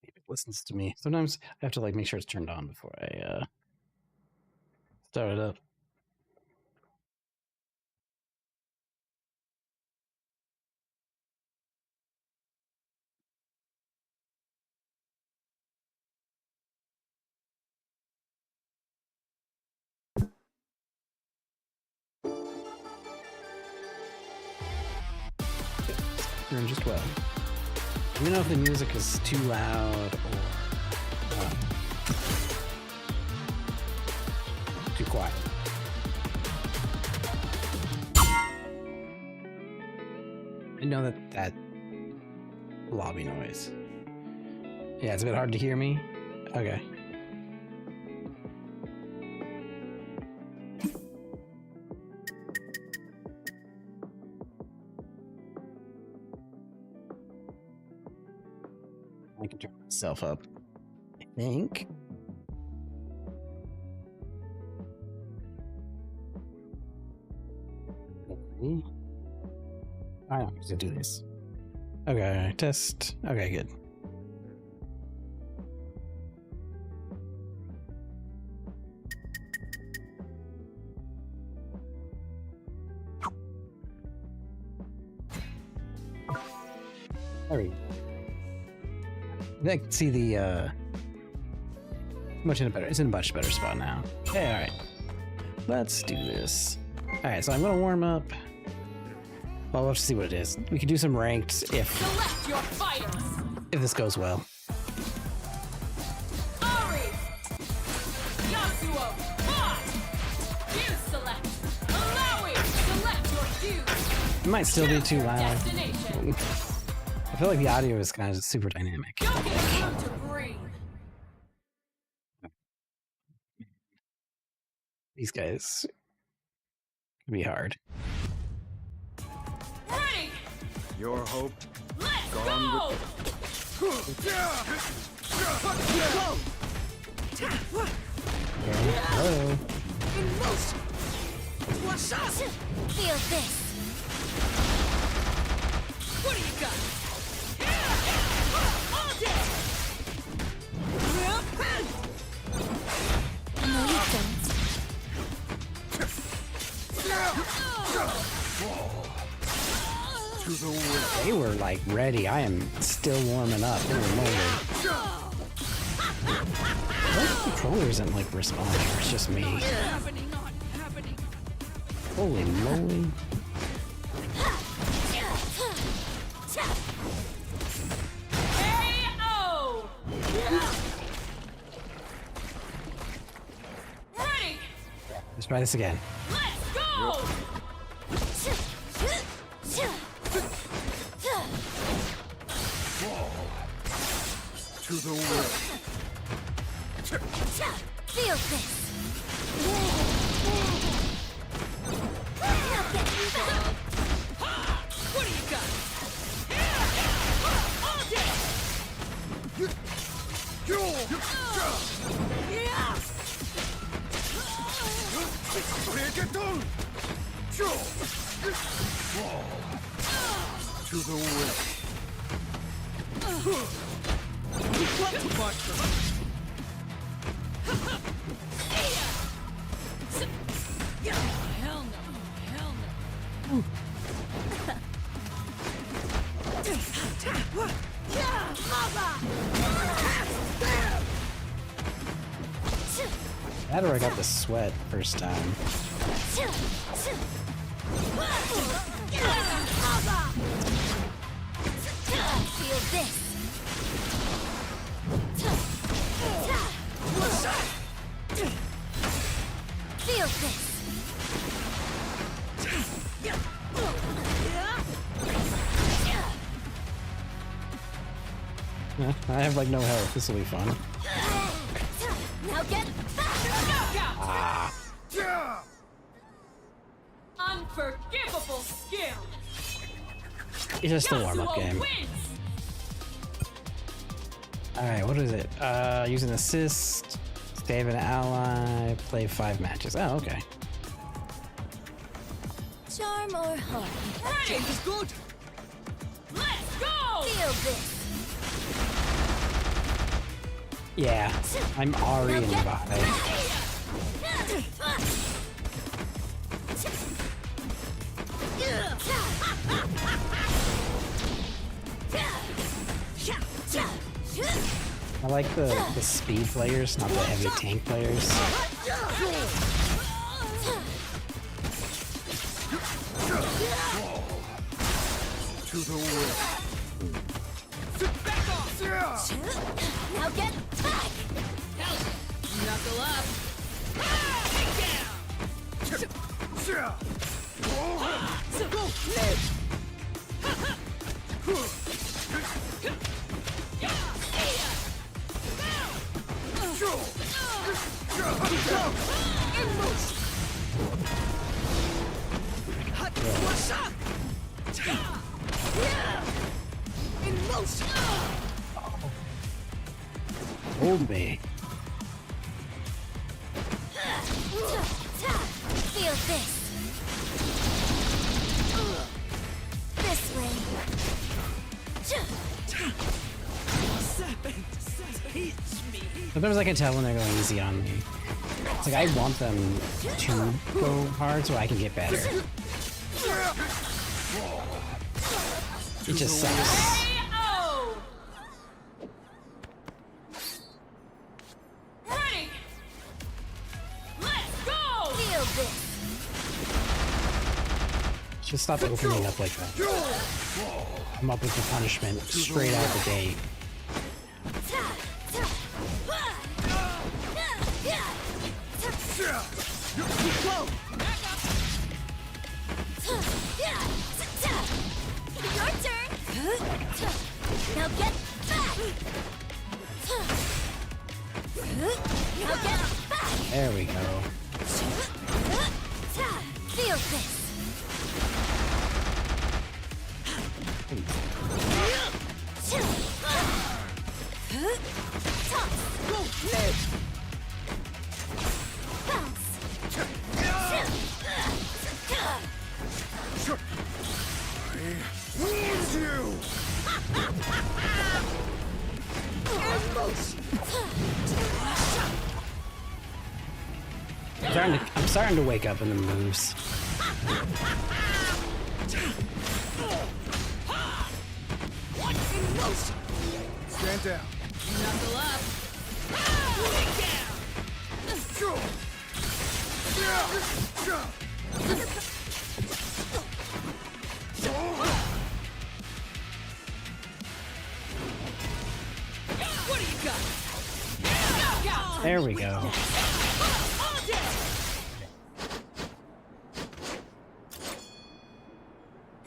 Maybe it listens to me. Sometimes I have to like make sure it's turned on before I start it up. Doing just well. Let me know if the music is too loud or too quiet. I know that lobby noise. Yeah, it's a bit hard to hear me. Okay. I can turn myself up, I think. I don't have to do this. Okay, test. Okay, good. There we go. I can see the it's in a much better spot now. Okay, alright. Let's do this. Alright, so I'm gonna warm up. Well, we'll have to see what it is. We could do some ranked if this goes well. Ari, Yasuo, Tues select. Malawi, select your Tues. It might still be too loud. Destination. I feel like the audio is kind of super dynamic. Don't get time to breathe. These guys could be hard. Ready, Your hope let's gone go. Okay. Hello. Feel this. What do you got? All day. No, you don't. to the will. They were like ready. I am still warming up. Holy moly. Those controller isn't like responding. It's just me. Happening, not happening. Holy moly. KO. Ready. Let's try this again. Let's go. To the will. Feel this. What do you got? All day. Break it down. To the will. Hell no. Hell no. That or I got the sweat first time. Feel this. Feel this. I have like no health. This will be fun. Now get back. Unforgivable skill. It's just a warm-up Yasuo game. wins. Alright, what is it? Use an assist, save an ally, play 5 matches. Oh, okay. Charm or harm? Ready. Is good. Let's go. Feel this. Yeah, I'm Ari in Bate. I like the speed players, not the heavy tank players. To the will. Back off. Now get back. Knuckle up. Take down. Go. Hold me. Feel this. This way. Sometimes I can tell when they're going easy on me. It's like I want them to go hard so I can get better. It just sucks. Ready. Let's go. Feel this. Just stop opening up like that. I'm up with the punishment straight out the gate. Your turn. Now get back. Now get back. There we go. Feel this. I'm starting to wake up in the moves. Stand down. Knuckle up. What do you got? There we go.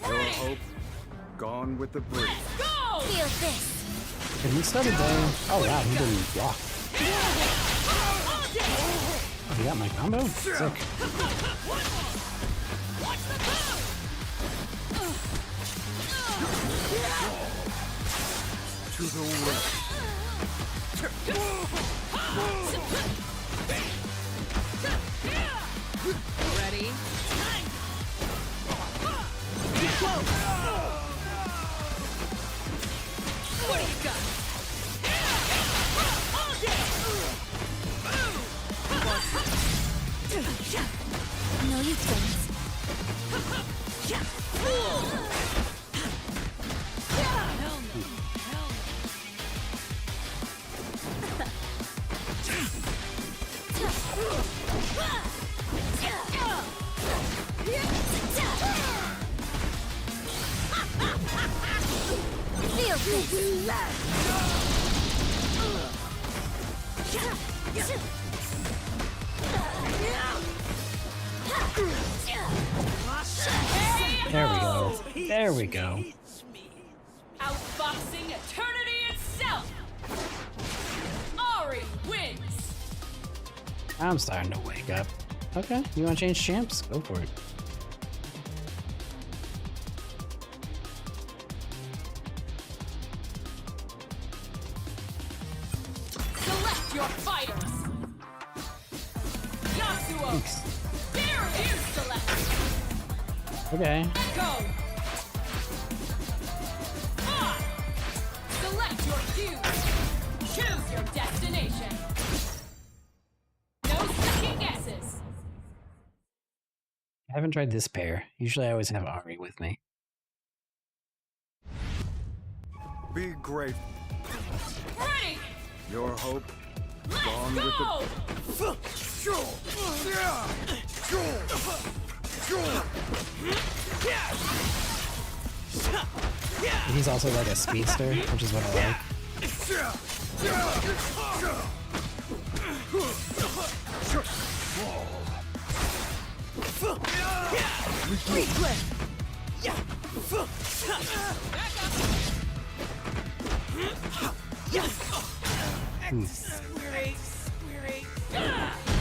Your hope gone with the breeze. Go! Feel this. And he started going. Oh wow, he didn't block. Oh, he got my combo? Sick. To the west. Ready? What do you got? No, you don't. Feel There we go. There we go. Outboxing eternity itself. Ari wins. I'm starting to wake up. Okay, you want to change champs? Go for it. Select your fighters. Yasuo. Thanks. Barrier select. Okay. Go. Select your cues. Choose your destination. No second guesses. I haven't tried this pair. Usually I always have Ari with me. Be grateful. Ready. Your hope gone Let's with go. He's also like a speedster, which is what I like.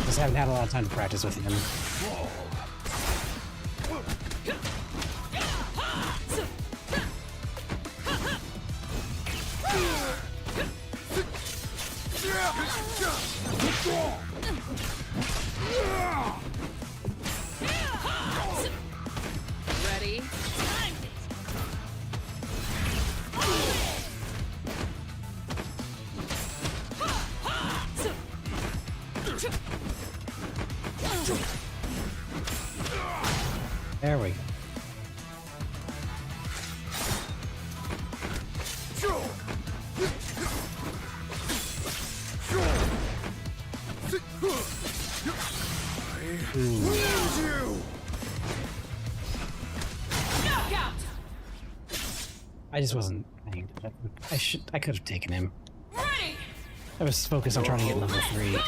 Just haven't had a lot of time to practice with him. Knockout. I just wasn't paying attention. I could have taken him. Ready. I was focused on trying to get level 3. Go.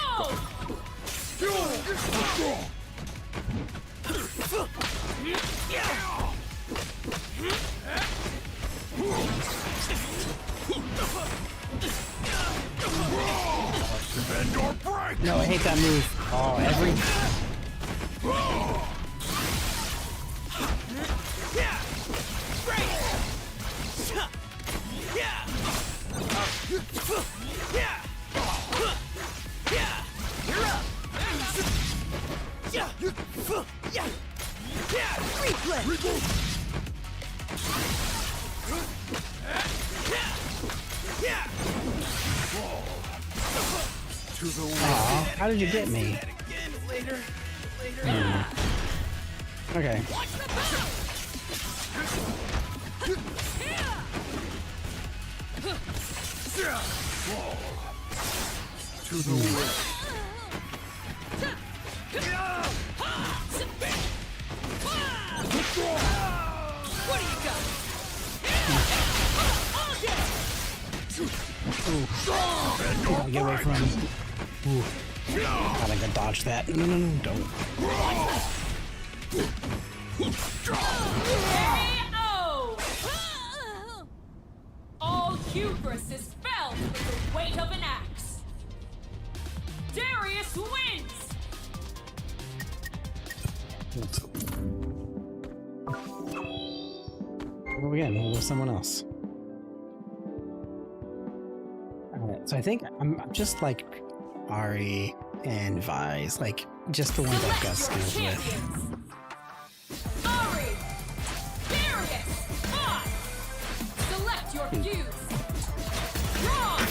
No, I hate that move. Oh, every... Aw, how did you get me? Okay. To the wind. What do you got? Gotta get away from him. Ooh. God, I gotta dodge that. No, no, no, don't. KO! All hubris fell with the weight of an axe. Darius wins! Go again, we'll go someone else. Alright, so I think I'm just like Ari and Vise, like just the ones I've got skills with. Ari! Darius! Vise! Select your fuse! Draw!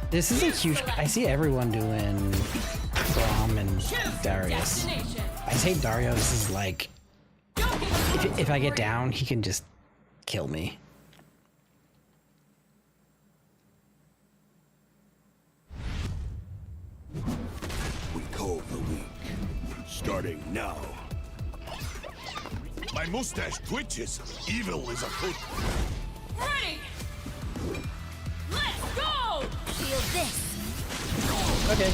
This is a huge... I see everyone doing Braum and Darius. Destination. I say Darius is like... Don't give up. If I get down, he can just kill me. We call the week. Starting now. My mustache twitches. Evil is afoot. Ready! Let's go! Feel this! Okay.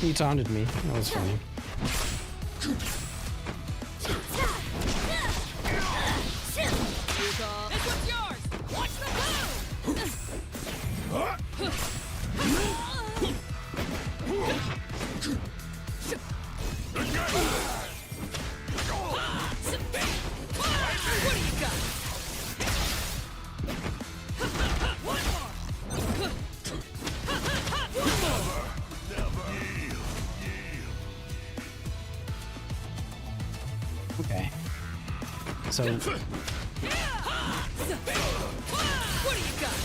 He taunted me. That was funny. This one's yours! Watch the blow! What do you got? One more! Okay. So... What do you got?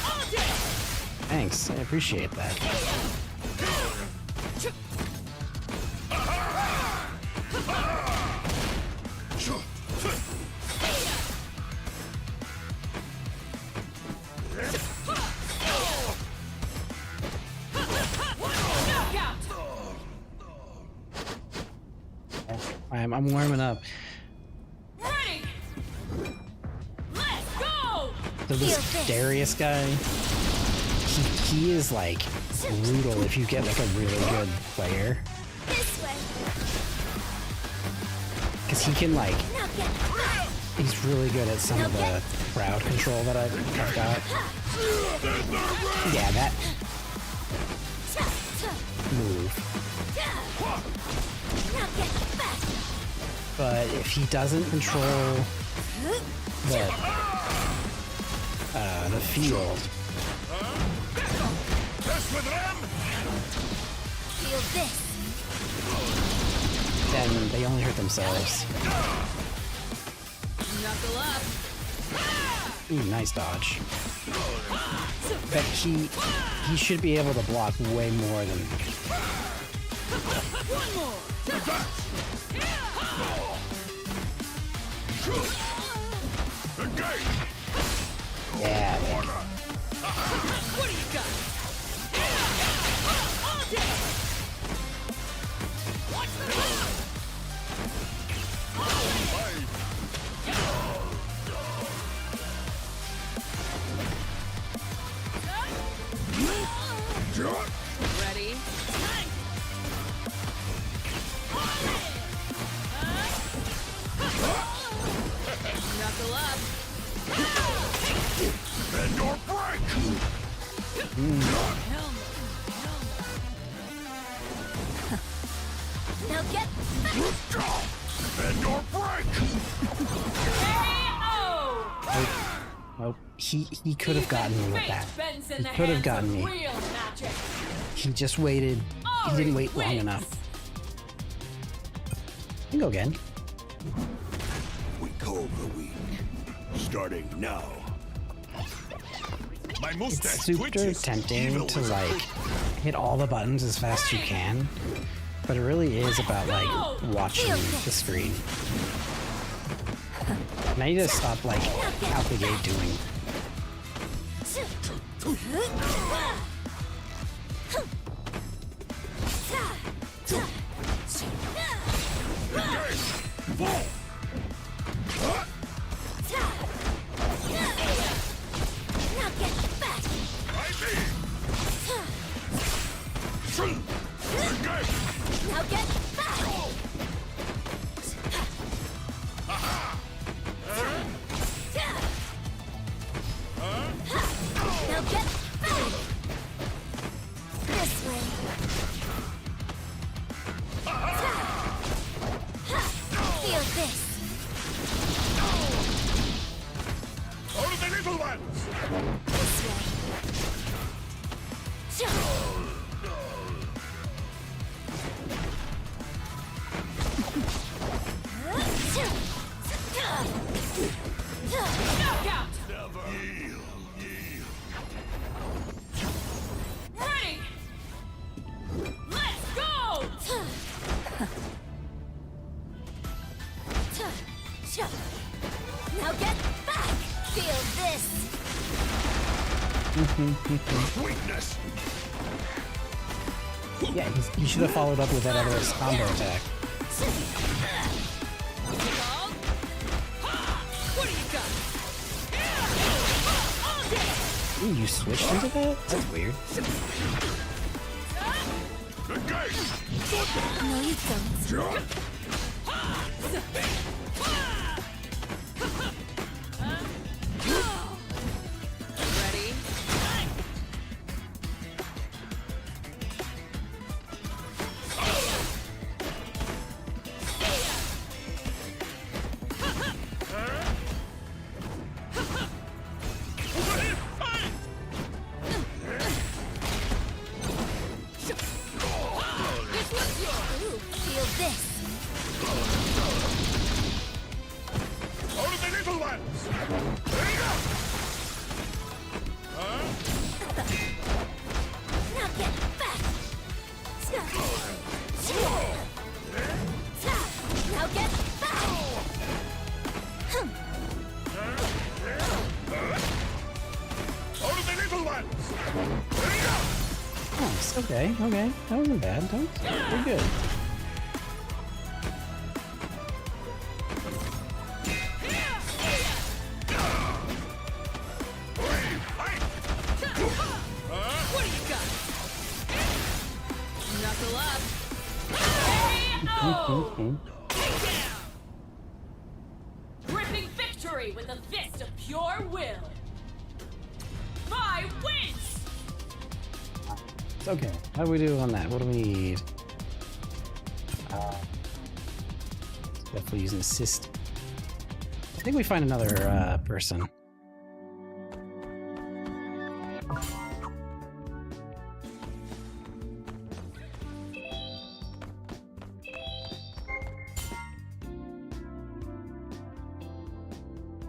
All day! Thanks. I appreciate that. Knockout! I'm warming up. Ready! Let's go! So this Darius guy, he is like brutal if you get like a really good player. This way. Because he can like, Now get back. he's really good at some of the crowd control that I've got. Yeah, that move. Now get back. But if he doesn't control the field, Feel this. then they only hurt themselves. Knuckle up. Ooh, nice dodge. But he should be able to block way more than... One more. Yeah. What do you got? All day. Knuckle up. Bend or break! Now get back. Bend or break! Oh, he could have gotten me with that. He could have gotten me. He just waited. He didn't wait long enough. You can go again. We call the weak. Starting now. My mustache It's super twitches. tempting Evil to is a like good- hit all the buttons as fast as you can, but it really is about like watching the screen. And I need to stop like out the gate doing. Now get back. Now get back. Now get back. This way. Feel this. All of the little ones! This way. Knockout! Yield, yield. Ready! Let's go! Now get back! Feel this! Weakness! Yeah, you should have followed up with that other combo attack. What do you got? Ooh, you switched into that? That's weird. The gate! No, you don't. Ready? Ooh, feel this. All of the little ones! Bring up! Now get back. Now get back. All of the little ones! Bring up! Nice. Okay. That wasn't bad. We're good. What do you got? Knuckle up. Take down. Gripping victory with a fist of pure will. I wins. It's okay. How do we do on that? What do we need? Definitely use an assist. I think we find another person.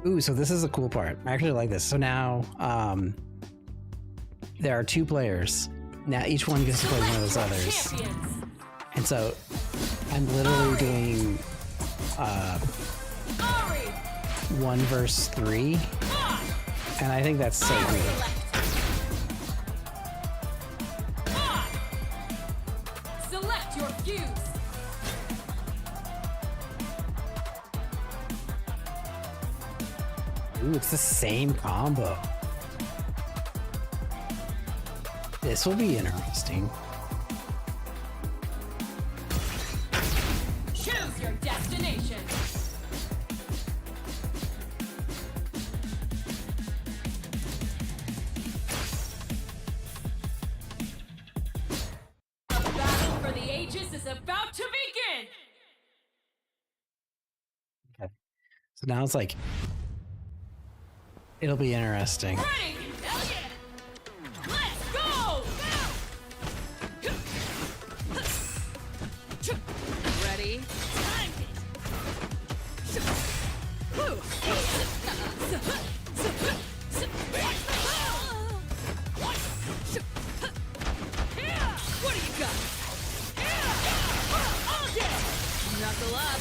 Ooh, so this is the cool part. I actually like this. So now, there are two players. Now each one gets to play one of those others. Champions. And so I'm literally doing Ari. 1 versus 3. And I think that's so cool. Select your fuse. Ooh, it's the same combo. This will be interesting. Choose your destination. So now it's like, it'll be interesting. Ready? Hell yeah! Let's go! Ready? Time it! Woo! What do you got? All day! Knuckle up!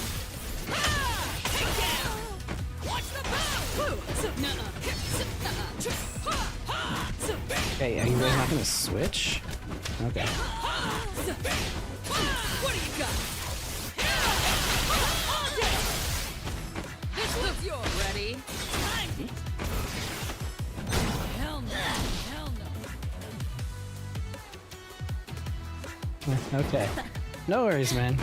Take down! Watch the bow! Okay, are you guys not gonna switch? Okay. What do you got? All day! This looks yours. Ready? Time. Hell no! Hell no! Okay. No worries, man.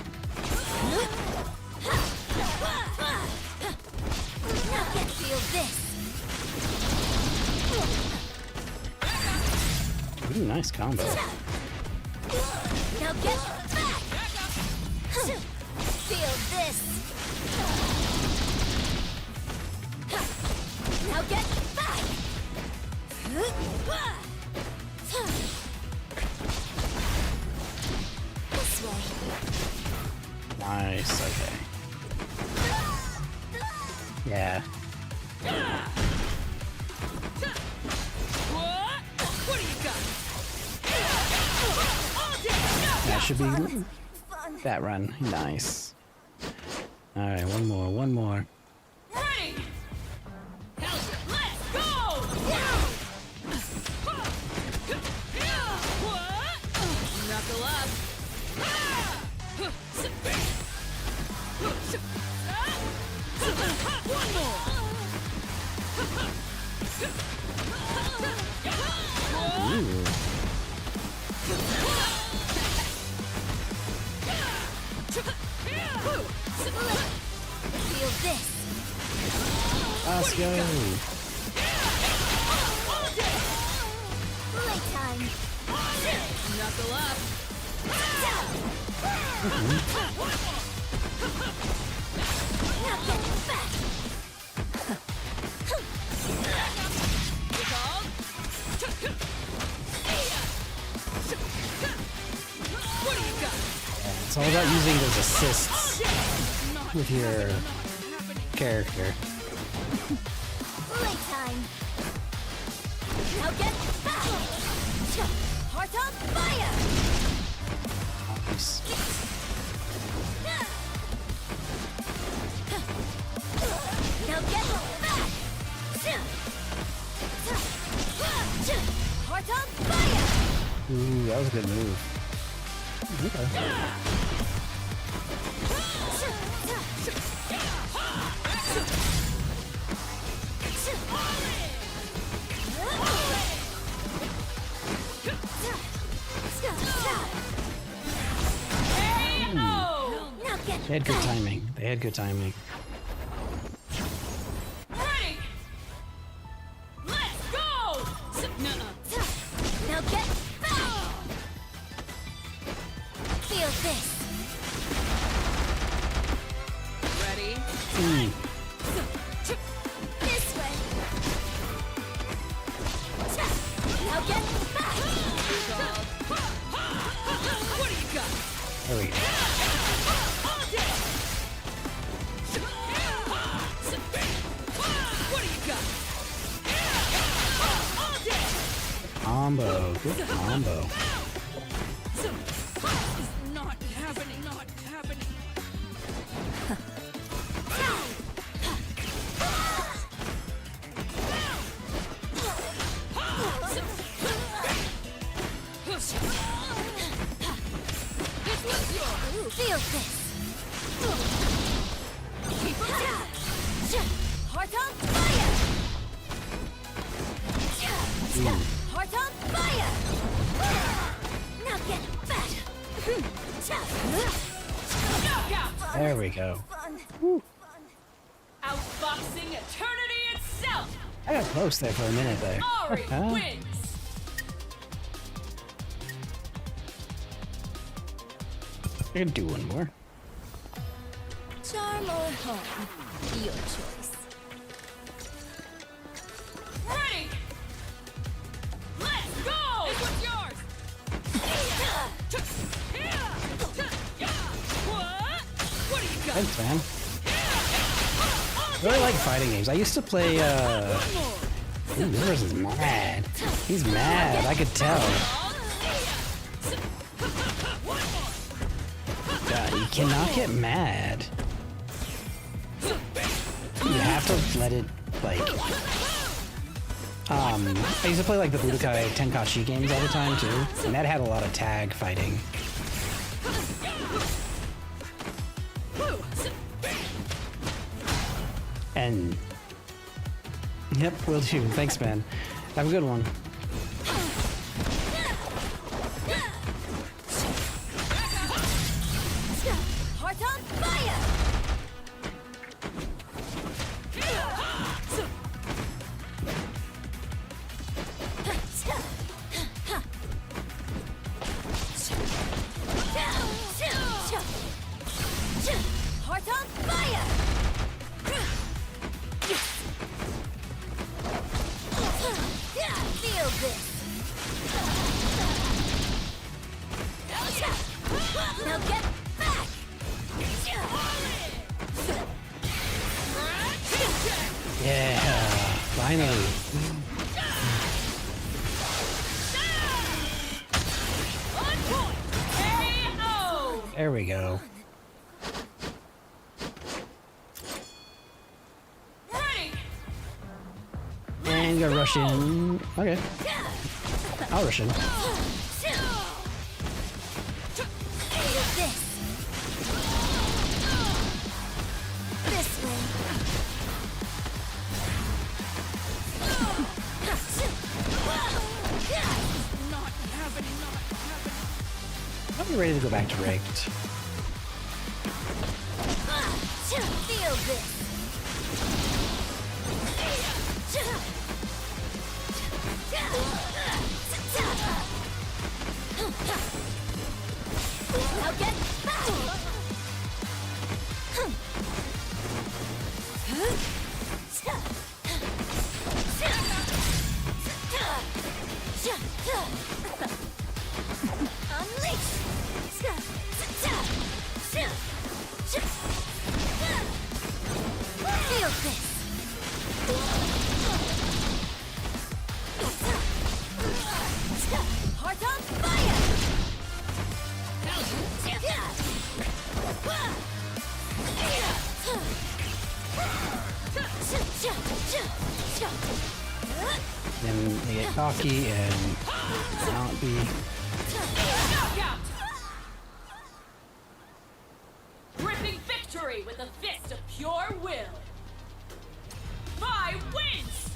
Feel this. Ooh, nice combo. Now get back. Feel this. Now get back. This way. Nice, okay. Yeah. What do you got? That should be that run. Nice. Alright, one more. Ready? Hell yeah, let's go! Knuckle up. One more. Ooh. Feel this. Let's go. Playtime. Knuckle up. Now get back. What do you got? It's all about using those assists with your character. Playtime. Now get back. Heart on fire. Nice. Now get back. Heart on fire. Ooh, that was a good move. Okay. They had good timing. They had good timing. Ready? Let's go! Now get back! Feel this. Ready? This way. Now get back! What do you got? There we go. What do you got? Combo. Good combo. Not happening, not happening. Feel this. Keep it. Heart on fire. Heart on fire. Now get back. Knockout. There we go. Outboxing eternity itself. I got close there for a minute there. Ari Huh? wins. I can do one more. Charm or harm, your choice. Thanks, man. I really like fighting games. I used to play, Ooh, this person's mad. He's mad, I could tell. God, you cannot get mad. You have to let it, like... I used to play like the Budokai Tenkaichi games all the time too, and that had a lot of tag fighting. And yep, will do. Thanks, man. Have a good one. Heart on fire! Heart on fire! Feel this! Now get back! Yeah, finally. There we go. And you gotta rush in. Okay. I'll rush in. This way. I'll be ready to go back to rigged. Feel this. Now get back. Unleash. Feel this. Heart on fire. Then they get cocky and not be. Knockout! Gripping victory with a fist of pure will. My wins!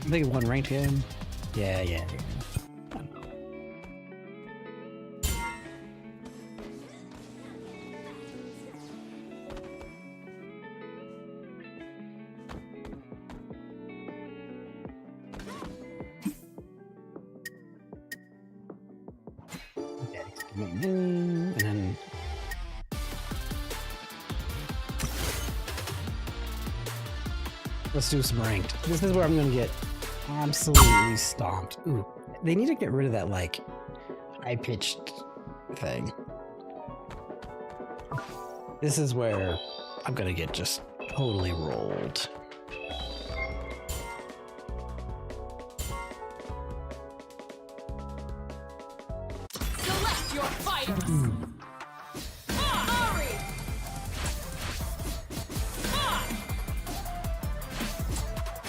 I think one ranked game. Yeah. And then let's do some ranked. This is where I'm gonna get absolutely stomped. Ooh, they need to get rid of that like high-pitched thing. This is where I'm gonna get just totally rolled. Select your fighters! Hurry!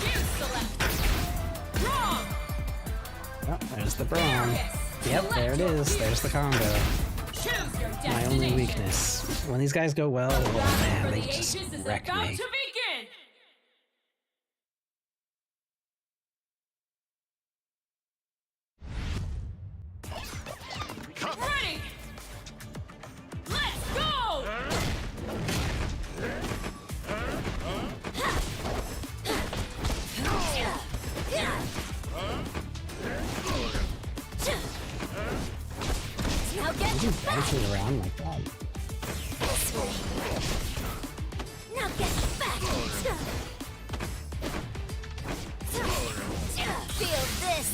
You select! Wrong! Oh, there's the brawn. Yep, there it is. There's the combo. Choose your My destination! only weakness. When these guys go well, oh man, For they the just ages is wreck about me. to begin! Ready! Let's go! Now get You bouncing around like that. this way. Now get back. Feel this.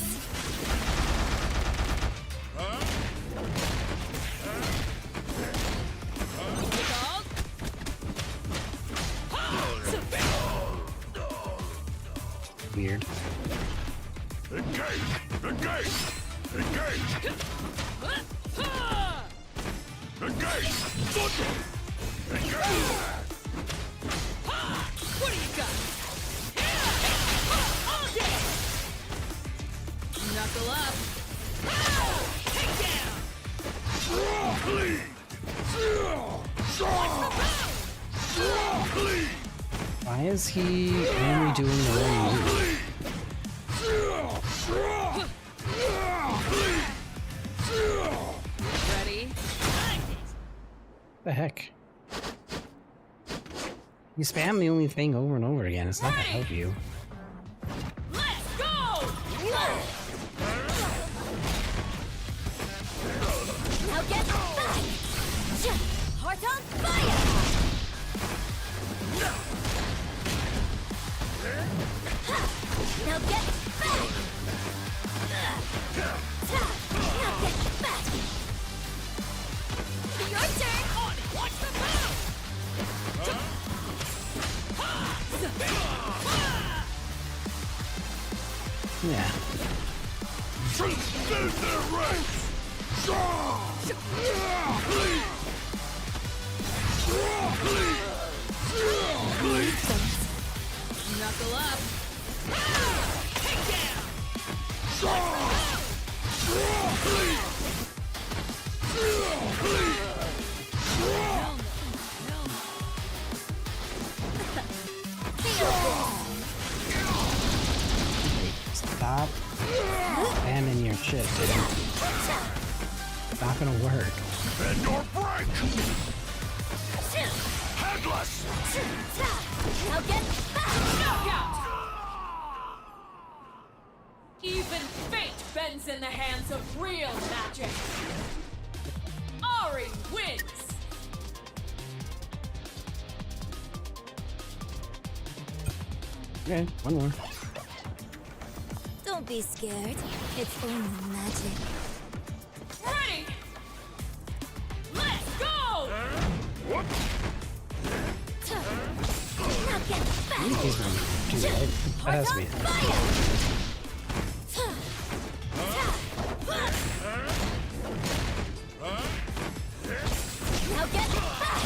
weird. Engage! Engage! Engage! Engage! Thunder! Engage! What do you got? All day! Knuckle up! Take down! Lead! Lead! Why is he only doing the one move? Ready? What the heck? You spam the only thing over and over again. It's not gonna help you. Let's go! Now get back! Heart on fire! Now get back! Now get back! Your turn! On it! Watch the power! Yeah. Suspend their ranks! Knuckle up! Take down! Stop spamming your shit, dude. It's not gonna work. Bend or break! Headless! Now get back! Knockout! Even fate bends in the hands of real magic. Ari wins! Okay, one more. Don't be scared. It's only magic. Ready? Let's go! Now get back! He's gonna do that. That has to be. Now get back!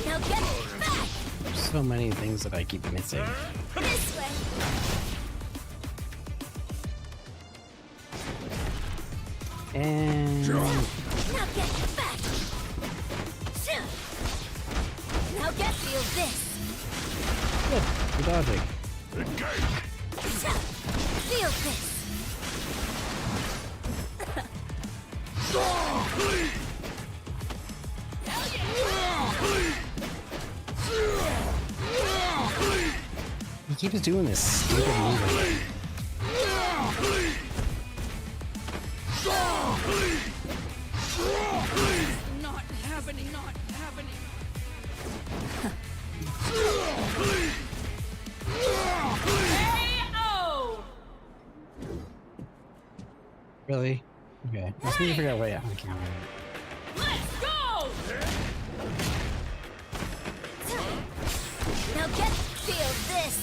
Now get back! So many things that I keep missing. This way! And Now get back! Now get feel this! good. We're dodging. Engage! Feel this! Lead! He keeps doing this stupid move. Not happening, not happening. KO! Really? Okay. I just need to figure out a way out. Okay. Let's go! Now get feel this!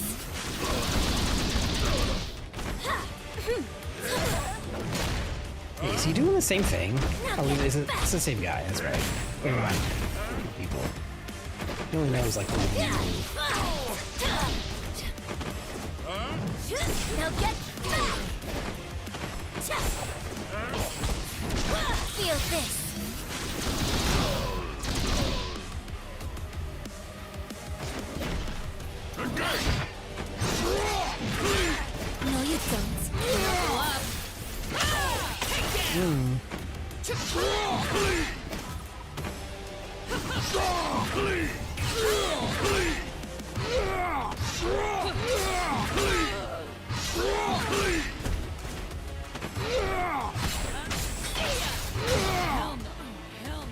Hey, is he doing the same thing? Oh, it's the same guy. That's right. Never mind. People. He only knows like one move. Now get back! Feel this! No, you don't. Knuckle up! Take down! Hell no, hell no.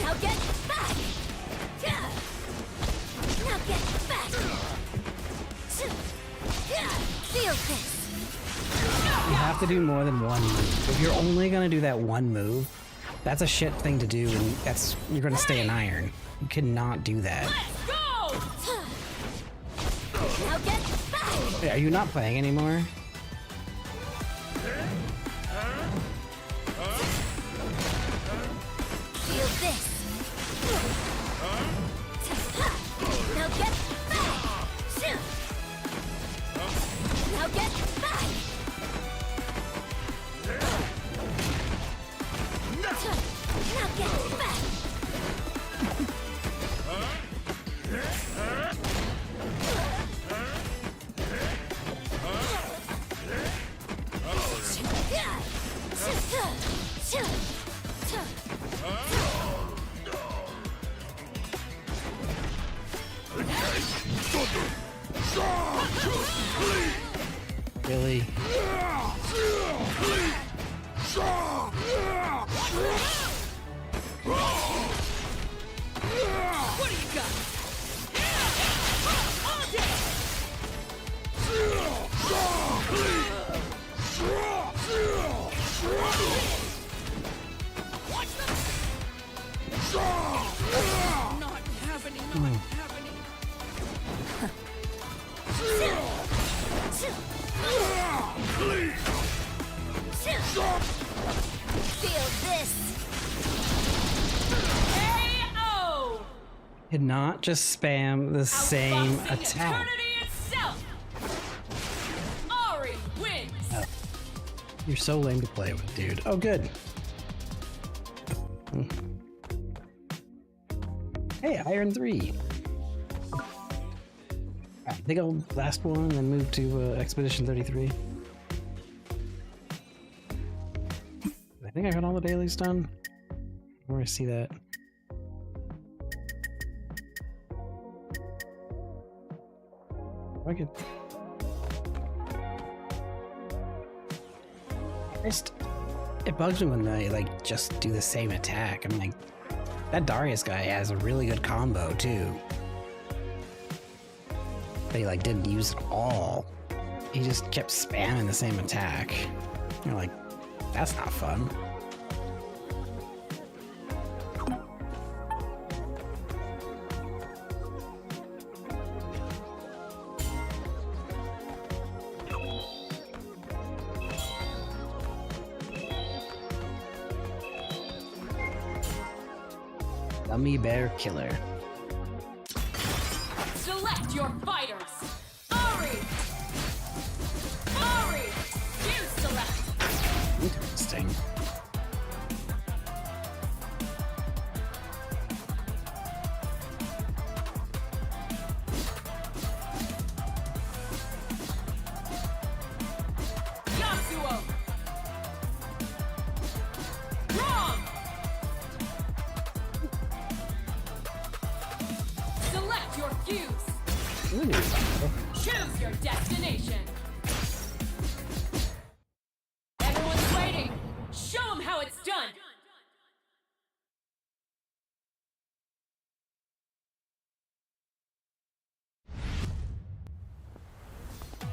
Now get back! Now get back! Feel this! You have to do more than one move. If you're only gonna do that one move, that's a shit thing to do, and you're gonna stay in iron. You cannot do that. Let's go! Now get back! Wait, are you not playing anymore? Feel this! Now get back! Now get back! Now get back! Really? What do you got? All day! Watch them! Not happening, not happening. Feel this! KO! Did not just spam the same Outboxing attack. eternity itself! Ari wins! You're so lame to play with, dude. Oh, good. Hey, Iron 3. I think I'll last one and then move to Expedition 33. I think I got all the dailies done. Where I see that. Okay. It bugs me when they like just do the same attack. I'm like, that Darius guy has a really good combo too. They like didn't use it all. He just kept spamming the same attack. You're like, that's not fun. Gummy Bear Killer. Select your fighters! Ari! Ari! You select! Interesting. Yasuo! Wrong! Select your fuse! Ooh. Choose your destination! Everyone's waiting! Show them how it's done!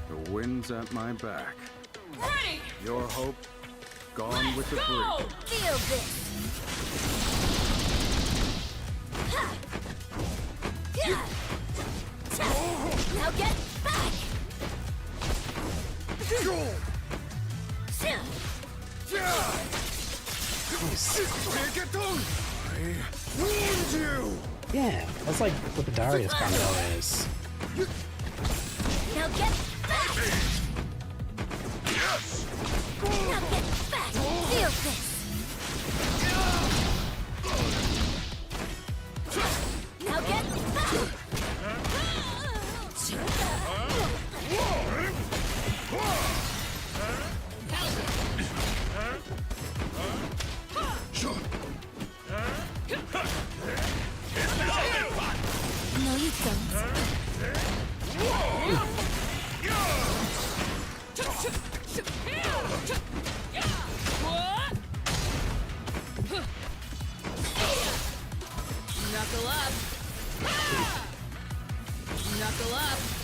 The wind's at my back. Ready! Your hope gone with the Go! breeze. Feel this! Now get back! I warned you! Yeah, that's like what the Darius combo is. Now get back! Yes! Now get back! Feel this! Now get back! No, you don't.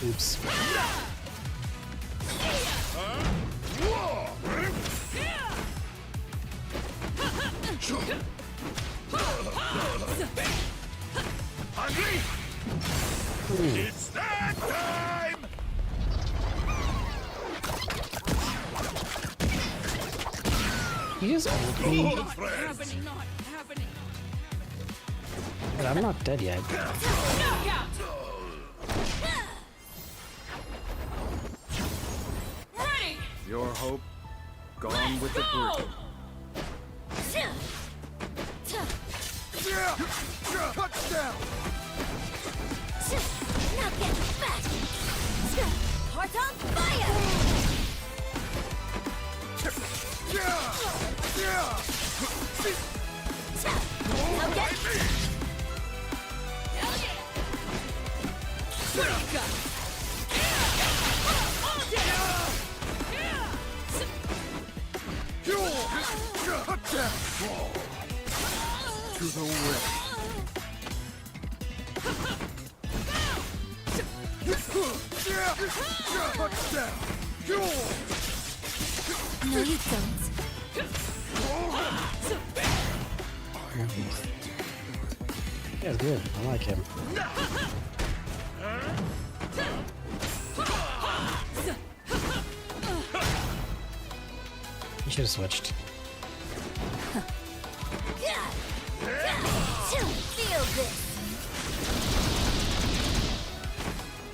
Oops. It's that time! You just ult me, Happening, not happening. but I'm not dead yet. Knockout! Ready! Your hope gone with the Go! brute. Touchdown! Now get back! Heart on fire! Now get... What do you got? All day! To the wind. No, you don't. Yeah, it's good. I like him. You should have switched. Feel this!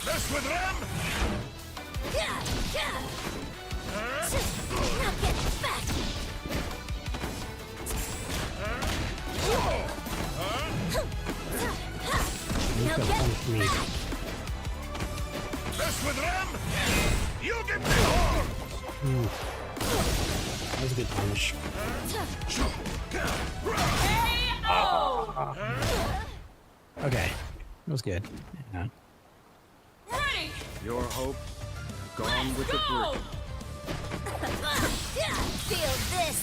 Mess with them! Now get back! You Now could get punch me. back! Mess with them! You get me hard! That was a good punch. Okay. That was good. Yeah. Ready! Your hope gone with the Go! brute. Feel this!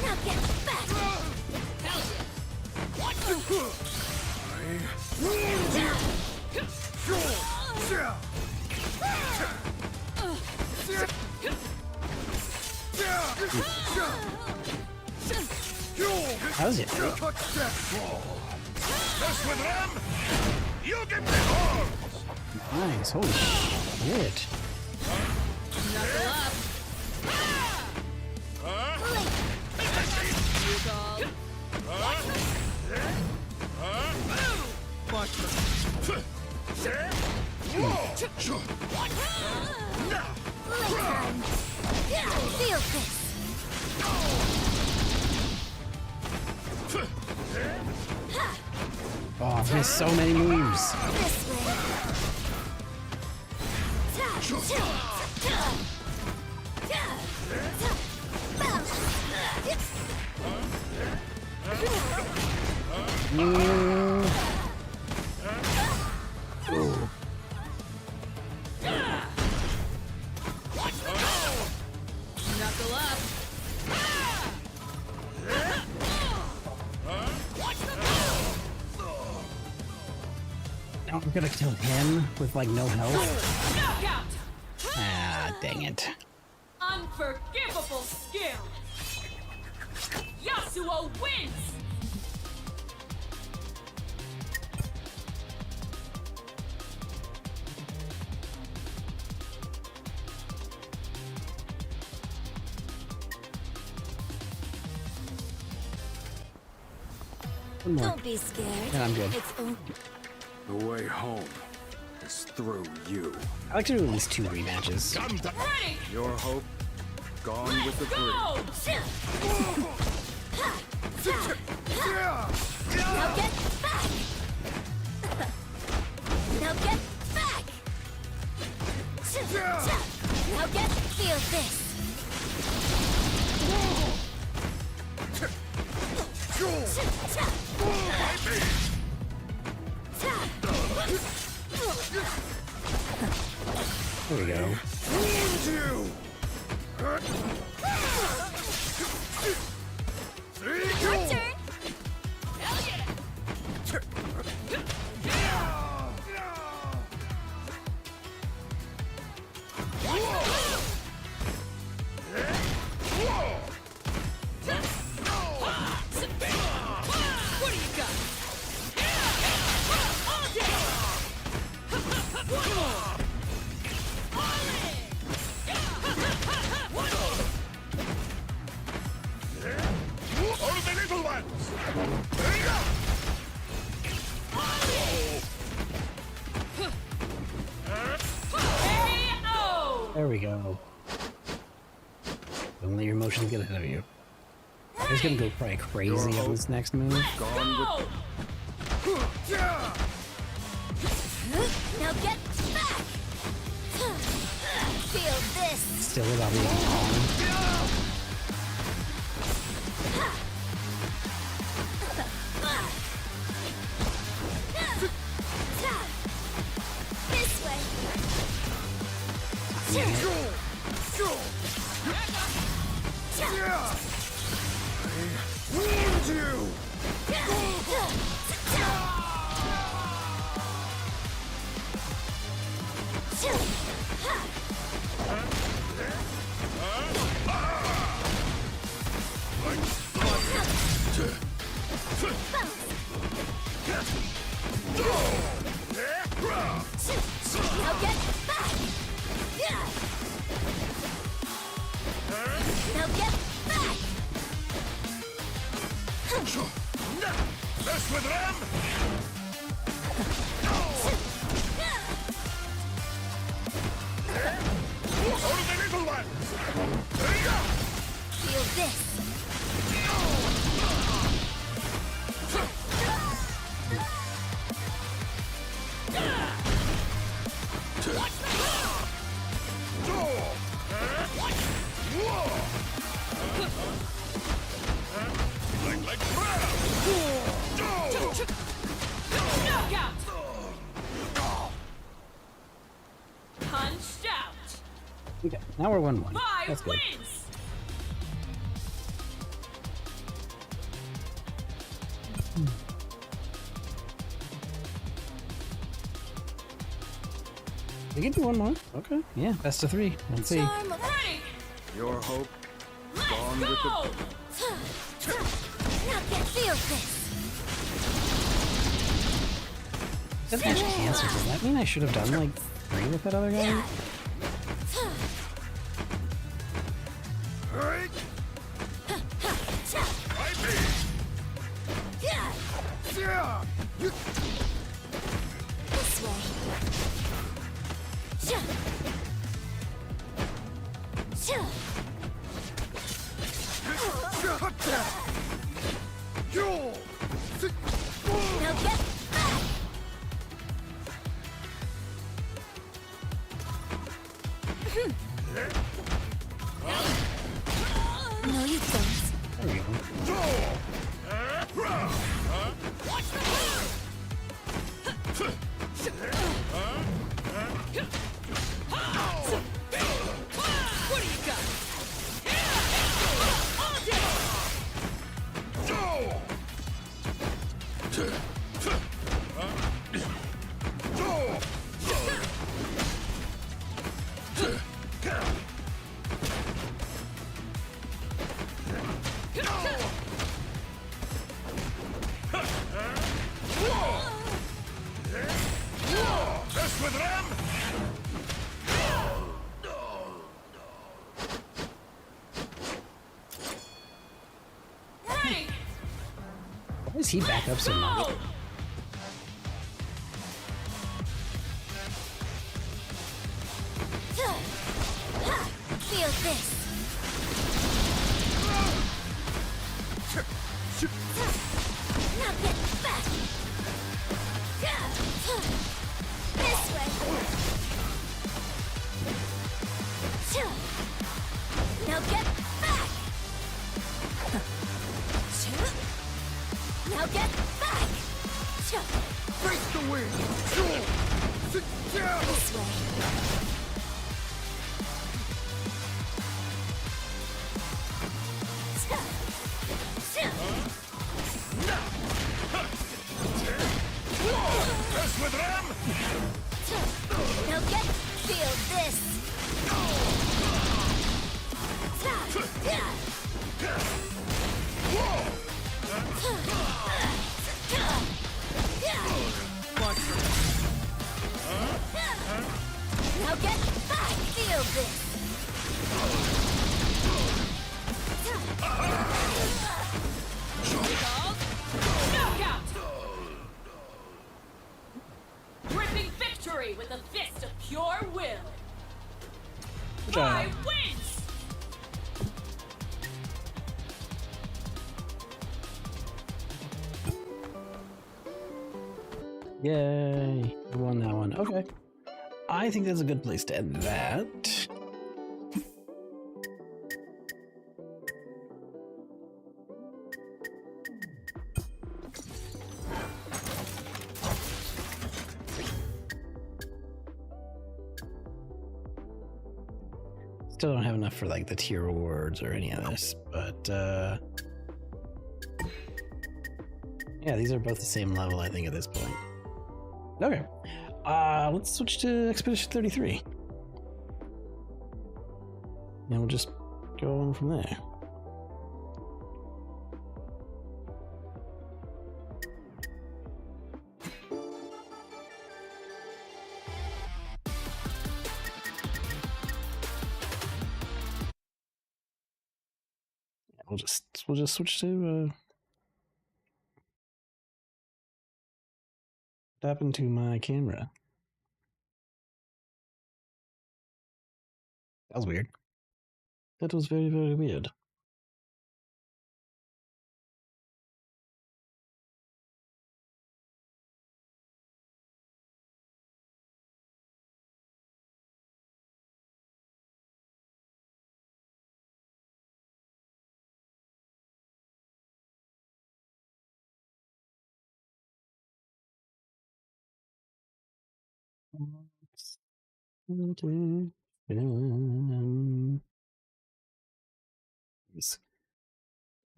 Now get back! How's it? Mess with them! You get me hard! Nice. Holy shit. Knuckle up! You call. Feel this! Oh, I've missed so many moves. This way! Knuckle up! Now I'm gonna kill him with like no health. Knockout! Ah, dang it. Unforgivable skill! Yasuo wins! One more. Don't be scared. Yeah, I'm good. It's over. The way home is through you. I like to do at least 2 rematches. Ready! Your hope gone with the brute. Go! Now get back! Now get back! Now get... Feel this! There we go. Wound you! KO! There we go. Don't let your emotions get ahead of you. He's gonna go probably crazy on this next move. Go! Now get back! Feel this! Still without being on. This way! Wound you! Now get back! Now get back! Mess with them! Go to the little ones! Feel this! Like crab! Knockout! Punched out! Okay, now we're 1-1. That's Five good. wins! We can do one more. Okay. Yeah, best of 3. Let's see. Charm of Ready! Your hope Let's gone with the go! Now get feel this! Doesn't actually answer. Does that mean I should have done like 3 with that other guy? This way. Now get back! No, you don't. There we go. What do you got? All Mess with them! Ready! Why is he back up so much? Go! Feel this! Now get back! This way! Now get back! Now get back! Face the wind! Sit down! This way! Mess with them! Now get feel this! Now get back! Feel this! I wins! Yay! I won that one. Okay. I think that's a good place to end that. Still don't have enough for like the tier rewards or any of this, but yeah, these are both the same level, I think, at this point. Okay. Let's switch to Expedition 33. And we'll just go on from there. We'll just switch to what happened to my camera? That was weird. That was very, very weird.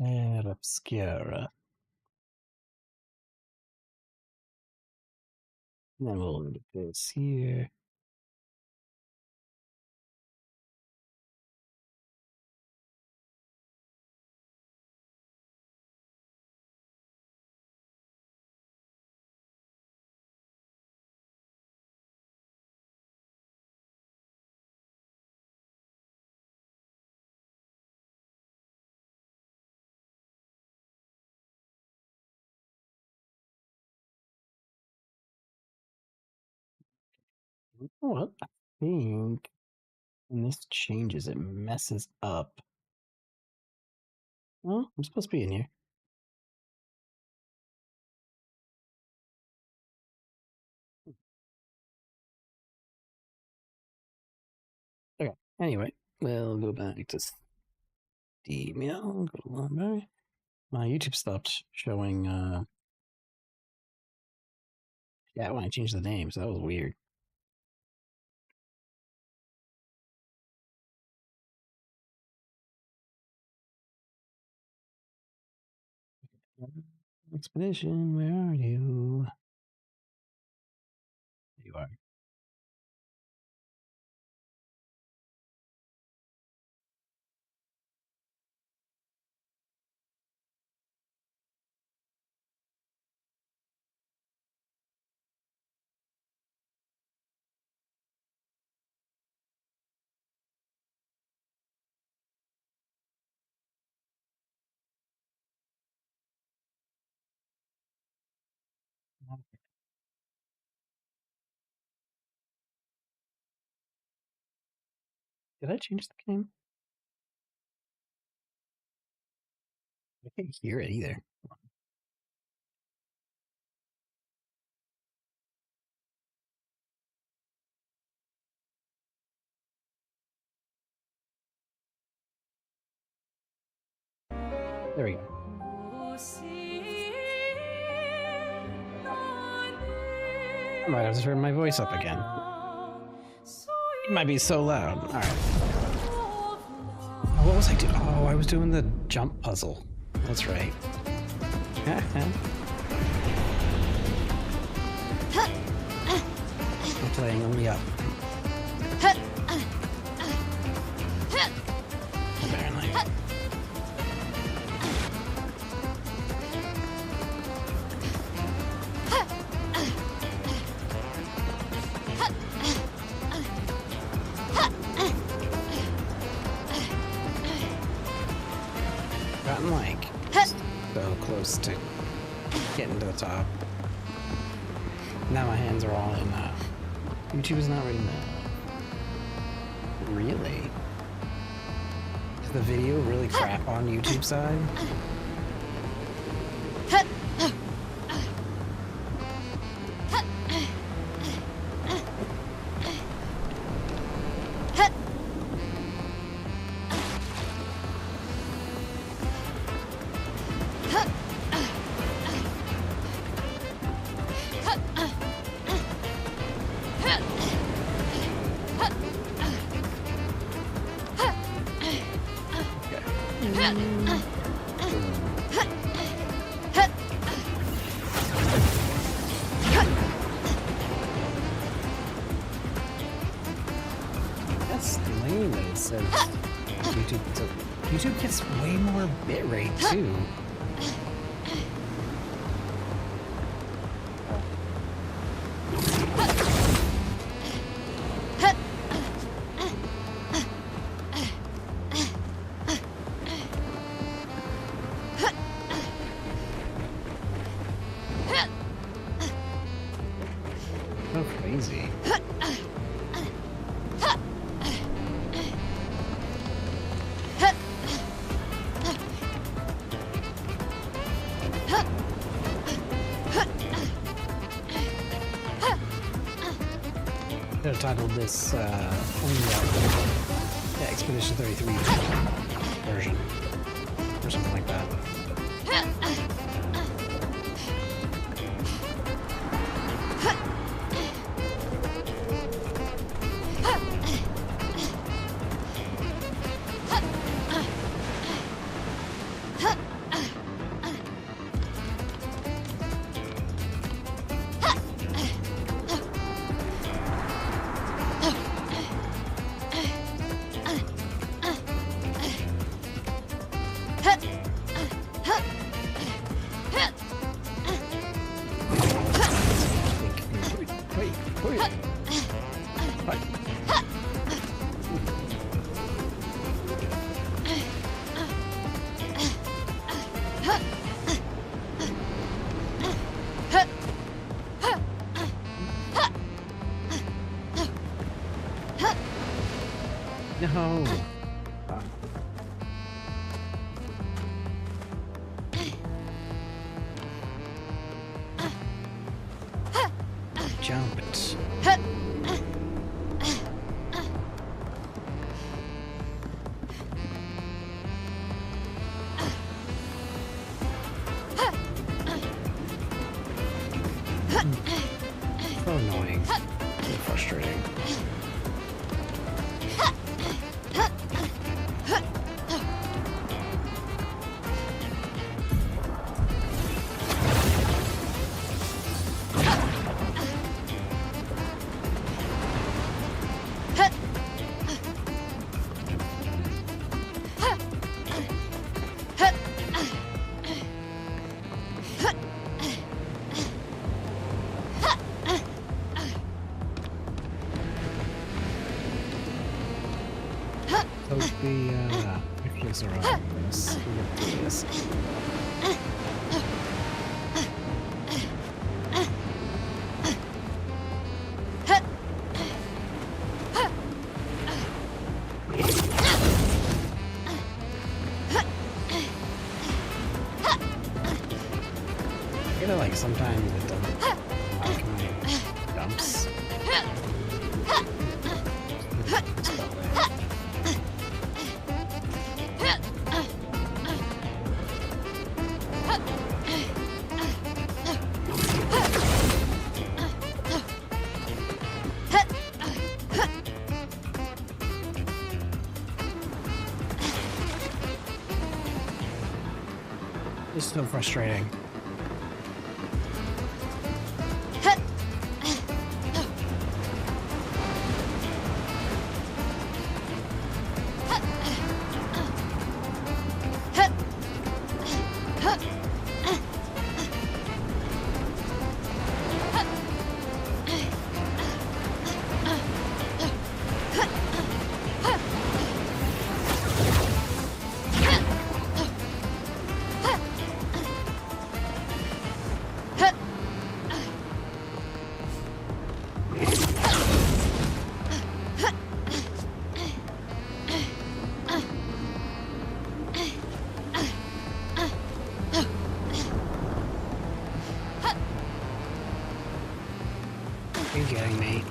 Air Obscura. And then we'll do this here. What? I think when this changes, it messes up. Oh, I'm supposed to be in here. Okay. Anyway, we'll go back to Steam. Yeah, I'll go to library. My YouTube stopped showing. Yeah, when I changed the name, so that was weird. Expedition, where are you? There you are. Did I change the game? I can't hear it either. There we go. I might have to turn my voice up again. It might be so loud. Alright. What was I doing? Oh, I was doing the jump puzzle. That's right. I'm playing only up. Apparently. Gotten like so close to getting to the top. Now my hands are all in YouTube is not reading that. Really? Is the video really crap on YouTube side? That's lame that it says YouTube. So YouTube gets way more bitrate too. So crazy. I could have titled this only Expedition 33 version or something like that. No. Jump it. So annoying. So frustrating. Hope the refuse are on this. Yes. You know, like sometimes it doesn't like my dumps. It's so frustrating. Are you kidding me?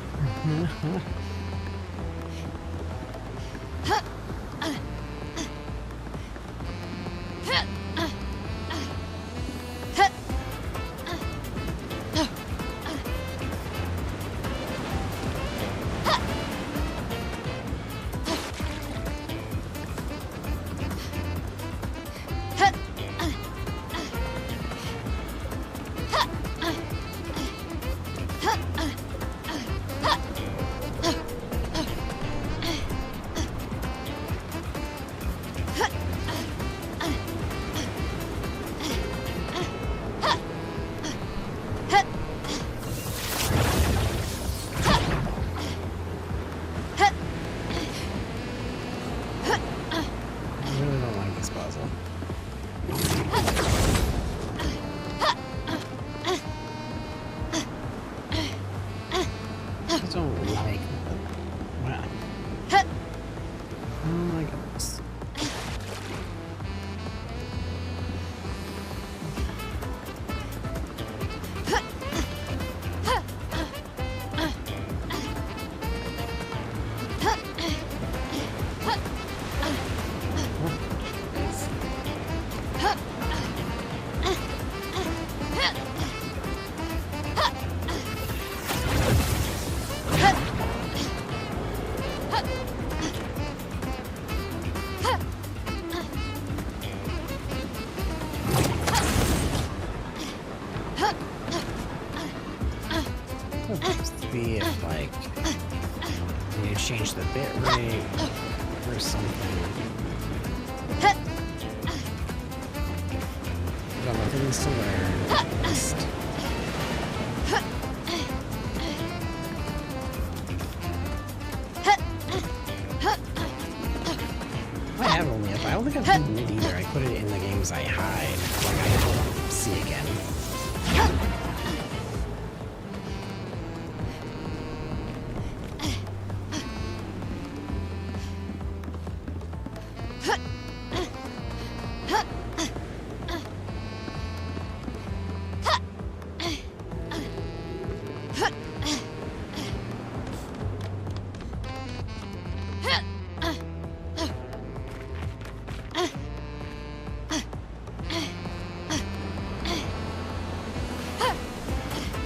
I really don't like this puzzle. I don't like the... Wow. Oh my goodness. See if, like, you change the bit rate or something. Got more things to learn. Just... I have only up. I don't think I've beaten it either. I put it in the games I hide. Like, I don't see again.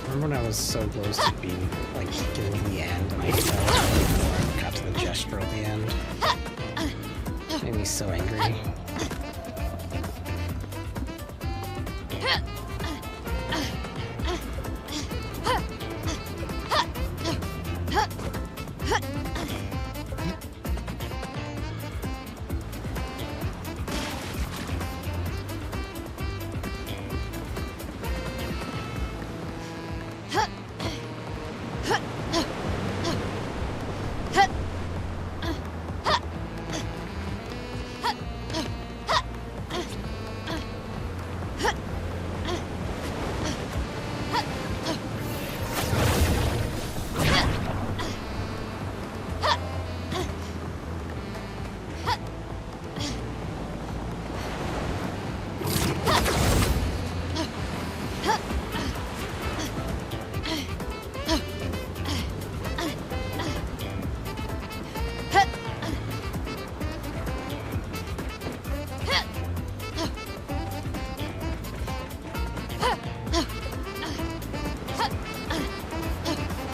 Remember when I was so close to being, like, getting to the end and I fell before I got to the gesture at the end? It made me so angry.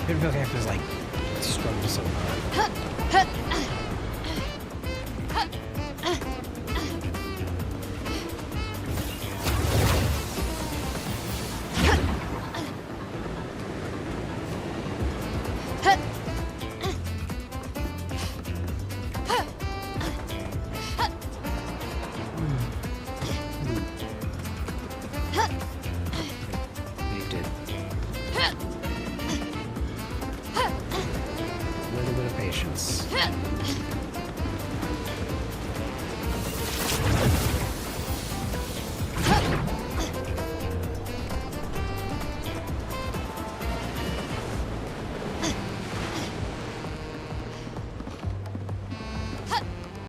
I feel like I have to, like, struggle so hard. Patience.